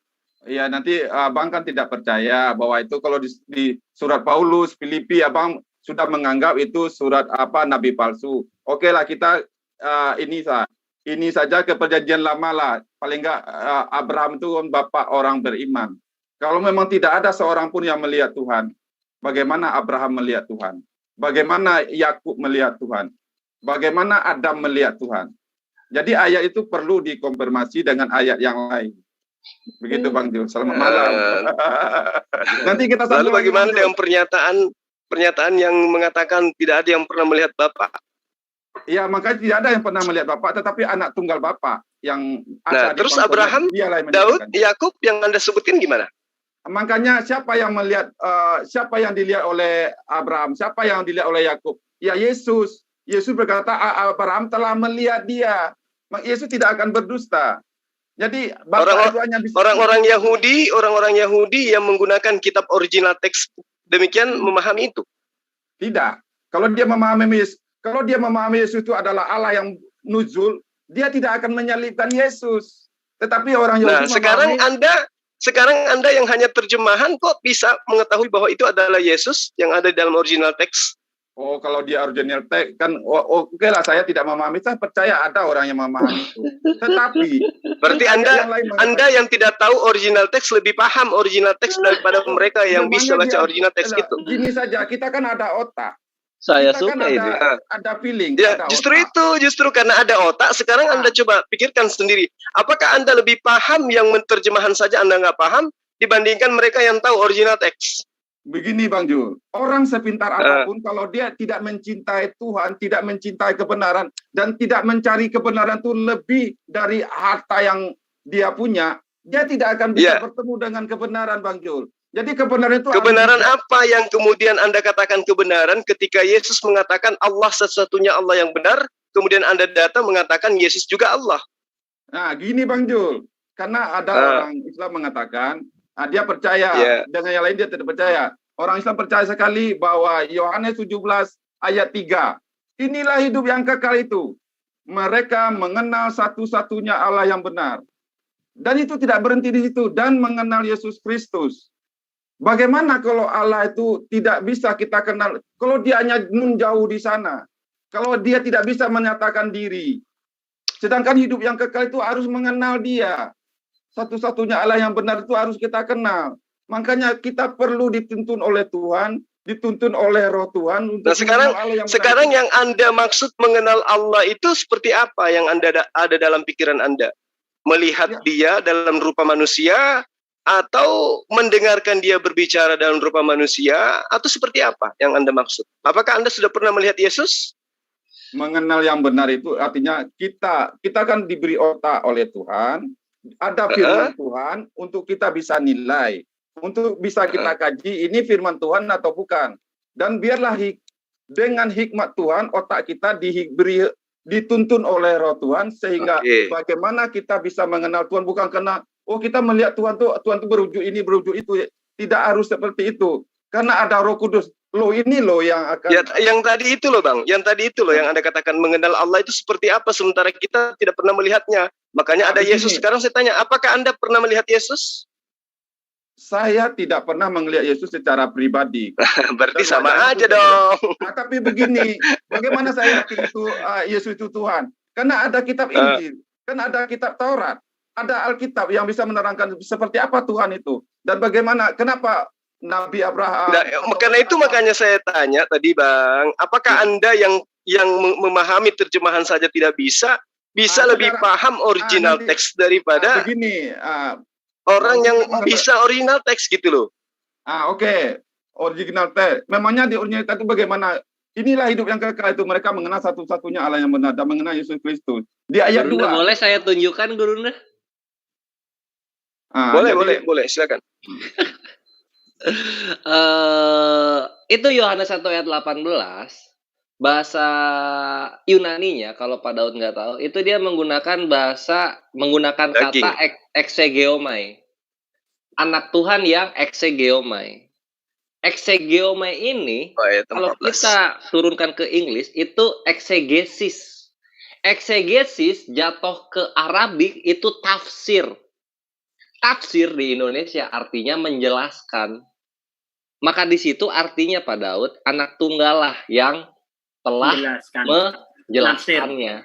Iya, nanti Abang kan tidak percaya bahwa itu kalau di surat Paulus, Filipi, Abang sudah menganggap itu surat nabi palsu. Oke lah, kita ini saja ke perjanjian lama lah. Paling enggak Abraham itu bapak orang beriman. Kalau memang tidak ada seorang pun yang melihat Tuhan, bagaimana Abraham melihat Tuhan? Bagaimana Yakub melihat Tuhan? Bagaimana Adam melihat Tuhan? Jadi ayat itu perlu dikonfirmasi dengan ayat yang lain. Begitu Bang Jul. Selamat malam. Nanti kita lalu bagaimana dengan pernyataan yang mengatakan tidak ada yang pernah melihat Bapak? Ya, makanya tidak ada yang pernah melihat Bapak, tetapi anak tunggal Bapak yang ada. Nah, terus Abraham, Daud, Yakub yang Anda sebutkan gimana? Makanya siapa yang melihat, siapa yang dilihat oleh Abraham, siapa yang dilihat oleh Yakub? Ya Yesus. Yesus berkata Abraham telah melihat dia. Yesus tidak akan berdusta. Jadi orang-orang Yahudi yang menggunakan kitab original teks demikian memahami itu. Tidak. Kalau dia memahami Yesus itu adalah Allah yang nuzul, dia tidak akan menyalibkan Yesus. Tetapi orang Yahudi sekarang Anda yang hanya terjemahan kok bisa mengetahui bahwa itu adalah Yesus yang ada di dalam original teks? Oh, kalau dia original teks kan oke lah, saya tidak memahami, saya percaya ada orang yang memahami itu. Tetapi berarti Anda yang tidak tahu original teks lebih paham original teks daripada mereka yang bisa baca original teks itu. Gini saja, kita kan ada otak. Saya kita suka kan ini. Ada feeling. Ya, ada justru karena ada otak. Sekarang Anda coba pikirkan sendiri. Apakah Anda lebih paham yang terjemahan saja Anda nggak paham dibandingkan mereka yang tahu original teks? Begini Bang Jul, orang sepintar apapun kalau dia tidak mencintai Tuhan, tidak mencintai kebenaran, dan tidak mencari kebenaran itu lebih dari harta yang dia punya, dia tidak akan bisa bertemu dengan kebenaran Bang Jul. Jadi kebenaran itu apa yang kemudian Anda katakan kebenaran ketika Yesus mengatakan Allah satu-satunya Allah yang benar, kemudian Anda datang mengatakan Yesus juga Allah. Nah, gini Bang Jul, karena ada orang Islam mengatakan dia percaya, dengan yang lain dia tidak percaya. Orang Islam percaya sekali bahwa Yohanes 17 ayat 3. Inilah hidup yang kekal itu. Mereka mengenal satu-satunya Allah yang benar. Dan itu tidak berhenti di situ. Dan mengenal Yesus Kristus. Bagaimana kalau Allah itu tidak bisa kita kenal? Kalau dia hanya menjauh di sana. Kalau dia tidak bisa menyatakan diri. Sedangkan hidup yang kekal itu harus mengenal dia. Satu-satunya Allah yang benar itu harus kita kenal. Makanya kita perlu dituntun oleh Tuhan, dituntun oleh Roh Tuhan. Untuk sekarang yang Anda maksud mengenal Allah itu seperti apa yang ada dalam pikiran Anda? Melihat dia dalam rupa manusia, atau mendengarkan dia berbicara dalam rupa manusia, atau seperti apa yang Anda maksud? Apakah Anda sudah pernah melihat Yesus? Mengenal yang benar itu artinya kita kan diberi otak oleh Tuhan. Ada firman Tuhan untuk kita bisa nilai, untuk bisa kita kaji ini firman Tuhan atau bukan. Dan biarlah dengan hikmat Tuhan otak kita dituntun oleh Roh Tuhan sehingga bagaimana kita bisa mengenal Tuhan, bukan karena kita melihat Tuhan tuh berujuk ini berujuk itu. Tidak harus seperti itu. Karena ada Roh Kudus. Ini yang akan yang tadi itu loh Bang, yang Anda katakan mengenal Allah itu seperti apa sementara kita tidak pernah melihatnya. Makanya ada Yesus. Sekarang saya tanya, apakah Anda pernah melihat Yesus? Saya tidak pernah melihat Yesus secara pribadi. Berarti sama aja dong. Tapi begini, bagaimana saya yakin Yesus itu Tuhan? Karena ada kitab Injil, kan ada kitab Taurat, ada Alkitab yang bisa menerangkan seperti apa Tuhan itu. Dan bagaimana, kenapa Nabi Abraham. Karena itu makanya saya tanya tadi Bang, apakah Anda yang memahami terjemahan saja tidak bisa lebih paham original teks daripada orang yang bisa original teks gitu loh. Oke. Original teks. Memangnya di original teks itu bagaimana? Inilah hidup yang kekal itu, mereka mengenal satu-satunya Allah yang benar dan mengenal Yesus Kristus. Di ayat 2. Boleh saya tunjukkan Gurunda? Boleh, silakan. Itu Yohanes 1 ayat 18. bahasa Yunaninya, kalau Pak Daud nggak tahu, itu dia menggunakan kata exegeomai. Anak Tuhan yang exegeomai. Exegeomai ini, kalau kita turunkan ke Inggris, itu exegesis. Exegesis jatuh ke Arabik itu tafsir. Tafsir di Indonesia artinya menjelaskan. Maka di situ artinya Pak Daud, anak tunggal lah yang telah menjelaskannya.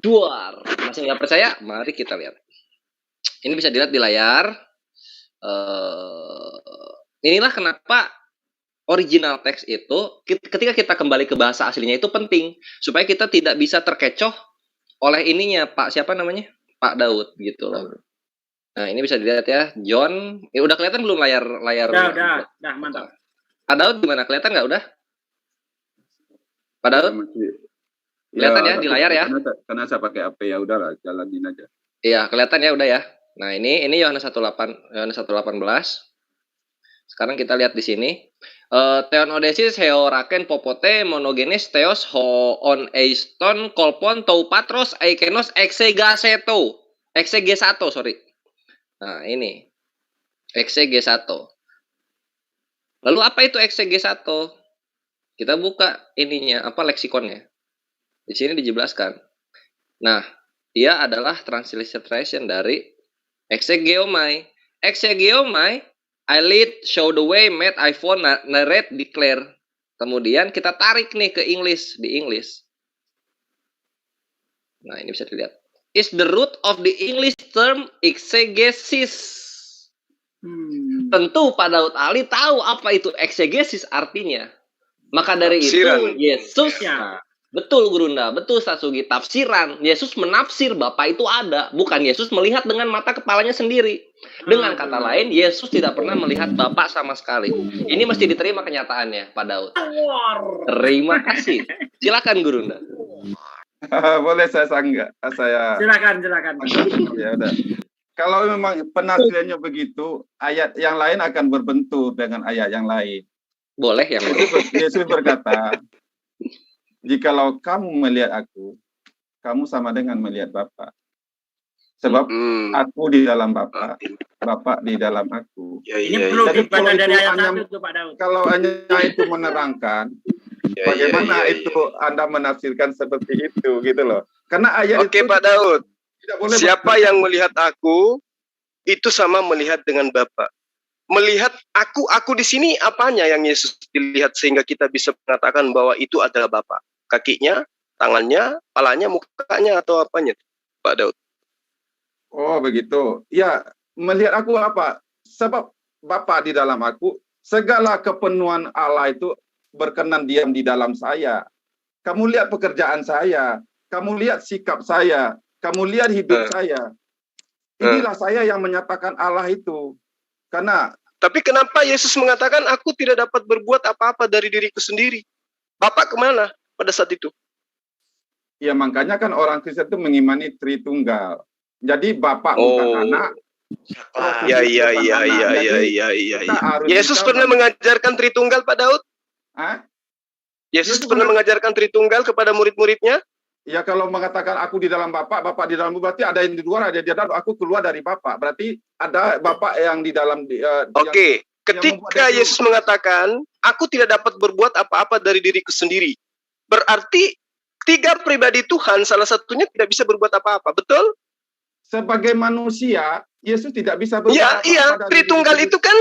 Duar. Masih nggak percaya? Mari kita lihat. Ini bisa dilihat di layar. Inilah kenapa original teks itu ketika kita kembali ke bahasa aslinya itu penting supaya kita tidak bisa terkecoh oleh ininya Pak siapa namanya Pak Daud gitu loh. Nah ini bisa dilihat ya John. Udah kelihatan belum layar? Udah mantap. Pak Daud gimana, kelihatan nggak udah? Pak Daud? Kelihatan ya di layar ya? Karena saya pakai HP ya udahlah jalanin aja. Iya kelihatan ya udah ya. Nah ini Yohanes 1:18. Sekarang kita lihat di sini. Theon odesis heoraken popote monogenes theos hoon eiston kolpon tou patros eikenos exegesato. Nah ini exegesato. Lalu apa itu exegesato? Kita buka ininya apa leksikonnya. Di sini dijelaskan. Nah dia adalah transliteration dari exegeomai. Exegeomai, I lead, show the way, made, iPhone, narrate, declare. Kemudian kita tarik nih ke English, di English. Nah ini bisa dilihat. Is the root of the English term exegesis. Tentu Pak Daud Ali tahu apa itu exegesis artinya. Maka dari Tafsiran. itu Yesus betul Gurunda, betul Sasugi, tafsiran. Yesus menafsir Bapa itu ada, bukan Yesus melihat dengan mata kepalanya sendiri. Dengan kata lain, Yesus tidak pernah melihat Bapa sama sekali. Ini mesti diterima kenyataannya, Pak Daud. Terima kasih. Silakan Gurunda. Boleh saya sanggah? Silakan. Ya udah. Kalau memang penafsirannya begitu, ayat yang lain akan berbentur dengan ayat yang lain. Boleh yang Yesus berkata, jikalau kamu melihat aku, kamu sama dengan melihat Bapa. Sebab aku di dalam Bapa, Bapa di dalam aku. Ini perlu dibaca dari ayat 1 Pak Daud. Kalau hanya itu menerangkan, bagaimana itu Anda menafsirkan seperti itu, gitu loh. Karena ayat itu. Oke Pak Daud, siapa yang melihat aku, itu sama melihat dengan Bapa. Melihat aku di sini apanya yang Yesus dilihat sehingga kita bisa mengatakan bahwa itu adalah Bapa? Kakinya, tangannya, kepalanya, mukanya atau apanya, Pak Daud? Oh begitu. Ya melihat aku apa? Sebab Bapa di dalam aku, segala kepenuhan Allah itu berkenan diam di dalam saya. Kamu lihat pekerjaan saya, kamu lihat sikap saya, kamu lihat hidup saya. Inilah saya yang menyatakan Allah itu. Tapi kenapa Yesus mengatakan aku tidak dapat berbuat apa-apa dari diriku sendiri? Bapak kemana pada saat itu? Ya makanya kan orang Kristen itu mengimani Tritunggal. Jadi Bapak bukan anak. Iya. Yesus pernah mengajarkan Tritunggal Pak Daud? Yesus pernah mengajarkan Tritunggal kepada murid-muridnya? Ya kalau mengatakan aku di dalam Bapak, Bapak di dalamku, berarti ada yang di luar, ada di dalam, aku keluar dari Bapak. Berarti ada Bapak yang di dalam. Oke, ketika Yesus mengatakan, aku tidak dapat berbuat apa-apa dari diriku sendiri. Berarti 3 pribadi Tuhan, salah satunya tidak bisa berbuat apa-apa, betul? Sebagai manusia, Yesus tidak bisa berbuat apa-apa. Iya, Tritunggal itu kan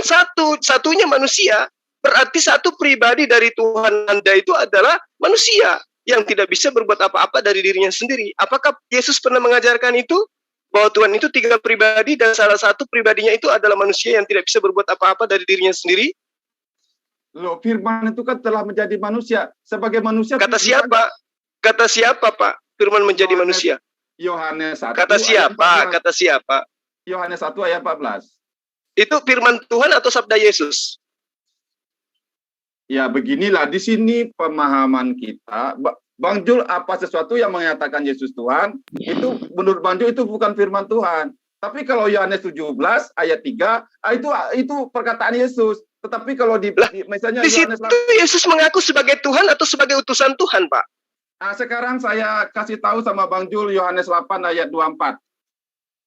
satunya manusia. Berarti satu pribadi dari Tuhan Anda itu adalah manusia yang tidak bisa berbuat apa-apa dari dirinya sendiri. Apakah Yesus pernah mengajarkan itu? Bahwa Tuhan itu 3 pribadi dan salah satu pribadinya itu adalah manusia yang tidak bisa berbuat apa-apa dari dirinya sendiri? Loh, Firman itu kan telah menjadi manusia. Sebagai manusia. Kata siapa? Kata siapa Pak? Firman menjadi manusia. Yohanes 1. Kata siapa? Kata siapa? Yohanes 1 ayat 14. Itu firman Tuhan atau sabda Yesus? Ya beginilah di sini pemahaman kita. Bang Jul, apa sesuatu yang menyatakan Yesus Tuhan, itu menurut Bang Jul itu bukan firman Tuhan. Tapi kalau Yohanes 17 ayat 3, itu perkataan Yesus. Tetapi kalau misalnya di situ Yesus mengaku sebagai Tuhan atau sebagai utusan Tuhan, Pak? Nah, sekarang saya kasih tahu sama Bang Jul Yohanes 8 ayat 24.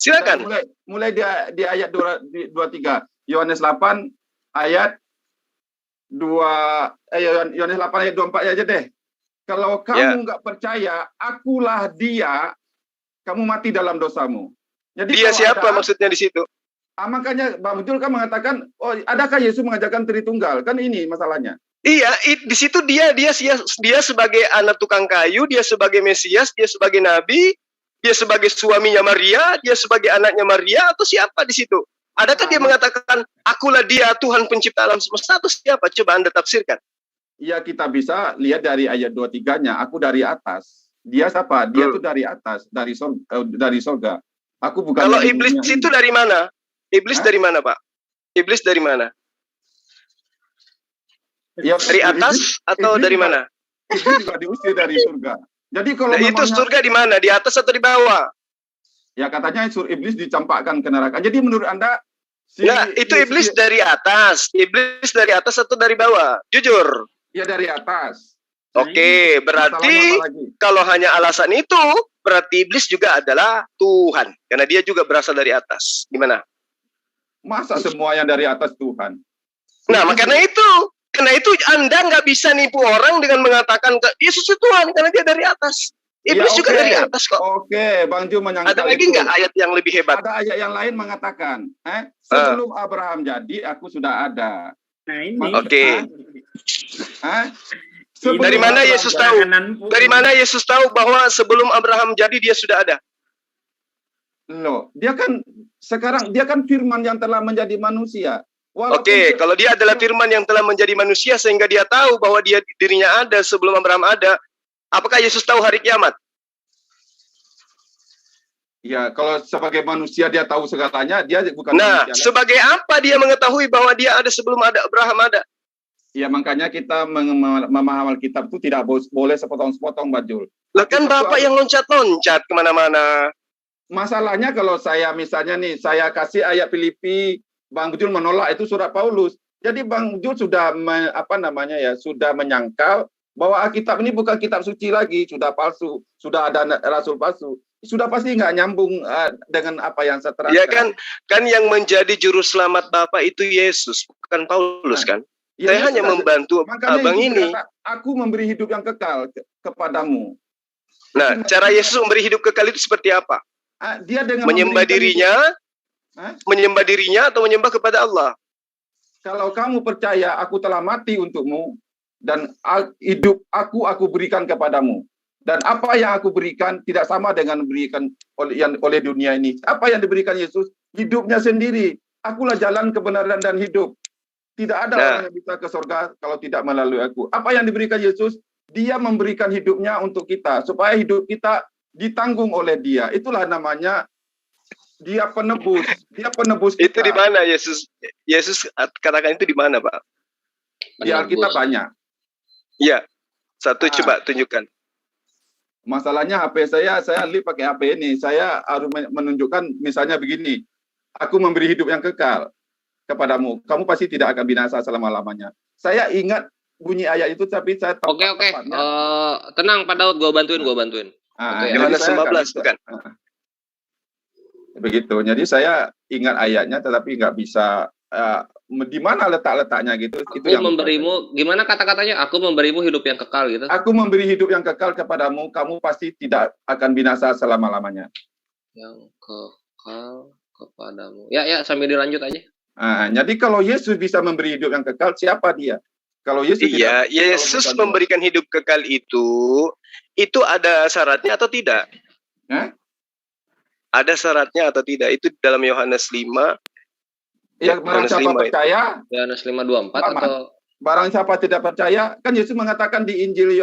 Silakan. Mulai di ayat 23. Yohanes 8 ayat Yohanes 8 ayat 24 aja deh. Kalau kamu nggak percaya, akulah dia, kamu mati dalam dosamu. Jadi dia siapa maksudnya di situ? Makanya Bang Jul kan mengatakan, oh, adakah Yesus mengajarkan Tritunggal? Kan ini masalahnya. Iya, di situ dia sebagai anak tukang kayu, dia sebagai Mesias, dia sebagai nabi, dia sebagai suaminya Maria, dia sebagai anaknya Maria, atau siapa di situ? Adakah dia mengatakan, akulah dia Tuhan pencipta alam semesta, atau siapa? Coba Anda tafsirkan. Ya, kita bisa lihat dari ayat 23-nya, aku dari atas. Dia siapa? Dia itu dari atas, dari surga. Aku bukan. Kalau iblis itu dari mana? Iblis dari mana, Pak? Iblis dari mana? Ya, dari atas atau dari mana? Iblis juga diusir dari surga. Jadi kalau itu surga di mana? Di atas atau di bawah? Ya, katanya iblis dicampakkan ke neraka. Jadi menurut Anda itu iblis dari atas. Iblis dari atas atau dari bawah? Jujur. Ya, dari atas. Oke, berarti kalau hanya alasan itu, berarti iblis juga adalah Tuhan. Karena dia juga berasal dari atas. Gimana? Masa semua yang dari atas Tuhan? Nah, karena itu Anda nggak bisa nipu orang dengan mengatakan Yesus itu Tuhan karena dia dari atas. Iblis juga dari atas kok. Oke, Bang Ju menyangkal. Ada lagi nggak ayat yang lebih hebat? Ada ayat yang lain mengatakan, sebelum Abraham jadi, aku sudah ada. Nah ini. Oke. Dari mana Yesus tahu? Dari mana Yesus tahu bahwa sebelum Abraham jadi dia sudah ada? Loh, dia kan firman yang telah menjadi manusia. Oke, kalau dia adalah firman yang telah menjadi manusia sehingga dia tahu bahwa dirinya ada sebelum Abraham ada, apakah Yesus tahu hari kiamat? Ya, kalau sebagai manusia dia tahu segalanya, dia bukan manusia. Nah, sebagai apa dia mengetahui bahwa dia ada sebelum Abraham ada? Ya, makanya kita memahami Alkitab itu tidak boleh sepotong-sepotong, Bajul. Lah kan Bapak yang loncat-loncat kemana-mana. Masalahnya kalau saya misalnya nih, saya kasih ayat Filipi, Bang Jul menolak, itu surat Paulus. Jadi Bang Jul sudah sudah menyangkal bahwa Alkitab ini bukan kitab suci lagi, sudah palsu, sudah ada rasul palsu. Sudah pasti nggak nyambung dengan apa yang saya terangkan. Ya kan yang menjadi juru selamat Bapak itu Yesus, bukan Paulus kan? Ya, saya hanya membantu abang ini. Aku memberi hidup yang kekal kepadamu. Nah, cara Yesus memberi hidup kekal itu seperti apa? Dia dengan menyembah dirinya atau menyembah kepada Allah. Kalau kamu percaya aku telah mati untukmu dan hidup aku berikan kepadamu. Dan apa yang aku berikan tidak sama dengan berikan oleh dunia ini. Apa yang diberikan Yesus? Hidupnya sendiri. Akulah jalan kebenaran dan hidup. Tidak ada orang yang bisa ke surga kalau tidak melalui aku. Apa yang diberikan Yesus? Dia memberikan hidupnya untuk kita supaya hidup kita ditanggung oleh dia. Itulah namanya dia penebus. Dia penebus kita. Itu di mana Yesus? Yesus katakan itu di mana, Pak? Di Alkitab banyak. Iya. Satu coba tunjukkan. Masalahnya HP saya lihat pakai HP ini. Saya harus menunjukkan misalnya begini. Aku memberi hidup yang kekal kepadamu. Kamu pasti tidak akan binasa selama-lamanya. Saya ingat bunyi ayat itu tapi saya tahu. Oke. Tenang Pak Daud, gua bantuin. Yohanes 15 bukan? Begitu. Jadi saya ingat ayatnya tetapi nggak bisa di mana letaknya gitu. Aku memberimu, gimana kata-katanya? Aku memberimu hidup yang kekal gitu. Aku memberi hidup yang kekal kepadamu, kamu pasti tidak akan binasa selama-lamanya. Yang kekal kepadamu. Ya sambil dilanjut aja. Jadi kalau Yesus bisa memberi hidup yang kekal, siapa dia? Kalau Yesus Yesus memberikan hidup kekal itu ada syaratnya atau tidak? Ada syaratnya atau tidak? Itu dalam Yohanes 5. Ya, barang siapa percaya, Yohanes 5:24 atau barang siapa tidak percaya, kan Yesus mengatakan di Injil di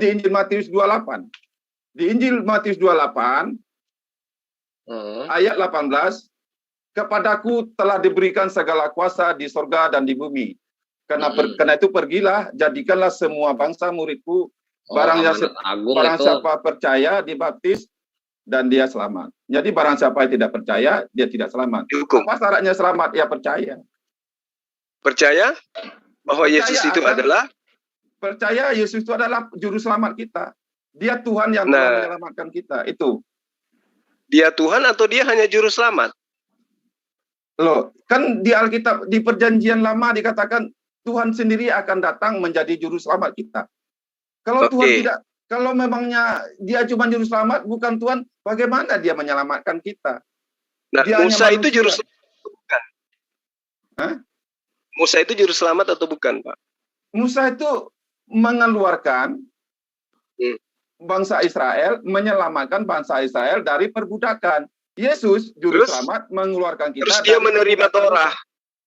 Injil Matius 28. Di Injil Matius 28 ayat 18, kepadaku telah diberikan segala kuasa di sorga dan di bumi. Karena itu pergilah, jadikanlah semua bangsa muridku. Barang siapa percaya dibaptis dan dia selamat. Jadi barang siapa yang tidak percaya, dia tidak selamat. Dihukum. Apa syaratnya selamat? Ya percaya. Percaya bahwa Yesus itu adalah percaya Yesus itu adalah juru selamat kita. Dia Tuhan yang telah menyelamatkan kita. Itu. Dia Tuhan atau dia hanya juru selamat? Loh, kan di Alkitab, di Perjanjian Lama dikatakan Tuhan sendiri akan datang menjadi juru selamat kita. Kalau Tuhan tidak, kalau memangnya dia cuma juru selamat, bukan Tuhan, bagaimana dia menyelamatkan kita? Nah, dia Musa itu juru selamat atau bukan? Hah? Musa itu juru selamat atau bukan, Pak? Musa itu mengeluarkan bangsa Israel, menyelamatkan bangsa Israel dari perbudakan. Yesus juru selamat mengeluarkan kita. Terus dia menerima Taurat.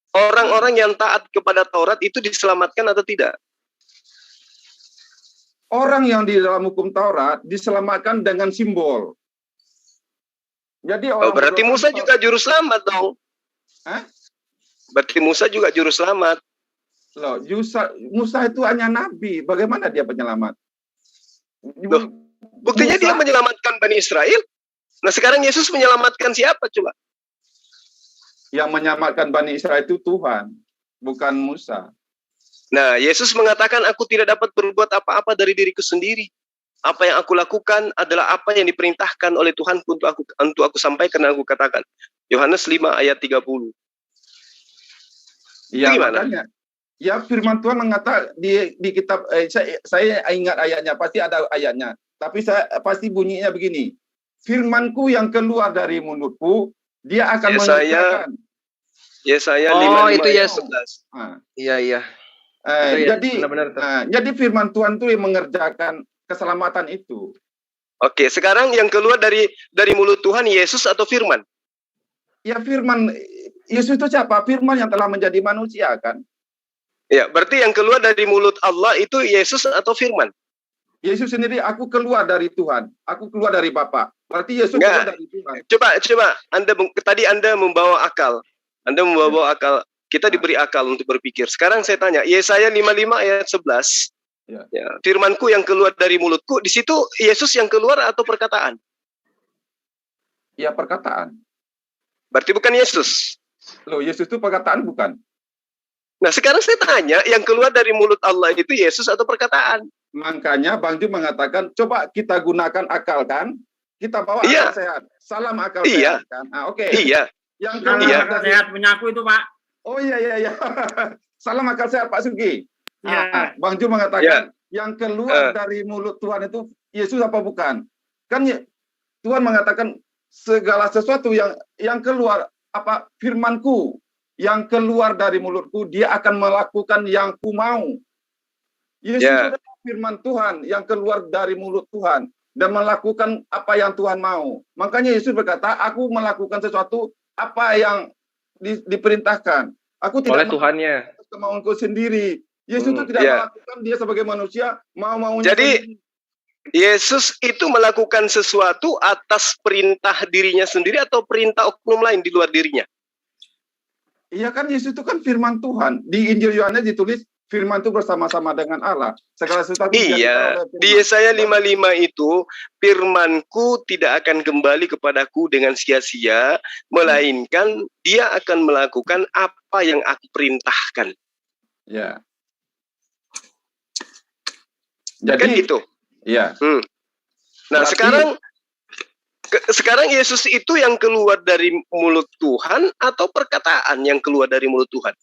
Orang-orang yang taat kepada Taurat itu diselamatkan atau tidak? Orang yang di dalam hukum Taurat diselamatkan dengan simbol. Jadi orang berarti Musa juga juru selamat dong. Hah? Berarti Musa juga juru selamat. Loh, Musa itu hanya nabi. Bagaimana dia penyelamat? Loh, buktinya dia menyelamatkan Bani Israel. Nah, sekarang Yesus menyelamatkan siapa coba? Yang menyelamatkan Bani Israel itu Tuhan, bukan Musa. Nah, Yesus mengatakan, aku tidak dapat berbuat apa-apa dari diriku sendiri. Apa yang aku lakukan adalah apa yang diperintahkan oleh Tuhan untuk aku sampaikan dan aku katakan. Yohanes 5 ayat 30. Ya, makanya. Ya, firman Tuhan mengatakan di kitab, saya ingat ayatnya, pasti ada ayatnya. Tapi saya pasti bunyinya begini. Firmanku yang keluar dari mulutku, dia akan mengerjakan. Yesaya 5 itu ayat Yesus. 11. Iya. Jadi firman Tuhan itu yang mengerjakan keselamatan itu. Oke, sekarang yang keluar dari mulut Tuhan, Yesus atau firman? Ya, firman. Yesus itu siapa? Firman yang telah menjadi manusia, kan? Ya, berarti yang keluar dari mulut Allah itu Yesus atau firman? Yesus sendiri, aku keluar dari Tuhan, aku keluar dari Bapa. Berarti Yesus keluar dari Tuhan. Coba, tadi Anda membawa akal. Anda membawa akal. Kita diberi akal untuk berpikir. Sekarang saya tanya, Yesaya 55 ayat 11. Ya, firmanku yang keluar dari mulutku, di situ Yesus yang keluar atau perkataan? Ya, perkataan. Berarti bukan Yesus. Loh, Yesus itu perkataan bukan? Nah, sekarang saya tanya, yang keluar dari mulut Allah itu Yesus atau perkataan? Makanya Bang Ju mengatakan, coba kita gunakan akal, kan? Kita bawa akal sehat. Salam akal sehat, kan? Oke. Iya. Yang keluar akal sehat punya aku itu, Pak. Oh iya. Salam akal sehat, Pak Sugi. Bang Ju mengatakan, yang keluar dari mulut Tuhan itu Yesus apa bukan? Kan Tuhan mengatakan segala sesuatu yang keluar, apa firmanku yang keluar dari mulutku, dia akan melakukan yang ku mau. Yesus adalah firman Tuhan yang keluar dari mulut Tuhan dan melakukan apa yang Tuhan mau. Makanya Yesus berkata, aku melakukan sesuatu apa yang diperintahkan. Aku tidak oleh Tuhannya. Kemauanku sendiri. Yesus itu tidak melakukan, dia sebagai manusia mau-maunya. Jadi Yesus itu melakukan sesuatu atas perintah dirinya sendiri atau perintah oknum lain di luar dirinya? Iya, kan Yesus itu kan firman Tuhan. Di Injil Yohanes ditulis firman itu bersama-sama dengan Allah. Segala sesuatu. Iya, di Yesaya 55 itu, firmanku tidak akan kembali kepadaku dengan sia-sia, melainkan dia akan melakukan apa yang aku perintahkan. Ya. Jadi kan gitu. Iya. Nah, sekarang Yesus itu yang keluar dari mulut Tuhan atau perkataan yang keluar dari mulut Tuhan?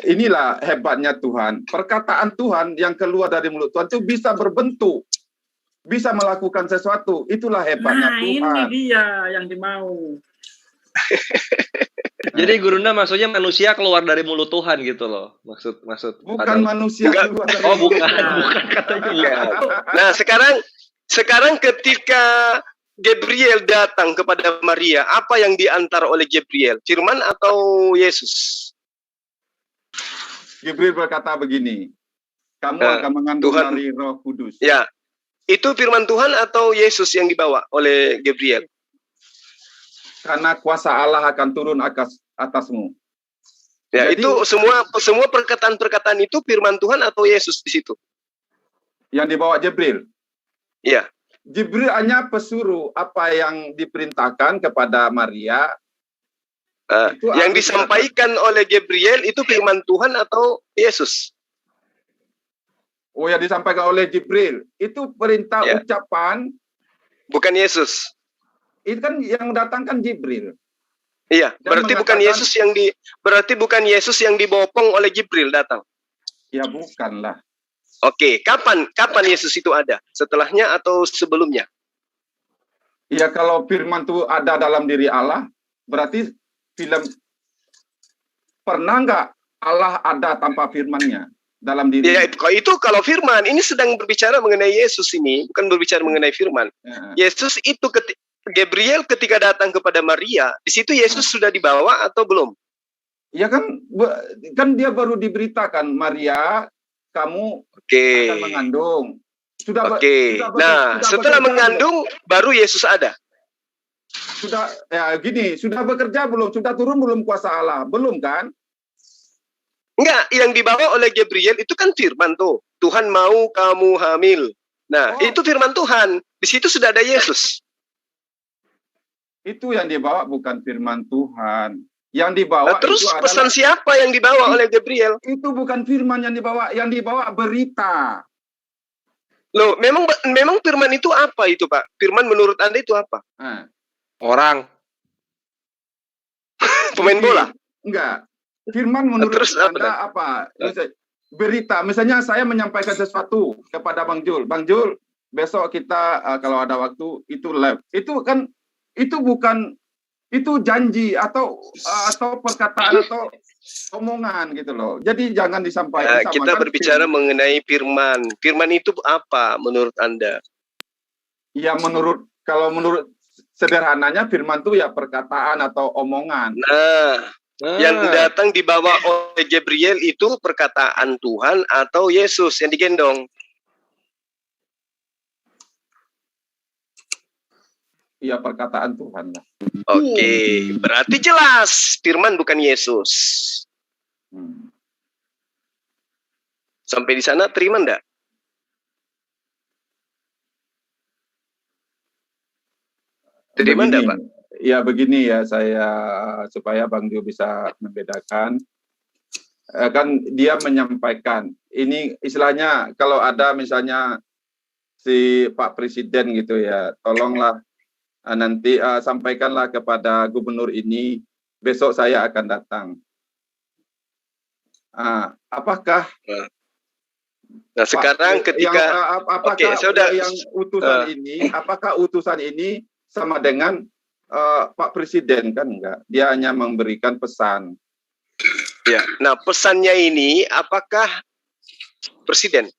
Inilah hebatnya Tuhan. Perkataan Tuhan yang keluar dari mulut Tuhan itu bisa berbentuk, bisa melakukan sesuatu. Itulah hebatnya Tuhan. Ini dia yang dimau. Jadi Gurunda maksudnya manusia keluar dari mulut Tuhan gitu loh. Maksud bukan manusia keluar dari bukan katanya. Nah, sekarang ketika Gabriel datang kepada Maria, apa yang diantar oleh Gabriel? Firman atau Yesus? Gabriel berkata begini, kamu akan mengandung dari Roh Kudus. Ya, itu firman Tuhan atau Yesus yang dibawa oleh Gabriel? Karena kuasa Allah akan turun atasmu. Ya, jadi, itu semua perkataan-perkataan itu firman Tuhan atau Yesus di situ? Yang dibawa Gabriel. Iya. Jibril hanya pesuruh apa yang diperintahkan kepada Maria. Yang disampaikan oleh Gabriel itu firman Tuhan atau Yesus? Oh, yang disampaikan oleh Jibril itu perintah ucapan. Bukan Yesus. Itu kan yang datangkan Jibril. Iya, berarti bukan Yesus berarti bukan Yesus yang dibopong oleh Jibril datang. Ya bukanlah. Oke, kapan Yesus itu ada? Setelahnya atau sebelumnya? Ya kalau firman itu ada dalam diri Allah, berarti pernah nggak Allah ada tanpa firman-Nya dalam diri? Ya, itu kalau firman, ini sedang berbicara mengenai Yesus ini, bukan berbicara mengenai firman. Yesus itu Gabriel ketika datang kepada Maria, di situ Yesus sudah dibawa atau belum? Ya kan dia baru diberitakan, Maria, kamu akan mengandung. Setelah mengandung baru Yesus ada. Sudah sudah bekerja belum? Sudah turun belum kuasa Allah? Belum kan? Enggak, yang dibawa oleh Gabriel itu kan firman tuh. Tuhan mau kamu hamil. Nah, itu firman Tuhan. Di situ sudah ada Yesus. Itu yang dibawa bukan firman Tuhan. Yang dibawa terus pesan siapa yang dibawa oleh Gabriel? Itu bukan firman yang dibawa berita. Loh, memang firman itu apa itu, Pak? Firman menurut Anda itu apa? Orang. Pemain bola? Enggak. Firman menurut Anda apa? Berita. Misalnya saya menyampaikan sesuatu kepada Bang Jul. Bang Jul, besok kita kalau ada waktu itu live. Itu janji atau perkataan atau omongan gitu loh. Jadi jangan disampaikan. Kita berbicara mengenai firman. Firman itu apa menurut Anda? Ya kalau menurut sederhananya firman itu ya perkataan atau omongan. Yang datang dibawa oleh Gabriel itu perkataan Tuhan atau Yesus yang digendong? Iya, perkataan Tuhan lah. Oke, berarti jelas firman bukan Yesus. Sampai di sana terima enggak? Terima enggak, Pak? Ya begini ya, saya supaya Bang Dio bisa membedakan. Kan dia menyampaikan, ini istilahnya kalau ada misalnya si Pak Presiden gitu ya, tolonglah nanti sampaikanlah kepada gubernur ini, besok saya akan datang. Apakah? Nah sekarang ketika apakah utusan ini sama dengan Pak Presiden? Kan enggak, dia hanya memberikan pesan. Ya, nah pesannya ini apakah Presiden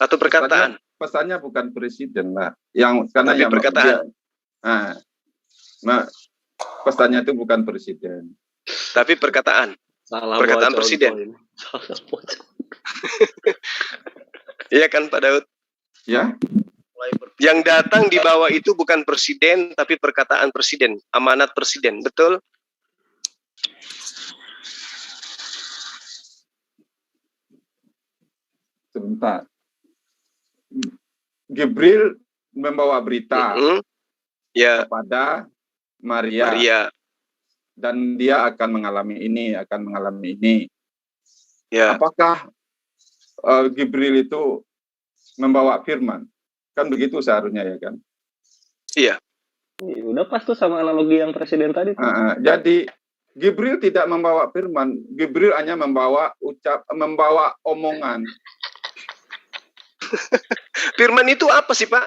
atau perkataan? Pesannya bukan Presiden lah, karena yang perkataan. Pesannya itu bukan Presiden, tapi perkataan. Perkataan Presiden. Iya kan, Pak Daud? Ya. Yang datang di bawah itu bukan Presiden, tapi perkataan Presiden, amanat Presiden, betul? Sebentar. Gabriel membawa berita kepada Maria. Dan dia akan mengalami ini, Ya. Apakah Gabriel itu membawa firman? Kan begitu seharusnya ya kan? Iya. Udah pas tuh sama analogi yang Presiden tadi. Jadi Gabriel tidak membawa firman, Gabriel hanya membawa omongan. Firman itu apa sih, Pak?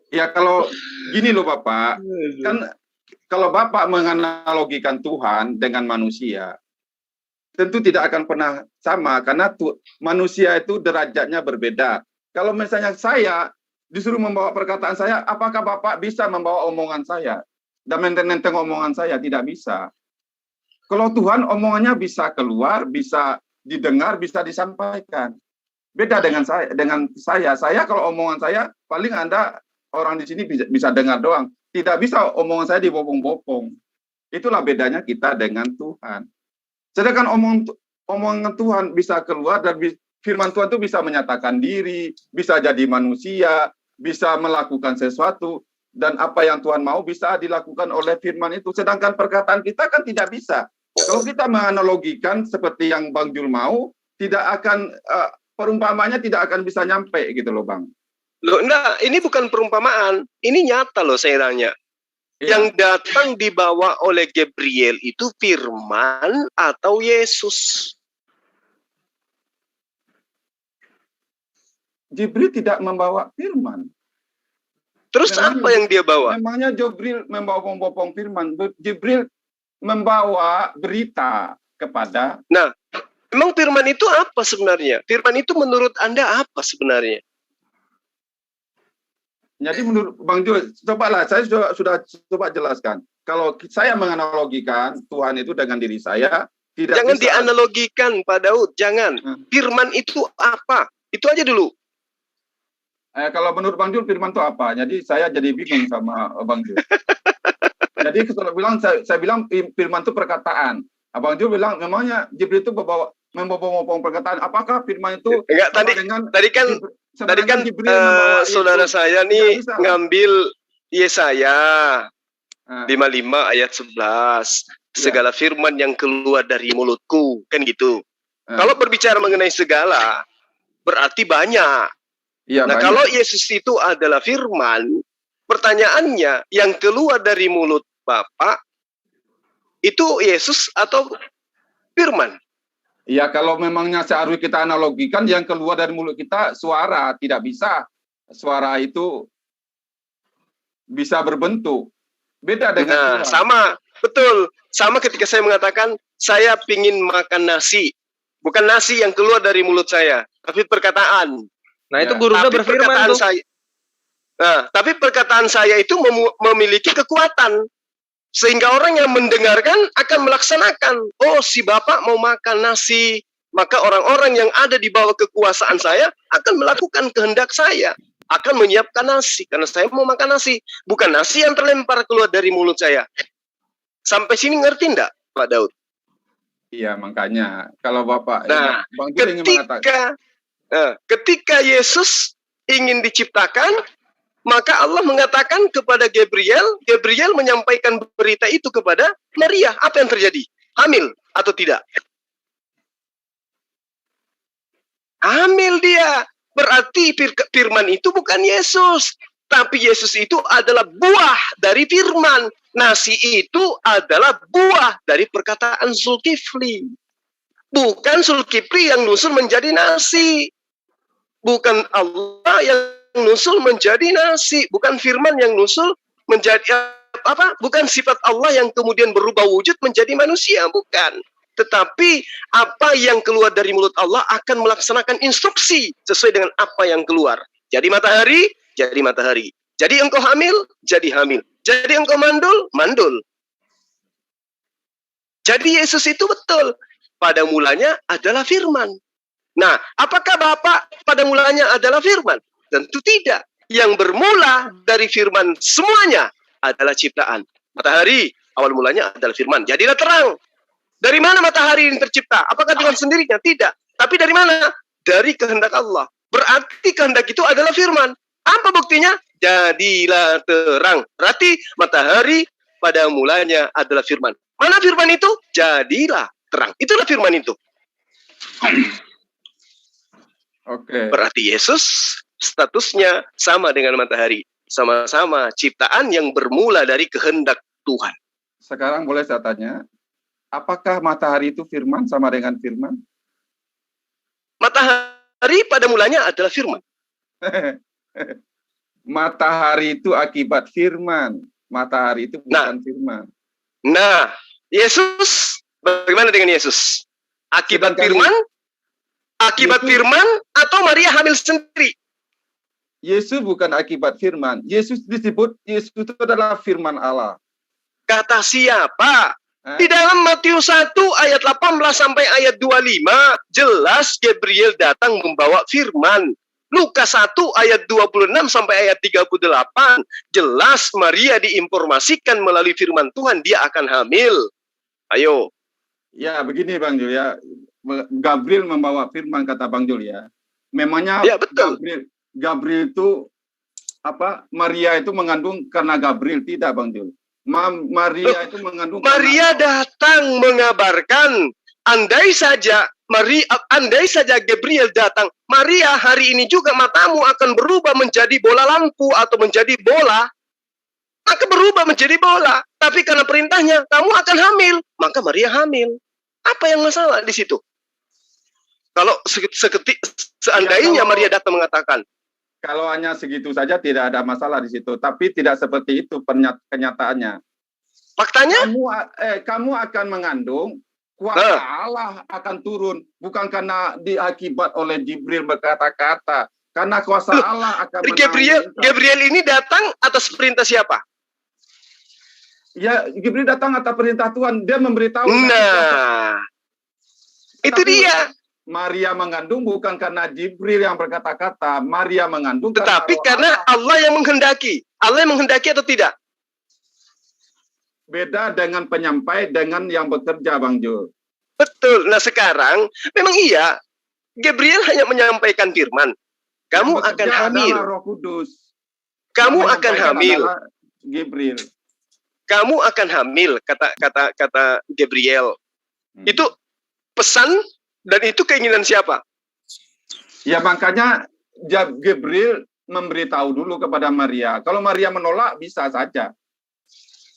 Ya kalau gini loh Bapak, kan kalau Bapak menganalogikan Tuhan dengan manusia, tentu tidak akan pernah sama, karena manusia itu derajatnya berbeda. Kalau misalnya saya disuruh membawa perkataan saya, apakah Bapak bisa membawa omongan saya? Dan menteng-menteng omongan saya, tidak bisa. Kalau Tuhan omongannya bisa keluar, bisa didengar, bisa disampaikan. Beda dengan saya. Saya kalau omongan saya, paling Anda orang di sini bisa dengar doang. Tidak bisa omongan saya dibopong-bopong. Itulah bedanya kita dengan Tuhan. Sedangkan omongan Tuhan bisa keluar dan firman Tuhan itu bisa menyatakan diri, bisa jadi manusia, bisa melakukan sesuatu. dan apa yang Tuhan mau bisa dilakukan oleh firman itu. Sedangkan perkataan kita kan tidak bisa. Kalau kita menganalogikan seperti yang Bang Jul mau, tidak akan perumpamanya tidak akan bisa nyampe gitu loh Bang. Loh enggak, ini bukan perumpamaan, ini nyata loh saya tanya. Iya. Yang datang dibawa oleh Gabriel itu firman atau Yesus? Jibril tidak membawa firman. Terus Memangnya, apa yang dia bawa? Memangnya Jibril membawa firman. Jibril membawa berita kepada. Nah, memang firman itu apa sebenarnya? Firman itu menurut Anda apa sebenarnya? Jadi menurut Bang Jul, cobalah saya sudah coba jelaskan. Kalau saya menganalogikan Tuhan itu dengan diri saya, tidak jangan bisa. Dianalogikan Pak Daud, jangan. Firman itu apa? Itu aja dulu. Kalau menurut Bang Jul, firman itu apa? Jadi saya jadi bingung sama Bang Jul. Jadi saya bilang firman itu perkataan. Abang Jul bilang memangnya Jibril itu membawa perkataan. Apakah firman itu enggak, tadi kan saudara saya nih ngambil Yesaya 55 ayat 11. Segala firman yang keluar dari mulutku, kan gitu. Kalau berbicara mengenai segala, berarti banyak. Ya, nah, banyak. Kalau Yesus itu adalah firman, pertanyaannya yang keluar dari mulut Bapak itu Yesus atau firman? Ya, kalau memangnya seharusnya kita analogikan, yang keluar dari mulut kita suara, tidak bisa. Suara itu bisa berbentuk. Beda dengan Tuhan. Sama, betul. Sama ketika saya mengatakan, saya pingin makan nasi. Bukan nasi yang keluar dari mulut saya, tapi perkataan. Nah, itu guru udah berfirman tuh. Tapi perkataan saya itu memiliki kekuatan. Sehingga orang yang mendengarkan akan melaksanakan. Oh, si Bapak mau makan nasi. Maka orang-orang yang ada di bawah kekuasaan saya akan melakukan kehendak saya. Akan menyiapkan nasi. Karena saya mau makan nasi. Bukan nasi yang terlempar keluar dari mulut saya. Sampai sini ngerti enggak, Pak Daud? Iya, makanya. Kalau Bapak... Nah, ketika Yesus ingin diciptakan, maka Allah mengatakan kepada Gabriel menyampaikan berita itu kepada Maria. Apa yang terjadi? Hamil atau tidak? Hamil dia. Berarti firman itu bukan Yesus. Tapi Yesus itu adalah buah dari firman. Nasi itu adalah buah dari perkataan Zulkifli. Bukan Zulkifli yang nusul menjadi nasi. Bukan Allah yang nusul menjadi nasi, bukan firman yang nusul menjadi apa? Bukan sifat Allah yang kemudian berubah wujud menjadi manusia, bukan. Tetapi apa yang keluar dari mulut Allah akan melaksanakan instruksi sesuai dengan apa yang keluar. Jadi matahari, jadi matahari. Jadi engkau hamil, jadi hamil. Jadi engkau mandul, mandul. Jadi Yesus itu betul. Pada mulanya adalah firman. Nah, apakah Bapak pada mulanya adalah firman? Tentu tidak. Yang bermula dari firman semuanya adalah ciptaan. Matahari, awal mulanya adalah firman. Jadilah terang. Dari mana matahari ini tercipta? Apakah dengan sendirinya? Tidak. Tapi dari mana? Dari kehendak Allah. Berarti kehendak itu adalah firman. Apa buktinya? Jadilah terang. Berarti matahari pada mulanya adalah firman. Mana firman itu? Jadilah terang. Itulah firman itu. Oke. Berarti Yesus statusnya sama dengan matahari. Sama-sama ciptaan yang bermula dari kehendak Tuhan. Sekarang boleh saya tanya, apakah matahari itu firman sama dengan firman? Matahari pada mulanya adalah firman. Matahari itu akibat firman. Matahari itu bukan firman. Nah, Yesus, bagaimana dengan Yesus? Akibat firman? Akibat firman atau Maria hamil sendiri? Yesus bukan akibat firman. Yesus disebut, Yesus itu adalah firman Allah. Kata siapa? Di dalam Matius 1 ayat 18 sampai ayat 25, jelas Gabriel datang membawa firman. Lukas 1 ayat 26 sampai ayat 38, jelas Maria diinformasikan melalui firman Tuhan, dia akan hamil. Ayo. Ya, begini Bang Jul ya. Gabriel membawa firman, kata Bang Jul ya. Memangnya ya, betul. Gabriel itu Maria itu mengandung karena Gabriel, tidak Bang Jul. Maria itu mengandung. Maria datang mengabarkan, andai saja Gabriel datang, Maria hari ini juga matamu akan berubah menjadi bola lampu atau menjadi bola, maka berubah menjadi bola. Tapi karena perintahnya, kamu akan hamil, maka Maria hamil. Apa yang masalah di situ? Kalau seandainya Maria datang mengatakan, kalau hanya segitu saja tidak ada masalah di situ, tapi tidak seperti itu kenyataannya. Faktanya? Kamu akan mengandung, kuasa Allah akan turun, bukan karena diakibat oleh Jibril berkata-kata, karena kuasa Allah akan Gabriel ini datang atas perintah siapa? Ya, Jibril datang atas perintah Tuhan, dia memberitahu. Nah, itu dia. Maria mengandung bukan karena Jibril yang berkata-kata, Maria mengandung tetapi karena Allah yang menghendaki. Allah yang menghendaki atau tidak? Beda dengan penyampai dengan yang bekerja, Bang Jul. Betul. Nah sekarang memang iya, Gabriel hanya menyampaikan firman. Kamu akan hamil. Roh Kudus. Kamu akan hamil. Gabriel. Kamu akan hamil, kata Gabriel. Itu pesan. Dan itu keinginan siapa? Ya makanya Gabriel memberitahu dulu kepada Maria. Kalau Maria menolak bisa saja.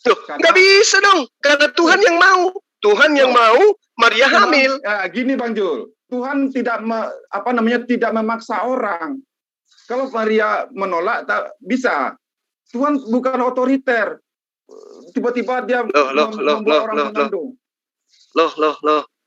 Nggak bisa dong. Karena Tuhan yang mau. Tuhan yang mau Maria hamil. Gini Bang Jul. Tuhan tidak tidak memaksa orang. Kalau Maria menolak bisa. Tuhan bukan otoriter. Tiba-tiba dia membuat orang mengandung.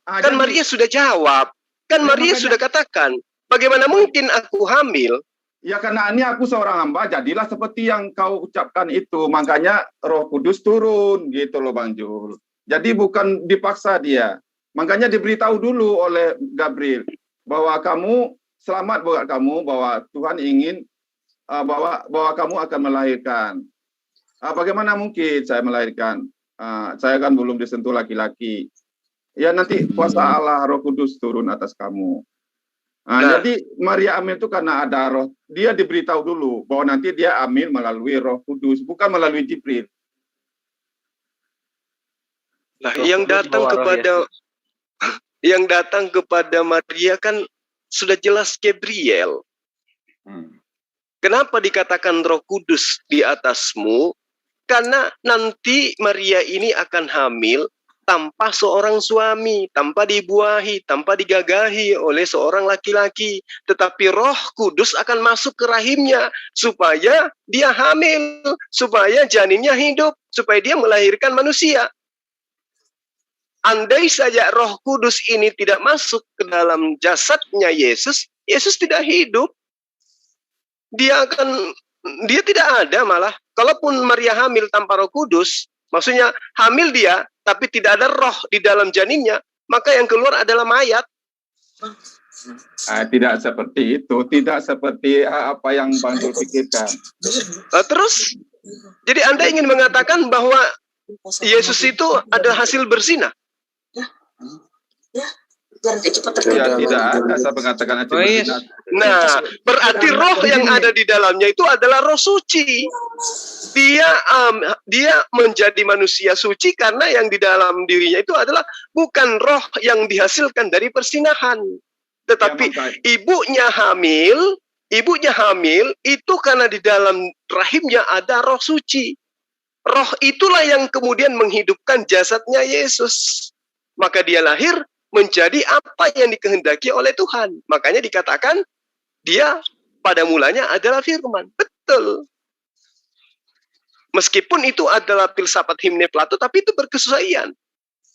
Kan Maria sudah jawab. Kan Maria sudah katakan, bagaimana mungkin aku hamil? Ya karena ini aku seorang hamba, jadilah seperti yang kau ucapkan itu. Makanya Roh Kudus turun gitu loh Bang Jul. Jadi bukan dipaksa dia. Makanya diberitahu dulu oleh Gabriel bahwa kamu selamat buat kamu, bahwa Tuhan ingin bahwa kamu akan melahirkan. Bagaimana mungkin saya melahirkan? Saya kan belum disentuh laki-laki. Ya nanti kuasa Allah Roh Kudus turun atas kamu. Jadi Maria hamil itu karena ada roh. Dia diberitahu dulu bahwa nanti dia hamil melalui Roh Kudus, bukan melalui Jibril. Nah, yang datang kepada Maria kan sudah jelas Gabriel. Kenapa dikatakan Roh Kudus di atasmu? Karena nanti Maria ini akan hamil tanpa seorang suami, tanpa dibuahi, tanpa digagahi oleh seorang laki-laki. Tetapi Roh Kudus akan masuk ke rahimnya supaya dia hamil, supaya janinnya hidup, supaya dia melahirkan manusia. Andai saja Roh Kudus ini tidak masuk ke dalam jasadnya Yesus, Yesus tidak hidup. Dia tidak ada malah. Kalaupun Maria hamil tanpa Roh Kudus, maksudnya hamil dia, tapi tidak ada roh di dalam janinnya, maka yang keluar adalah mayat. Tidak seperti itu, tidak seperti apa yang Bang Jul pikirkan. Terus, jadi Anda ingin mengatakan bahwa Yesus itu adalah hasil berzina? Ya, tidak ada saya mengatakan berzina. Nah, berarti roh yang ada di dalamnya itu adalah roh suci. Dia menjadi manusia suci karena yang di dalam dirinya itu adalah bukan roh yang dihasilkan dari persinahan. Tetapi ibunya hamil itu karena di dalam rahimnya ada roh suci. Roh itulah yang kemudian menghidupkan jasadnya Yesus. Maka dia lahir menjadi apa yang dikehendaki oleh Tuhan. Makanya dikatakan dia pada mulanya adalah firman. Betul. Meskipun itu adalah filsafat himne Plato, tapi itu berkesesuaian.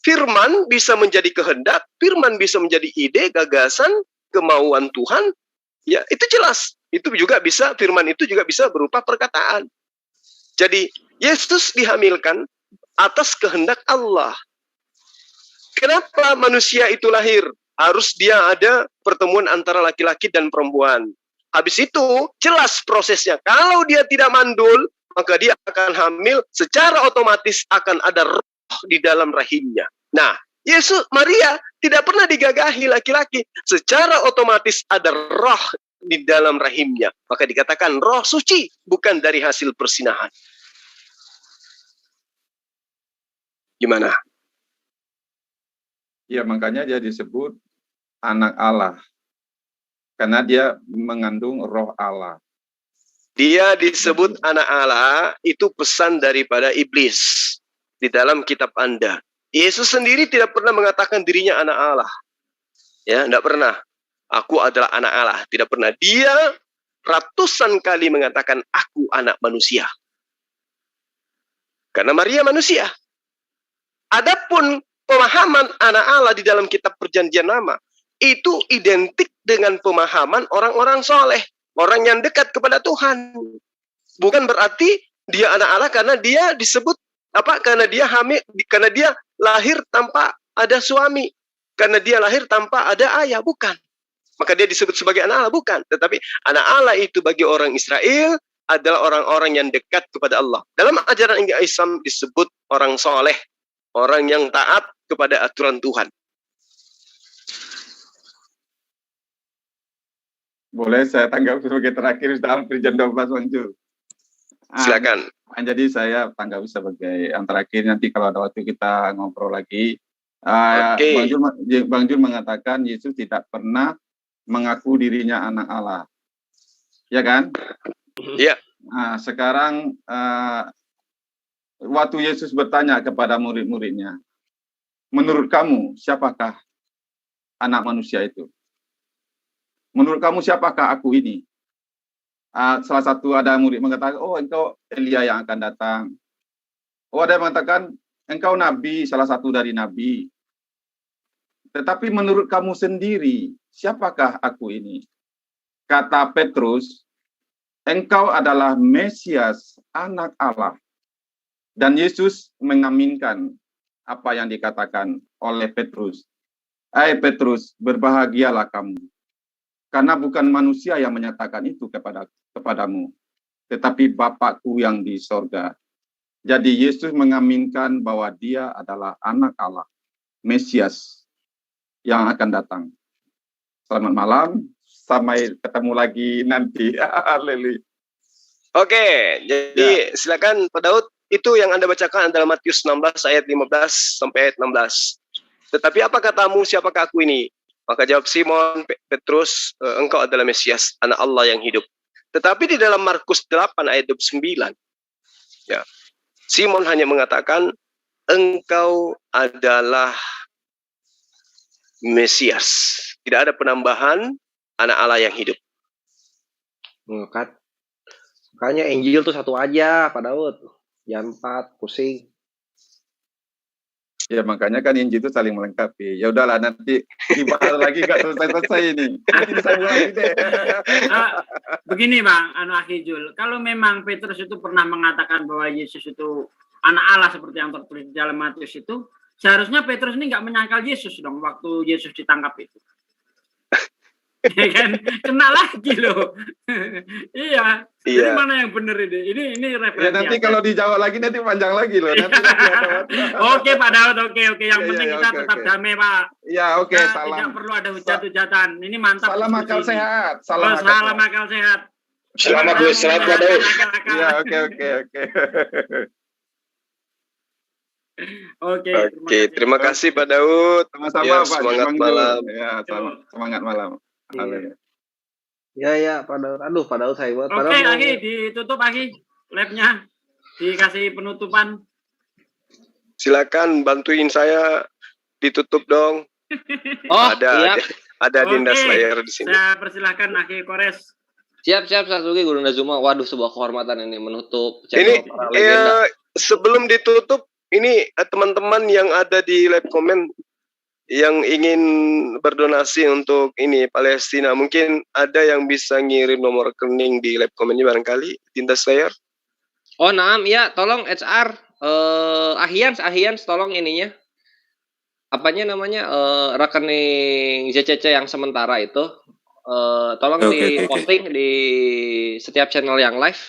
Firman bisa menjadi kehendak, firman bisa menjadi ide, gagasan, kemauan Tuhan. Ya, itu jelas. Itu juga bisa, firman itu juga bisa berupa perkataan. Jadi, Yesus dihamilkan atas kehendak Allah. Kenapa manusia itu lahir? Harus dia ada pertemuan antara laki-laki dan perempuan. Habis itu, jelas prosesnya. Kalau dia tidak mandul, maka dia akan hamil, secara otomatis akan ada roh di dalam rahimnya. Nah, Maria tidak pernah digagahi laki-laki, secara otomatis ada roh di dalam rahimnya. Maka dikatakan roh suci bukan dari hasil persinahan. Gimana? Ya, makanya dia disebut anak Allah. Karena dia mengandung roh Allah. Dia disebut anak Allah, itu pesan daripada iblis di dalam kitab Anda. Yesus sendiri tidak pernah mengatakan dirinya anak Allah. Ya, tidak pernah. Aku adalah anak Allah, tidak pernah. Dia ratusan kali mengatakan aku anak manusia. Karena Maria manusia. Adapun pemahaman anak Allah di dalam kitab Perjanjian Lama itu identik dengan pemahaman orang-orang soleh, orang yang dekat kepada Tuhan. Bukan berarti dia anak Allah karena dia disebut apa? Karena dia hamil, karena dia lahir tanpa ada suami, karena dia lahir tanpa ada ayah, bukan. Maka dia disebut sebagai anak Allah, bukan. Tetapi anak Allah itu bagi orang Israel adalah orang-orang yang dekat kepada Allah. Dalam ajaran Islam disebut orang soleh, orang yang taat kepada aturan Tuhan. Boleh saya tanggap sebagai terakhir dalam Jam 12 Bang. Silakan. Jadi saya tanggap sebagai yang terakhir, nanti kalau ada waktu kita ngobrol lagi. Bang Jul mengatakan Yesus tidak pernah mengaku dirinya anak Allah. Ya kan? Iya. Nah, sekarang waktu Yesus bertanya kepada murid-muridnya, menurut kamu siapakah anak manusia itu? Menurut kamu siapakah aku ini? Salah satu ada murid mengatakan, oh engkau Elia yang akan datang. Oh ada yang mengatakan, engkau nabi, salah satu dari nabi. Tetapi menurut kamu sendiri, siapakah aku ini? Kata Petrus, engkau adalah Mesias, anak Allah. Dan Yesus mengaminkan apa yang dikatakan oleh Petrus. Hai Petrus, berbahagialah kamu. Karena bukan manusia yang menyatakan itu kepadamu, tetapi Bapakku yang di sorga. Jadi Yesus mengaminkan bahwa dia adalah anak Allah, Mesias yang akan datang. Selamat malam, sampai ketemu lagi nanti. Haleluya. Oke, jadi silakan Pak Daud. Itu yang Anda bacakan adalah Matius 16 ayat 15 sampai ayat 16. Tetapi apa katamu, siapakah aku ini? Maka jawab Simon Petrus, engkau adalah Mesias, anak Allah yang hidup. Tetapi di dalam Markus 8 ayat 29, ya, Simon hanya mengatakan, engkau adalah Mesias. Tidak ada penambahan anak Allah yang hidup. Makanya Injil tuh satu aja, Pak Daud. Jangan 4, pusing. Ya makanya kan Injil itu saling melengkapi. Ya udahlah nanti dibahas lagi nggak selesai ini. Nanti disambung lagi deh. Begini Bang, Akijul, kalau memang Petrus itu pernah mengatakan bahwa Yesus itu anak Allah seperti yang tertulis di dalam Matius itu, seharusnya Petrus ini nggak menyangkal Yesus dong waktu Yesus ditangkap itu. Ya kan kena lagi loh. Iya. Jadi mana yang benar ini? Ini referensi. Ya nanti kalau dijawab lagi nanti panjang lagi loh. Nanti Oke Pak Daud, oke. Yang penting kita tetap damai Pak. Ya oke. Salam. Tidak perlu ada hujat-hujatan. Ini mantap. Salam akal sehat. Salam akal sehat. Selamat Pak Daud. Ya oke. Oke, terima kasih Pak Daud. Sama-sama Pak. Semangat malam. Ya, semangat malam. Ya Pak Daud. Aduh Pak Daud saya buat. Oke, Aki ditutup Aki labnya, dikasih penutupan. Silakan bantuin saya ditutup dong. Ada Dinda Slayer di sini. Saya persilahkan Aki Kores. Siap Sasuke Guru Nazuma. Waduh sebuah kehormatan ini menutup. Ini sebelum ditutup ini teman-teman yang ada di live comment yang ingin berdonasi untuk ini Palestina, mungkin ada yang bisa ngirim nomor rekening di live comment-nya barangkali Dinda Slayer. Oh naam ya, tolong HR Ahians tolong ininya. Apanya namanya rekening JCC yang sementara itu tolong diposting di setiap channel yang live.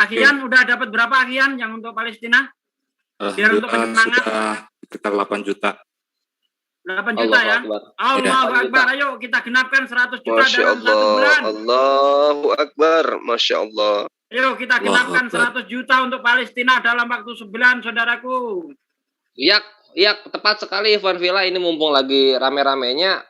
Ahian udah dapat berapa Ahian yang untuk Palestina? Biar untuk penyemangat sekitar 8 juta. 8 juta ya. Allahu Akbar. Ayo kita genapkan 100 juta dalam 1 bulan. Allahu Akbar. Masya Allah. Ayo kita genapkan 100 juta untuk Palestina dalam waktu sebulan, saudaraku. Iya, tepat sekali Ivan Villa. Ini mumpung lagi rame-ramenya,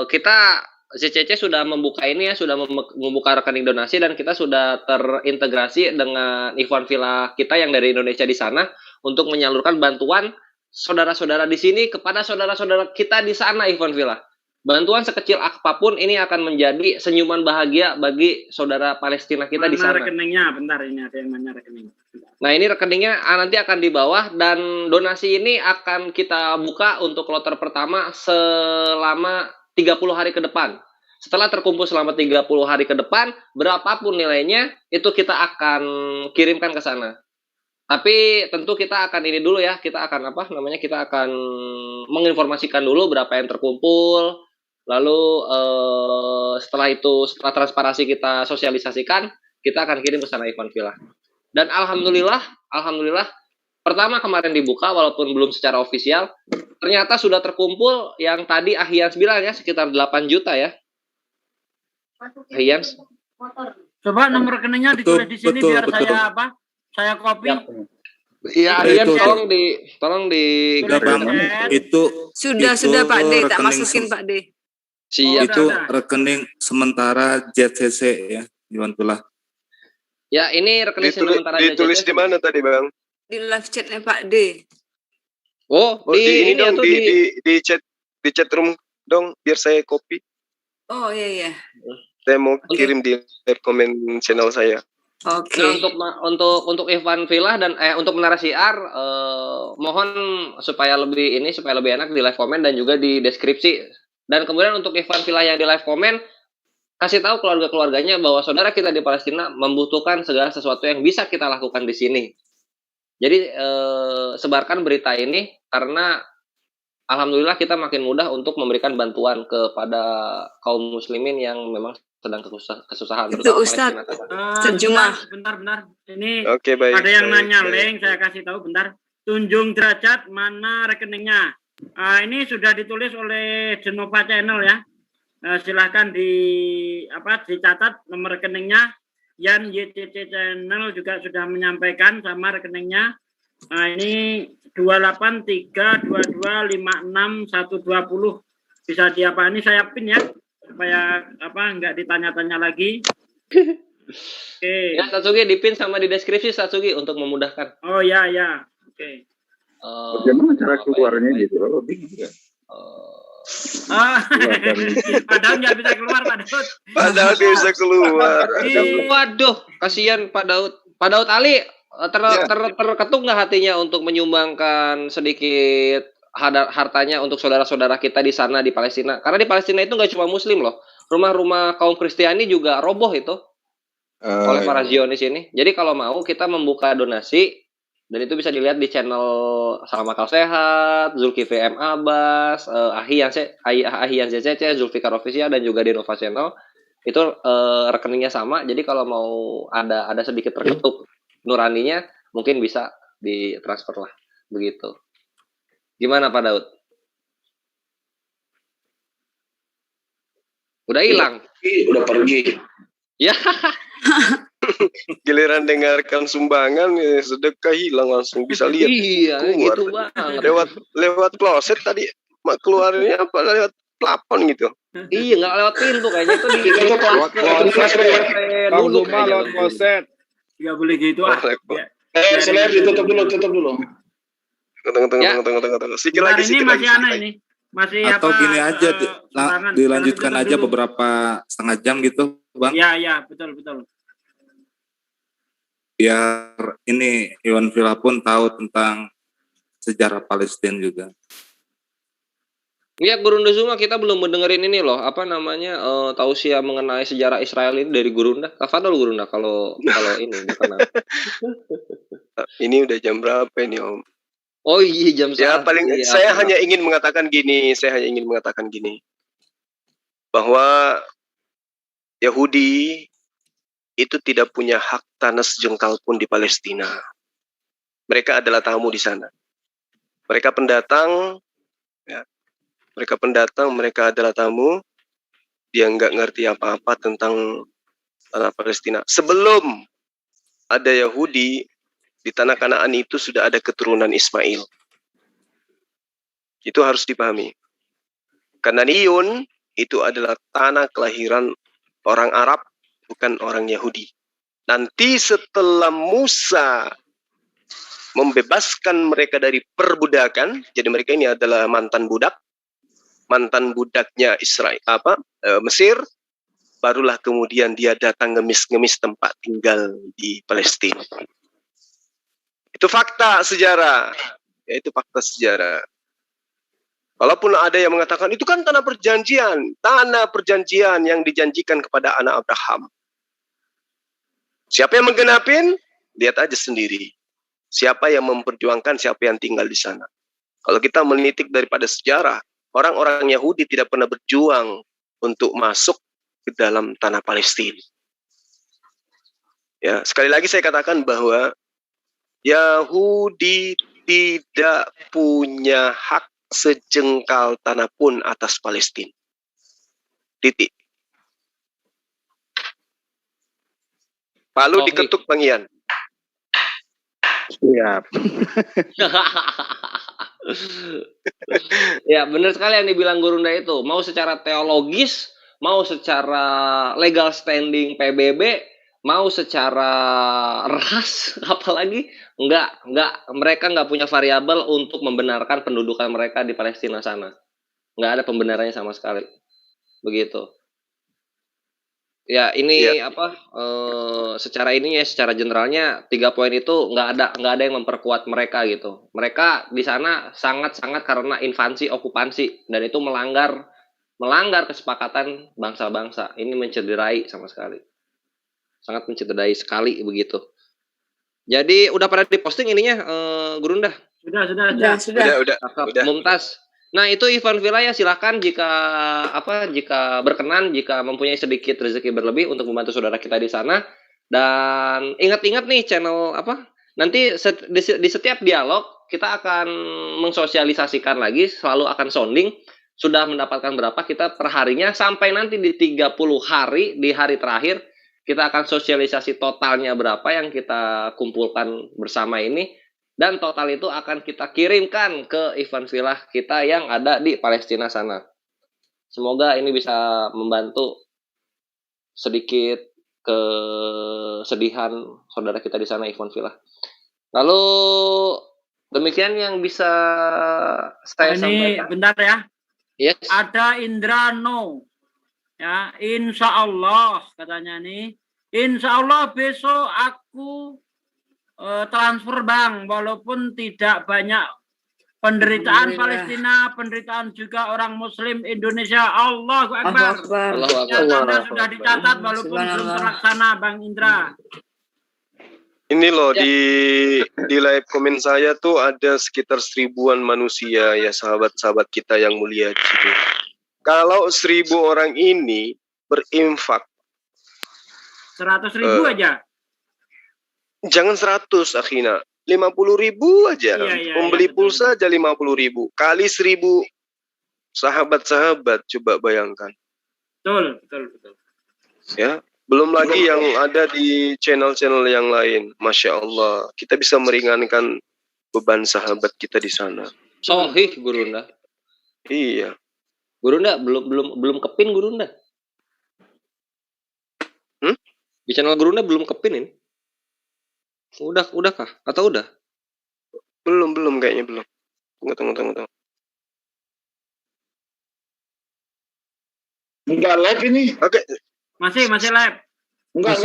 kita CCC sudah membuka ini ya, sudah membuka rekening donasi dan kita sudah terintegrasi dengan Ivan Villa kita yang dari Indonesia di sana untuk menyalurkan bantuan saudara-saudara di sini kepada saudara-saudara kita di sana, Ivan Villa. Bantuan sekecil apapun ini akan menjadi senyuman bahagia bagi saudara Palestina kita di sana. Rekeningnya, bentar, ini ada yang nanya rekening. Nah, ini rekeningnya nanti akan di bawah dan donasi ini akan kita buka untuk kloter pertama selama 30 hari ke depan. Setelah terkumpul selama 30 hari ke depan, berapapun nilainya, itu kita akan kirimkan ke sana. Tapi tentu kita akan ini dulu ya, kita akan kita akan menginformasikan dulu berapa yang terkumpul, lalu setelah transparansi kita sosialisasikan, kita akan kirim ke sana Ivan Villa. Dan alhamdulillah, pertama kemarin dibuka walaupun belum secara ofisial, ternyata sudah terkumpul yang tadi Ahyans bilang ya sekitar 8 juta ya. Ahyans. Coba nomor rekeningnya ditulis di sini biar saya copy. Iya, Ahyans tolong di itu sudah Pak D, tak masukin Pak D. Siap. Itu rekening sementara JCC ya, Iwan Villa. Ya, ini rekening sementara ditulis di mana tadi, Bang? Di live chatnya Pak D. Di chat room dong, biar saya copy. Oh iya. Saya mau kirim di live comment channel saya. Oke. Nah, untuk Ivan Villa dan untuk Menara Siar, mohon supaya lebih enak di live comment dan juga di deskripsi. Dan kemudian untuk Ivan Villa yang di live comment, kasih tahu keluarga-keluarganya bahwa saudara kita di Palestina membutuhkan segala sesuatu yang bisa kita lakukan di sini. Jadi sebarkan berita ini karena alhamdulillah kita makin mudah untuk memberikan bantuan kepada kaum muslimin yang memang sedang kesusahan. Itu Ustadz, Bentar. Ini baik, ada yang nanya link, saya kasih tahu bentar. Tunjung Derajat, mana rekeningnya? Ini sudah ditulis oleh Genova Channel ya. Silahkan dicatat nomor rekeningnya. Yan YCC Channel juga sudah menyampaikan sama rekeningnya. Ini 28322561120. Bisa ini saya pin ya supaya nggak ditanya-tanya lagi. Oke. Ya, Satsugi dipin sama di deskripsi Satsugi untuk memudahkan. Oh ya. Oke. Bagaimana cara keluarnya gitu? Bingung ya. Padahal nggak bisa keluar Pak Daud. Padahal dia bisa keluar. Waduh, kasihan Pak Daud. Pak Daud Ali terketuk nggak hatinya untuk menyumbangkan sedikit hartanya untuk saudara-saudara kita di sana di Palestina? Karena di Palestina itu nggak cuma Muslim loh, rumah-rumah kaum Kristiani juga roboh itu oleh para Zionis ini. Jadi kalau mau kita membuka donasi. Dan itu bisa dilihat di channel Salam Akal Sehat, Zulkifli M. Abbas, Ahyans CCC, Zulfikar Official, dan juga di Nova Channel. Itu rekeningnya sama, jadi kalau mau ada sedikit terketuk nuraninya, mungkin bisa ditransfer lah, begitu. Gimana Pak Daud? Udah hilang? Udah pergi. Ya. Giliran dengarkan sumbangan sedekah hilang, langsung bisa lihat. Iya, gitu banget. Lewat kloset tadi keluarnya apa lewat plafon gitu. Iya, nggak lewat pintu kayaknya itu di lewat kloset. Nggak boleh gitu Seler tutup dulu. Tunggu. Sikit lagi. Masih aneh ini. Masih atau gini aja dilanjutkan aja beberapa setengah jam gitu, Bang. Iya, betul. Biar ini Iwan Villa pun tahu tentang sejarah Palestina juga. Iya, Gurunda Zuma kita belum mendengarin ini loh, tausiah mengenai sejarah Israel ini dari Gurunda. Tafadhol Gurunda kalau ini bukan. Ini udah jam berapa ini, Om? Oh iya, jam ya paling saya hanya ingin mengatakan gini, bahwa Yahudi itu tidak punya hak tanah sejengkal pun di Palestina. Mereka adalah tamu di sana. Mereka pendatang, ya. Mereka pendatang, mereka adalah tamu. Dia nggak ngerti apa-apa tentang tanah Palestina. Sebelum ada Yahudi, di tanah Kanaan itu sudah ada keturunan Ismail. Itu harus dipahami. Kananiun itu adalah tanah kelahiran orang Arab, bukan orang Yahudi. Nanti setelah Musa membebaskan mereka dari perbudakan, jadi mereka ini adalah mantan budaknya Mesir, barulah kemudian dia datang ngemis-ngemis tempat tinggal di Palestina. Itu fakta sejarah. Ya, itu fakta sejarah. Walaupun ada yang mengatakan itu kan tanah perjanjian yang dijanjikan kepada anak Abraham. Siapa yang menggenapin? Lihat aja sendiri. Siapa yang memperjuangkan, siapa yang tinggal di sana. Kalau kita menitik daripada sejarah, orang-orang Yahudi tidak pernah berjuang untuk masuk ke dalam tanah Palestina. Ya, sekali lagi saya katakan bahwa Yahudi tidak punya hak sejengkal tanah pun atas Palestina. Titik. Palu diketuk Bang Ian. Siap. Ya, benar sekali yang dibilang Gurunda itu. Mau secara teologis, mau secara legal standing PBB, mau secara ras, apalagi enggak, mereka enggak punya variabel untuk membenarkan pendudukan mereka di Palestina sana. Enggak ada pembenarannya sama sekali. Begitu. Ya, ini secara ini ya, secara generalnya 3 poin itu enggak ada yang memperkuat mereka gitu. Mereka di sana sangat-sangat karena invasi, okupansi, dan itu melanggar kesepakatan bangsa-bangsa. Ini mencederai sama sekali. Sangat mencederai sekali begitu. Jadi udah pada diposting ininya, Gurunda? Sudah. Mumtaz. Nah, itu Ivan Villa ya, silakan jika berkenan, jika mempunyai sedikit rezeki berlebih untuk membantu saudara kita di sana. Dan ingat-ingat nih channel nanti di setiap dialog kita akan mensosialisasikan lagi, selalu akan sounding sudah mendapatkan berapa kita perharinya sampai nanti di 30 hari di hari terakhir. Kita akan sosialisasi totalnya berapa yang kita kumpulkan bersama ini. Dan total itu akan kita kirimkan ke Ivan Villa kita yang ada di Palestina sana. Semoga ini bisa membantu sedikit kesedihan saudara kita di sana, Ivan Villa. Lalu demikian yang bisa saya sampaikan. Bentar ya. Yes. Ada Indrano. Ya, insya Allah katanya nih. Insya Allah besok aku transfer Bang, walaupun tidak banyak penderitaan Palestina, penderitaan juga orang Muslim Indonesia. Allahu Akbar. Anda sudah dicatat walaupun belum terlaksana, Bang Indra. Ini loh di live komen saya tuh ada sekitar 1000-an manusia ya, sahabat-sahabat kita yang mulia di situ. Kalau 1000 orang ini berinfak 100.000 aja. Jangan 100, akhina. 50.000 aja. Membeli pulsa aja 50.000. Kali 1000 sahabat-sahabat, coba bayangkan. Betul. Ya, belum lagi yang ada di channel-channel yang lain. Masya Allah, kita bisa meringankan beban sahabat kita di sana. Sohih, Gurunda. Iya. Gurunda belum kepin Gurunda. Di channel Gurunda belum kepin ini. Udah kah? Atau udah? Belum kayaknya belum. Tunggu. Enggak live ini. Oke. Masih live. Enggak.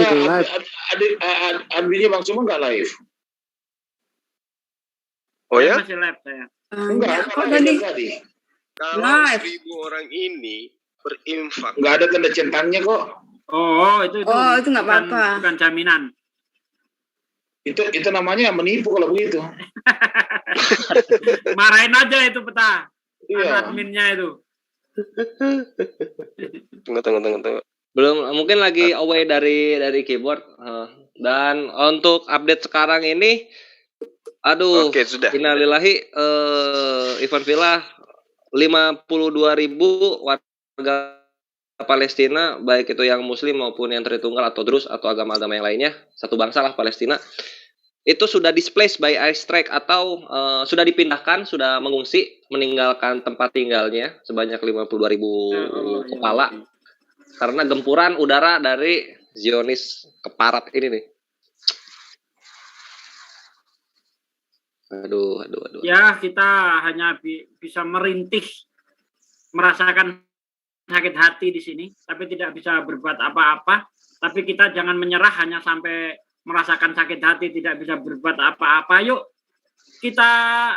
Adminnya Bang Suma enggak live. Oh ya? Masih live saya. Enggak tadi. Kalau 1000 orang ini berinfak. Enggak ada tanda centangnya kok. Itu enggak apa-apa. Bukan jaminan. Itu namanya menipu kalau begitu. Marahin aja itu peta. Iya. Adminnya itu. Tunggu. Belum, mungkin lagi away dari keyboard. Dan untuk update sekarang ini, aduh, Oke, sudah. innalillahi, Ivan Villa 52.000 warga Palestina, baik itu yang Muslim maupun yang Tritunggal atau Druze atau agama-agama yang lainnya, satu bangsa lah Palestina, itu sudah displaced by airstrike atau sudah dipindahkan, sudah mengungsi, meninggalkan tempat tinggalnya sebanyak 52.000 kepala karena gempuran udara dari Zionis keparat ini nih. Aduh. Ya, kita hanya bisa merintih, merasakan sakit hati di sini, tapi tidak bisa berbuat apa-apa. Tapi kita jangan menyerah hanya sampai merasakan sakit hati, tidak bisa berbuat apa-apa. Yuk, kita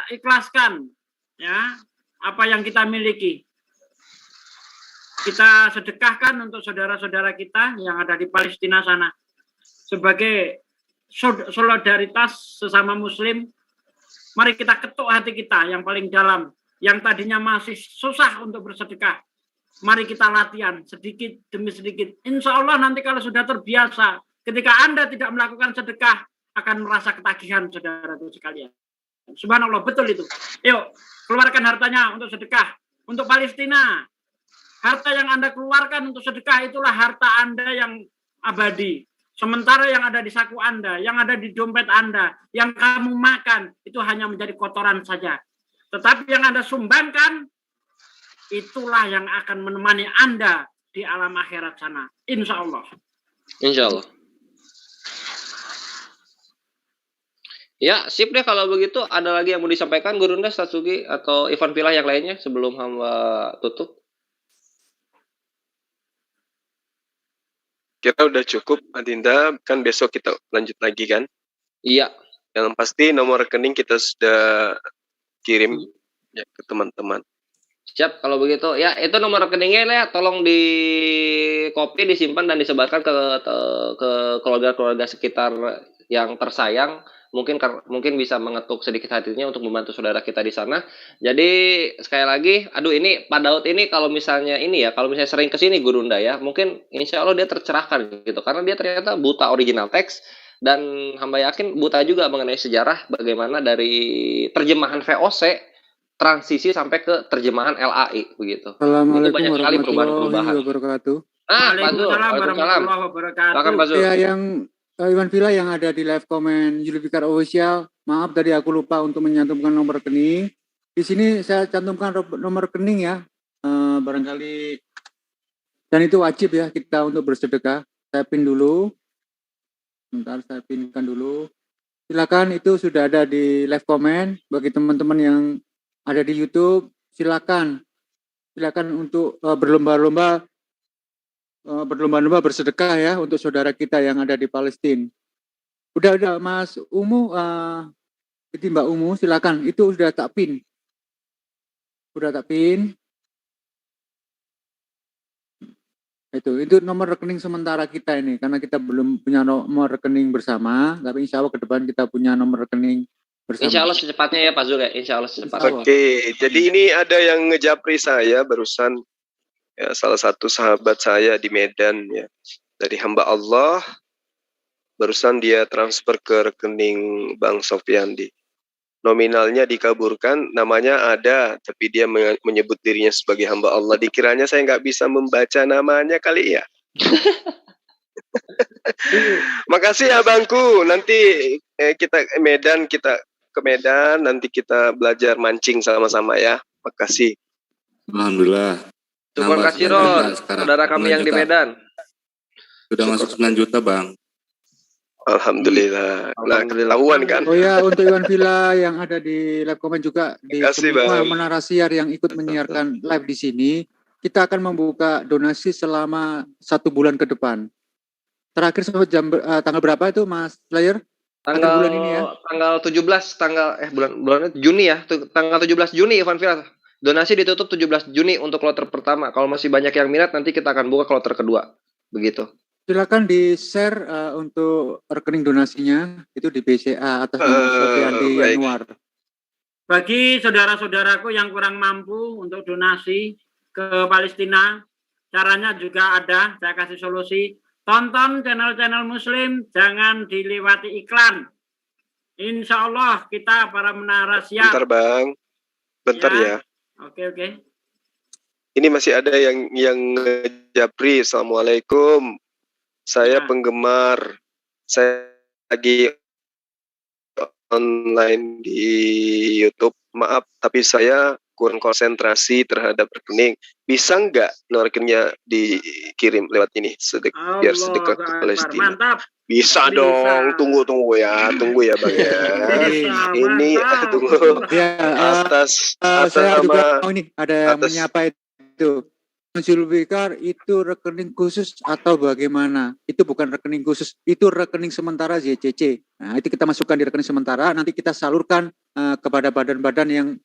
ikhlaskan ya apa yang kita miliki. Kita sedekahkan untuk saudara-saudara kita yang ada di Palestina sana. Sebagai solidaritas sesama Muslim, mari kita ketuk hati kita yang paling dalam, yang tadinya masih susah untuk bersedekah. Mari kita latihan sedikit demi sedikit. Insya Allah nanti kalau sudah terbiasa, ketika Anda tidak melakukan sedekah, akan merasa ketagihan, saudara-saudara sekalian. Subhanallah, betul itu. Yuk, keluarkan hartanya untuk sedekah. Untuk Palestina, harta yang Anda keluarkan untuk sedekah itulah harta Anda yang abadi. Sementara yang ada di saku Anda, yang ada di dompet Anda, yang kamu makan, itu hanya menjadi kotoran saja. Tetapi yang Anda sumbangkan, itulah yang akan menemani Anda di alam akhirat sana. Insya Allah. Insya Allah. Ya, sip deh kalau begitu. Ada lagi yang mau disampaikan, Gurunda, Satsugi, atau Ivan Pilah yang lainnya sebelum hamba tutup? Kita udah cukup, Adinda. Kan besok kita lanjut lagi kan? Iya. Yang pasti nomor rekening kita sudah kirim ya ke teman-teman. Siap, kalau begitu. Ya, itu nomor rekeningnya ya, tolong di copy, disimpan, dan disebarkan ke keluarga-keluarga sekitar yang tersayang. Mungkin bisa mengetuk sedikit hatinya untuk membantu saudara kita di sana. Jadi, sekali lagi, aduh ini Pak Daud ini kalau misalnya sering kesini Gurunda ya, mungkin insya Allah dia tercerahkan gitu. Karena dia ternyata buta original teks, dan hamba yakin buta juga mengenai sejarah bagaimana dari terjemahan VOC transisi sampai ke terjemahan LAI begitu. Assalamualaikum banyak sekali warahmatullahi wabarakatuh. Waalaikumsalam warahmatullahi wabarakatuh. Silakan Pak Zul. Ya, yang Iwan Villa yang ada di live comment Julfikar Official, maaf tadi aku lupa untuk menyantumkan nomor rekening. Di sini saya cantumkan nomor rekening ya, barangkali, dan itu wajib ya kita untuk bersedekah. Saya pin dulu. Bentar, saya pinkan dulu. Silakan, itu sudah ada di live comment. Bagi teman-teman yang ada di YouTube, silakan untuk berlomba-lomba bersedekah ya untuk saudara kita yang ada di Palestina. Udah Mas Umu, itu Mbak Umu, silakan, itu sudah tak pin. Itu nomor rekening sementara kita ini, karena kita belum punya nomor rekening bersama, tapi insya Allah ke depan kita punya nomor rekening bersama. Insya Allah secepatnya ya Pak Zul ya, insya Allah secepatnya. Oke, jadi ini ada yang ngejapri saya barusan, ya, salah satu sahabat saya di Medan ya, dari hamba Allah, barusan dia transfer ke rekening Bang Sofyandi. Nominalnya dikabulkan, namanya ada, tapi dia menyebut dirinya sebagai hamba Allah. Dikiranya saya nggak bisa membaca namanya kali ya. Makasih ya Bangku, nanti kita ke Medan, nanti kita belajar mancing sama-sama ya. Makasih. Alhamdulillah. Terima kasih Ron, saudara kami yang di Medan. Sudah masuk 9 juta Bang. Alhamdulillah. Nah, ketahuan kan. Oh ya, untuk Iwan Villa yang ada di live comment juga, di semua menara siar yang ikut menyiarkan live di sini, kita akan membuka donasi selama 1 bulan ke depan. Terakhir sampai tanggal berapa itu Mas Slayer? Bulan ini ya. Tanggal 17, bulan Juni ya. Tanggal 17 Juni Ivan Villa. Donasi ditutup 17 Juni untuk kloter pertama. Kalau masih banyak yang minat nanti kita akan buka kloter kedua. Begitu. Silakan di-share untuk rekening donasinya itu di BCA atas nama Sofyandi Yanuar. Bagi saudara-saudaraku yang kurang mampu untuk donasi ke Palestina, caranya juga ada, saya kasih solusi. Tonton channel-channel Muslim, jangan dilewati iklan. Insya Allah kita para menara siap. Bentar Bang, bentar ya. Oke. Ini masih ada yang Japri. Assalamualaikum. Saya penggemar. Saya lagi online di YouTube. Maaf, tapi saya kurang konsentrasi terhadap rekening. Bisa nggak rekeningnya dikirim lewat ini biar sedekah ke Palestina? Mantap. Bisa dong. Tunggu ya Bang ya. Ini tunggu. Ya, atas saya juga nama ini ada yang menyapa itu. Zulfikar itu rekening khusus atau bagaimana? Itu bukan rekening khusus, itu rekening sementara ZCC. Nah, itu kita masukkan di rekening sementara, nanti kita salurkan kepada badan-badan yang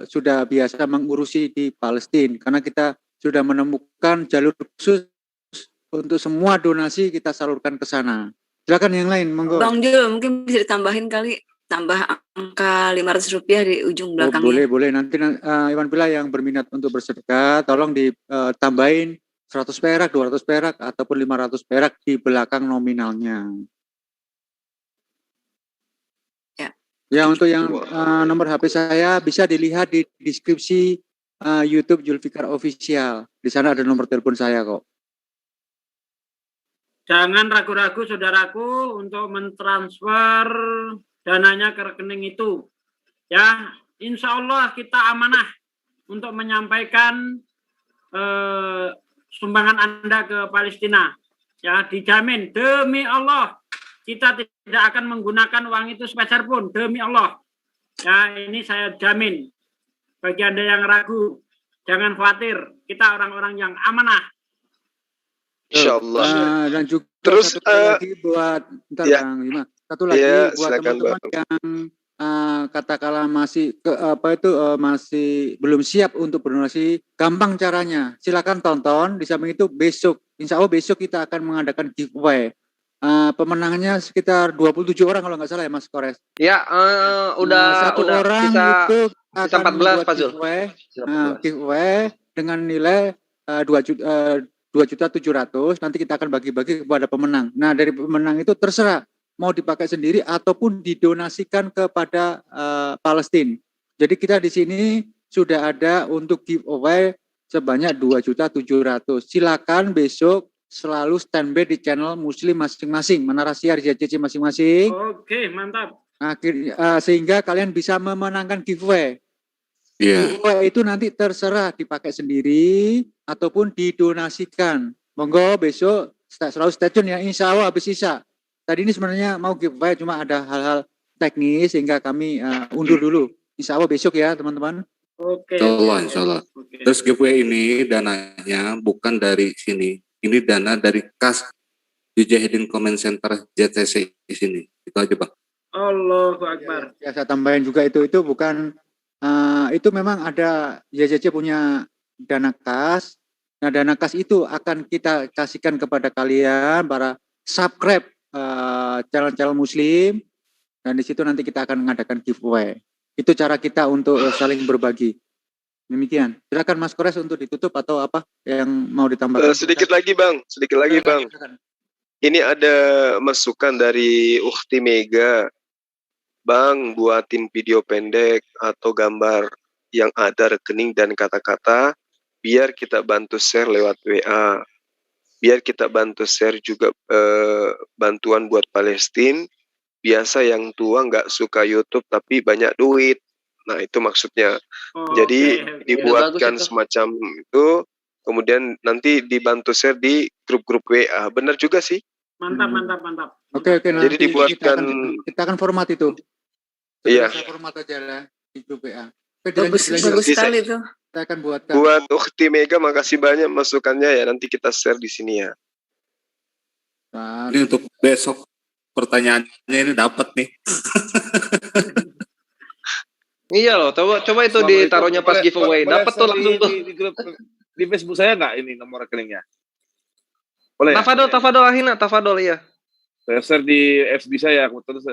sudah biasa mengurusi di Palestina. Karena kita sudah menemukan jalur khusus untuk semua donasi kita salurkan ke sana. Silakan yang lain, monggo. Bang Jul, mungkin bisa ditambahin kali, tambah angka Rp500 di ujung belakangnya. Boleh. Nanti Iwan Pila yang berminat untuk bersedekah, tolong ditambahin 100 perak, 200 perak, ataupun 500 perak di belakang nominalnya. Ya, untuk yang nomor HP saya bisa dilihat di deskripsi YouTube Zulfikar Official. Di sana ada nomor telepon saya kok. Jangan ragu-ragu saudaraku untuk mentransfer dananya ke rekening itu. Ya, insya Allah kita amanah untuk menyampaikan sumbangan Anda ke Palestina. Ya, dijamin demi Allah kita tidak akan menggunakan uang itu sepeser pun, demi Allah. Ya, ini saya jamin. Bagi Anda yang ragu, jangan khawatir. Kita orang-orang yang amanah. Insyaallah. Dan juga terus satu lagi buat Bang Bima. Satu lagi buat teman-teman yang katakanlah masih masih belum siap untuk berdonasi, gampang caranya. Silakan tonton. Di samping itu besok, insya Allah besok kita akan mengadakan giveaway. Pemenangnya sekitar 27 orang kalau nggak salah ya Mas Kores. Ya, udah orang bisa, itu bisa akan 14 Pak Zul. Giveaway dengan nilai 2.700.000, nanti kita akan bagi-bagi kepada pemenang. Nah, dari pemenang itu terserah mau dipakai sendiri ataupun didonasikan kepada Palestina. Jadi kita di sini sudah ada untuk giveaway sebanyak 2.700.000. Silakan besok selalu standby di channel Muslim masing-masing, Menara Siar JCC masing-masing. Oke, mantap. Sehingga kalian bisa memenangkan giveaway. Giveaway itu nanti terserah dipakai sendiri ataupun didonasikan. Monggo besok selalu stay tune ya, insya Allah habis sisa. Tadi ini sebenarnya mau giveaway cuma ada hal-hal teknis sehingga kami undur dulu. Insya Allah besok ya teman-teman. Oke. Insya Allah. Terus giveaway ini dananya bukan dari sini. Ini dana dari kas Mujahidin Comment Center JTC di sini. Itu aja Bang. Allahu Akbar. Ya, saya tambahin juga itu bukan itu memang ada JCC punya dana kas. Nah, dana kas itu akan kita kasihkan kepada kalian para subscribe channel-channel Muslim, dan di situ nanti kita akan mengadakan giveaway. Itu cara kita untuk saling berbagi. Demikian. Silakan Mas Kores untuk ditutup atau apa yang mau ditambahkan? Sedikit lagi Bang. Ini ada masukan dari Ukhti Mega. Bang, buatin video pendek atau gambar yang ada rekening dan kata-kata, biar kita bantu share lewat WA. Biar kita bantu share juga bantuan buat Palestina. Biasa yang tua nggak suka YouTube tapi banyak duit. Nah, itu maksudnya. Jadi dibuatkan semacam itu, kemudian nanti dibantu share di grup-grup WA. Benar juga sih. Mantap. Oke. Jadi dibuatkan. Kita akan format itu. Iya. Format aja lah di grup WA. Bagus sekali itu. Kita akan buatkan. Buat Ukhti Mega, makasih banyak masukannya ya. Nanti kita share di sini ya. Ini untuk besok pertanyaannya ini dapat nih. Iya loh, coba itu ditaruhnya pas giveaway. Dapat tuh langsung tuh. Di Facebook saya nggak ini nomor rekeningnya? Boleh. Tafadol Ahina, Tafadol iya. Saya share di FB saya, terus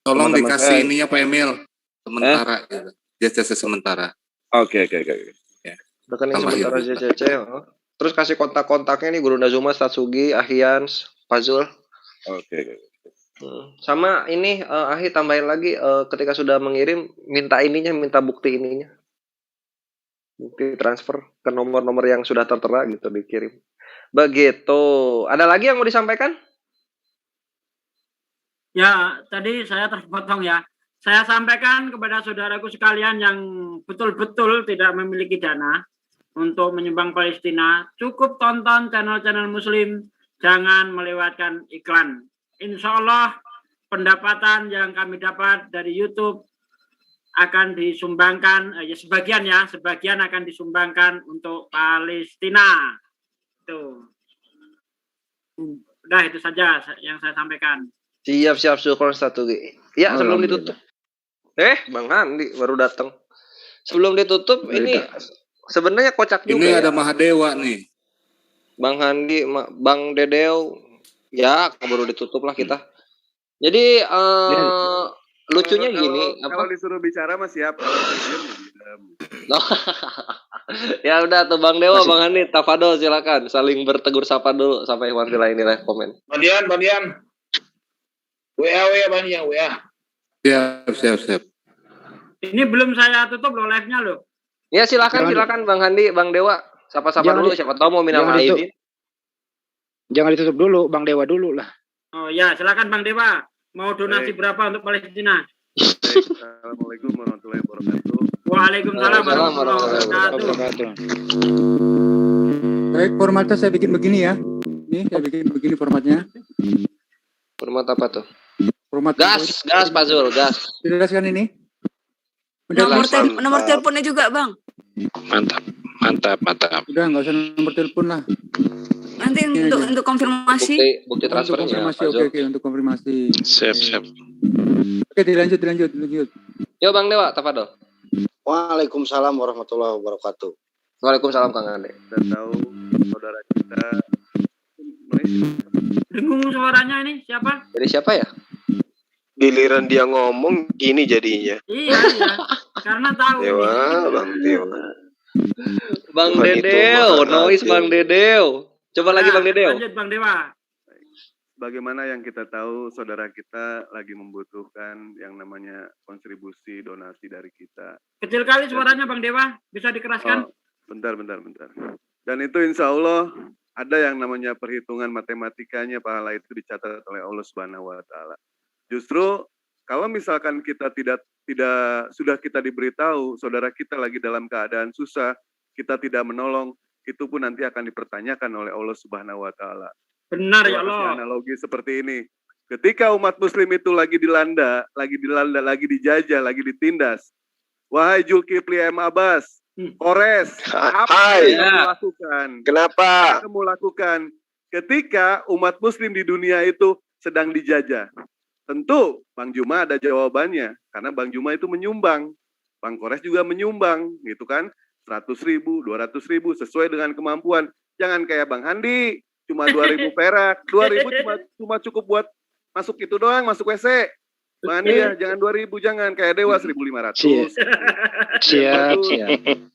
tolong dikasih ininya Pak Emil sementara gitu. JCC sementara. Oke. Ya. Rekening sementara JCC. Terus kasih kontak-kontaknya nih Guru Nazuma, Statsugi, Ahyans, Fazul. Oke. Sama ini Ahi tambahin lagi ketika sudah mengirim minta bukti ininya. Bukti transfer ke nomor-nomor yang sudah tertera gitu dikirim. Begitu. Ada lagi yang mau disampaikan? Ya, tadi saya terpotong ya. Saya sampaikan kepada saudaraku sekalian yang betul-betul tidak memiliki dana untuk menyumbang Palestina, cukup tonton channel-channel Muslim, jangan melewatkan iklan. Insya Allah pendapatan yang kami dapat dari YouTube akan disumbangkan, sebagian akan disumbangkan untuk Palestina. Itu. Udah itu saja yang saya sampaikan. Siap syukur satu G. Ya, sebelum ditutup. Bang Andi baru datang. Sebelum ditutup ini sebenarnya kocak juga. Ini ada Mahadewa nih. Bang Andi, Bang Dedeo. Ya, baru ditutup lah kita. Jadi lucunya gini, kalau disuruh bicara mah siap. Ya udah tuh Bang Dewa, Bang Hani, Tafadol silakan saling bertegur sapa dulu sampai Iwan Villa ini live komen. Bandian. WA Bandian WA. Siap. Ini belum saya tutup loh live-nya loh. Ya silakan Bang Handi, Bang Dewa, sapa-sapa dulu siapa tahu mau minal aidin. Jangan ditutup dulu, Bang Dewa dulu lah. Oh ya, silakan Bang Dewa. Mau donasi berapa untuk Palestina? Assalamualaikum warahmatullahi wabarakatuh. Waalaikumsalam warahmatullahi wabarakatuh. Baik, formatnya saya bikin begini ya. Nih, saya bikin begini formatnya. Format apa tuh? Format gas Pak Zul, gas. Jelaskan ini. Nomor teleponnya juga, Bang. Mantap. Udah, nggak usah nomor telepon lah. Nanti untuk konfirmasi. Bukti transfernya. Oke, untuk konfirmasi. Siap. Oke, dilanjut. Yo Bang Dewa, Tafadol. Waalaikumsalam warahmatullahi wabarakatuh. Waalaikumsalam Kang Ade. Dan tahu saudara kita Dengung suaranya ini siapa? Dari siapa ya? Giliran dia ngomong gini jadinya. Iya. Karena tahu. Bang Dewa. Bang Dedeo, noise Bang Dedeo. Coba lagi Bang Dedeo. Lanjut Bang Dewa. Bagaimana yang kita tahu saudara kita lagi membutuhkan yang namanya kontribusi donasi dari kita. Kecil kali suaranya Bang Dewa, bisa dikeraskan? Bentar. Dan itu insya Allah ada yang namanya perhitungan matematikanya, pahala itu dicatat oleh Allah Subhanahu wa taala. Justru kalau misalkan kita tidak sudah kita diberitahu saudara kita lagi dalam keadaan susah, kita tidak menolong, itu pun nanti akan dipertanyakan oleh Allah Subhanahu wa taala. Benar ya Allah. Analogi seperti ini. Ketika umat muslim itu lagi dilanda, lagi dijajah, lagi ditindas. Wahai Zulkifli M. Abbas, Kores, apa yang kamu lakukan? Kenapa? Kamu lakukan ketika umat muslim di dunia itu sedang dijajah. Tentu Bang Juma ada jawabannya, karena Bang Juma itu menyumbang. Bang Kores juga menyumbang, gitu kan? 100.000, 200.000, sesuai dengan kemampuan. Jangan kayak Bang Handi, cuma 2.000 perak. 2.000 cuma cukup buat masuk itu doang, masuk WC. Bang Handi ya, jangan 2.000, jangan kayak Dewa 1.500. Siap.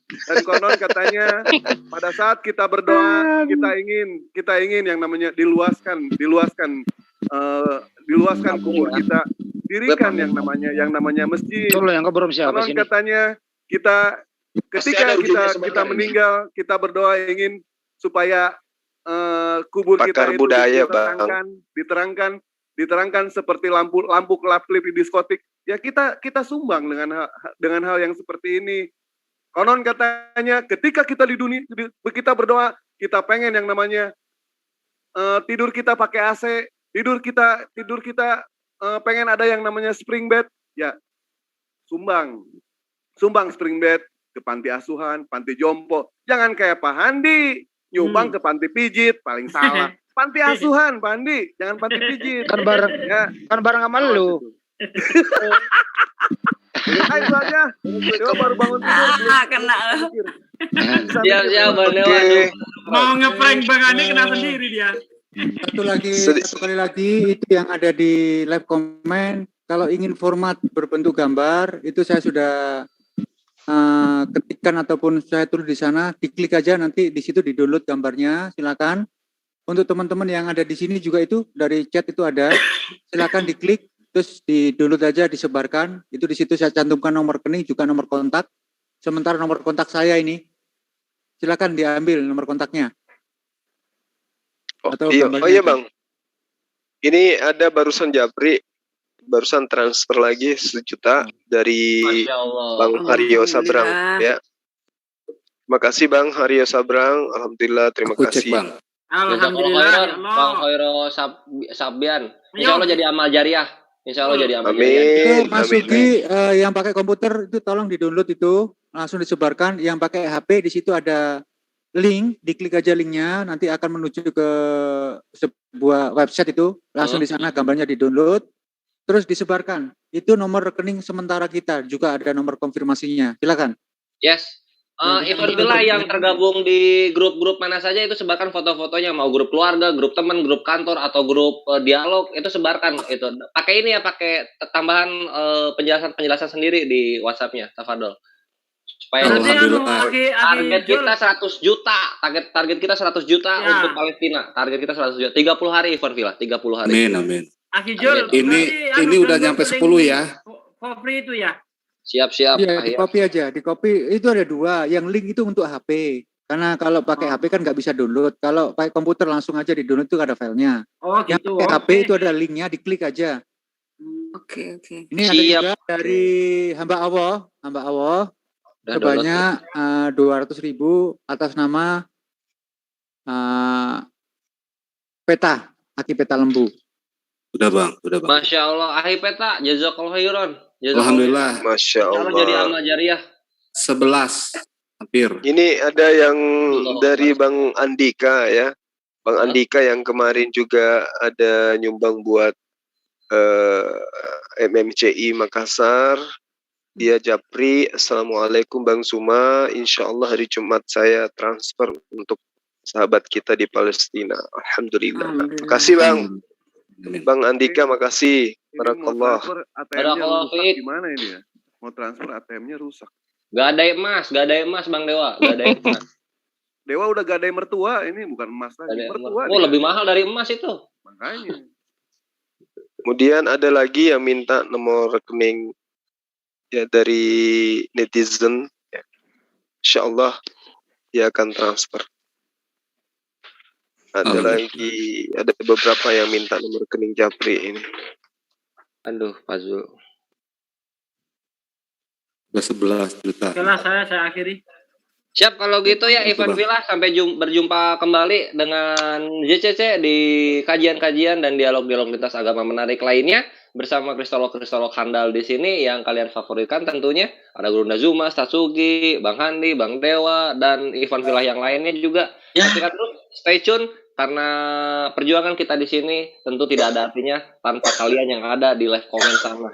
Dan konon katanya pada saat kita berdoa, kita ingin yang namanya diluaskan kubur kita, dirikan yang namanya masjid. Konon katanya ketika kita meninggal, kita berdoa ingin supaya kubur kita itu diterangkan seperti lampu kelap-kelip di diskotik. Ya kita sumbang dengan hal yang seperti ini. Konon katanya ketika kita di dunia kita berdoa, kita pengen yang namanya tidur kita pakai AC, tidur kita pengen ada yang namanya spring bed, ya sumbang spring bed ke panti asuhan, panti jompo. Jangan kayak Pak Handi nyumbang ke panti pijit, paling salah. Panti asuhan, Pak Handi, jangan panti pijit. Kan bareng sama lu. Itu aja. Dewa baru bangun tidur. Kena lo. Siap Bang Dewa. Mau ngeprank Bang Andi kena sendiri dia. Satu kali lagi itu yang ada di live comment. Kalau ingin format berbentuk gambar, itu saya sudah ketikkan ataupun saya tulis di sana. Diklik aja nanti di situ di-download gambarnya. Silakan. Untuk teman-teman yang ada di sini juga itu dari chat itu ada. Silakan diklik, terus di-download aja, disebarkan. Itu di situ saya cantumkan nomor rekening juga nomor kontak. Sementara nomor kontak saya ini silakan diambil nomor kontaknya. Atau Iya gambarnya aja. Bang. Ini ada barusan Japri, barusan transfer lagi 1 juta dari Masya Allah. Bang Haryo Sabrang Alhamdulillah. ya. Makasih Bang Haryo Sabrang, alhamdulillah, terima Aku cek kasih. Bang. Alhamdulillah ya Bang Allah. Hoiro Sabbian. Insya Allah jadi amal jariah. Insya Allah jadi amal Amin. jariah. Itu Amin, Mas Sugi yang pakai komputer itu tolong di-download itu, langsung disebarkan. Yang pakai HP di situ ada link, diklik aja linknya, nanti akan menuju ke sebuah website itu, langsung di sana gambarnya di-download, terus disebarkan. Itu nomor rekening sementara kita, juga ada nomor konfirmasinya. Silakan. Yes. Event Villa yang tergabung di grup-grup mana saja itu sebarkan foto-fotonya, mau grup keluarga, grup teman, grup kantor atau grup dialog, itu sebarkan itu. Pakai ini ya, pakai tambahan penjelasan sendiri di WhatsApp-nya, tafadhol. Supaya target kita 100 juta, target kita 100 juta Ya. untuk Palestina. Target kita 100 juta. 30 hari Event Villa, 30 hari. Amin, amin. Akijul, Ini udah nyampe 10 ya. Free itu ya. Siap-siap. Iya, di copy aja, di copy. Itu ada 2, yang link itu untuk HP. Karena kalau pakai HP kan nggak bisa download. Kalau pakai komputer langsung aja di download itu ada filenya. Oh Yang gitu. pakai HP itu ada linknya, diklik aja. Oke. Ini ada juga dari hamba Allah sebanyak 200.000 atas nama Peta, Aki Peta Lembu. Udah Bang. Masya Allah, Ahi Peta, jazakallahu khairan. Alhamdulillah. Masya Allah. Jadi Allah. amal jariah. 11 hampir. Ini ada yang dari Bang Andika ya. Bang Andika yang kemarin juga ada nyumbang buat MMCI Makassar. Dia Japri, Assalamualaikum Bang Suma, insya Allah hari Jumat saya transfer untuk sahabat kita di Palestina. Alhamdulillah. Makasih Bang. Bang Andika, makasih. Barakallah. Barakallah fiik. Gimana ini ya? Mau transfer ATM-nya rusak. Gak ada emas Bang Dewa, gak ada emas. Dewa udah gak ada mertua, ini bukan emas lagi. Mertua. Oh, lebih mahal dari emas itu. Makanya. Kemudian ada lagi yang minta nomor rekening ya dari netizen ya. Insya Allah dia akan transfer. Ada lagi, ada beberapa yang minta nomor rekening Japri ini. Aduh, Pak Zul. Udah 11 juta. Oke lah, saya akhiri. Siap kalau gitu ya Event Villa, sampai berjumpa kembali dengan JCC di kajian-kajian dan dialog-dialog lintas agama menarik lainnya bersama kristolog handal di sini yang kalian favoritkan tentunya. Ada Gurunda Zuma, Stasugi, Bang Handi, Bang Dewa dan Event Villa yang lainnya juga. Pastikan terus stay tune karena perjuangan kita di sini tentu tidak ada artinya tanpa kalian yang ada di live comment sana.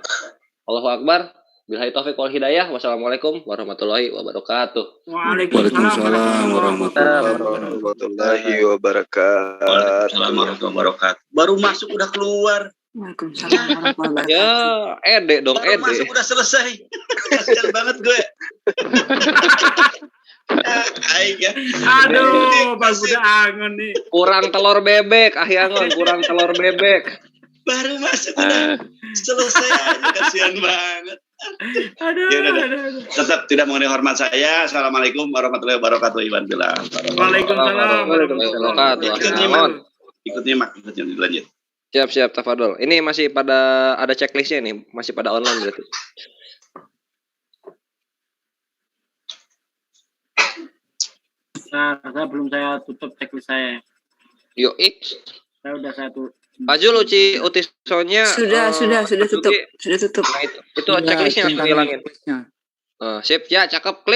Allahu Akbar. Billahi taufiq wal hidayah. Wassalamualaikum warahmatullahi wabarakatuh. Waalaikumsalam warahmatullahi wabarakatuh. Waalaikumsalam warahmatullahi wabarakatuh. Baru masuk udah keluar. Waalaikumsalam warahmatullahi wabarakatuh. Ya, Ede dong, Baru Ede. masuk udah selesai. Kasian banget gue. Aduh, Bang Buda Angon nih. Kurang telur bebek, Angon, kurang telur bebek. Baru masuk udah selesai aja, kasihan banget. Aduh, Ya, udah. Tetap tidak mengenai hormat saya. Assalamualaikum warahmatullahi wabarakatuh. Iwan Bila. Waalaikumsalam warahmatullahi wabarakatuh. Ikut nyimak, lanjut. Siap, tafadhol. Ini masih pada ada checklistnya nih, masih pada online berarti. Nah, saya tutup checklist saya. Yo, Saya tutup. Pajul Utisonya Sudah tutup. Sudah tutup. Nah, itu checklistnya langsung dihilangin. Sip ya, cakep, clear.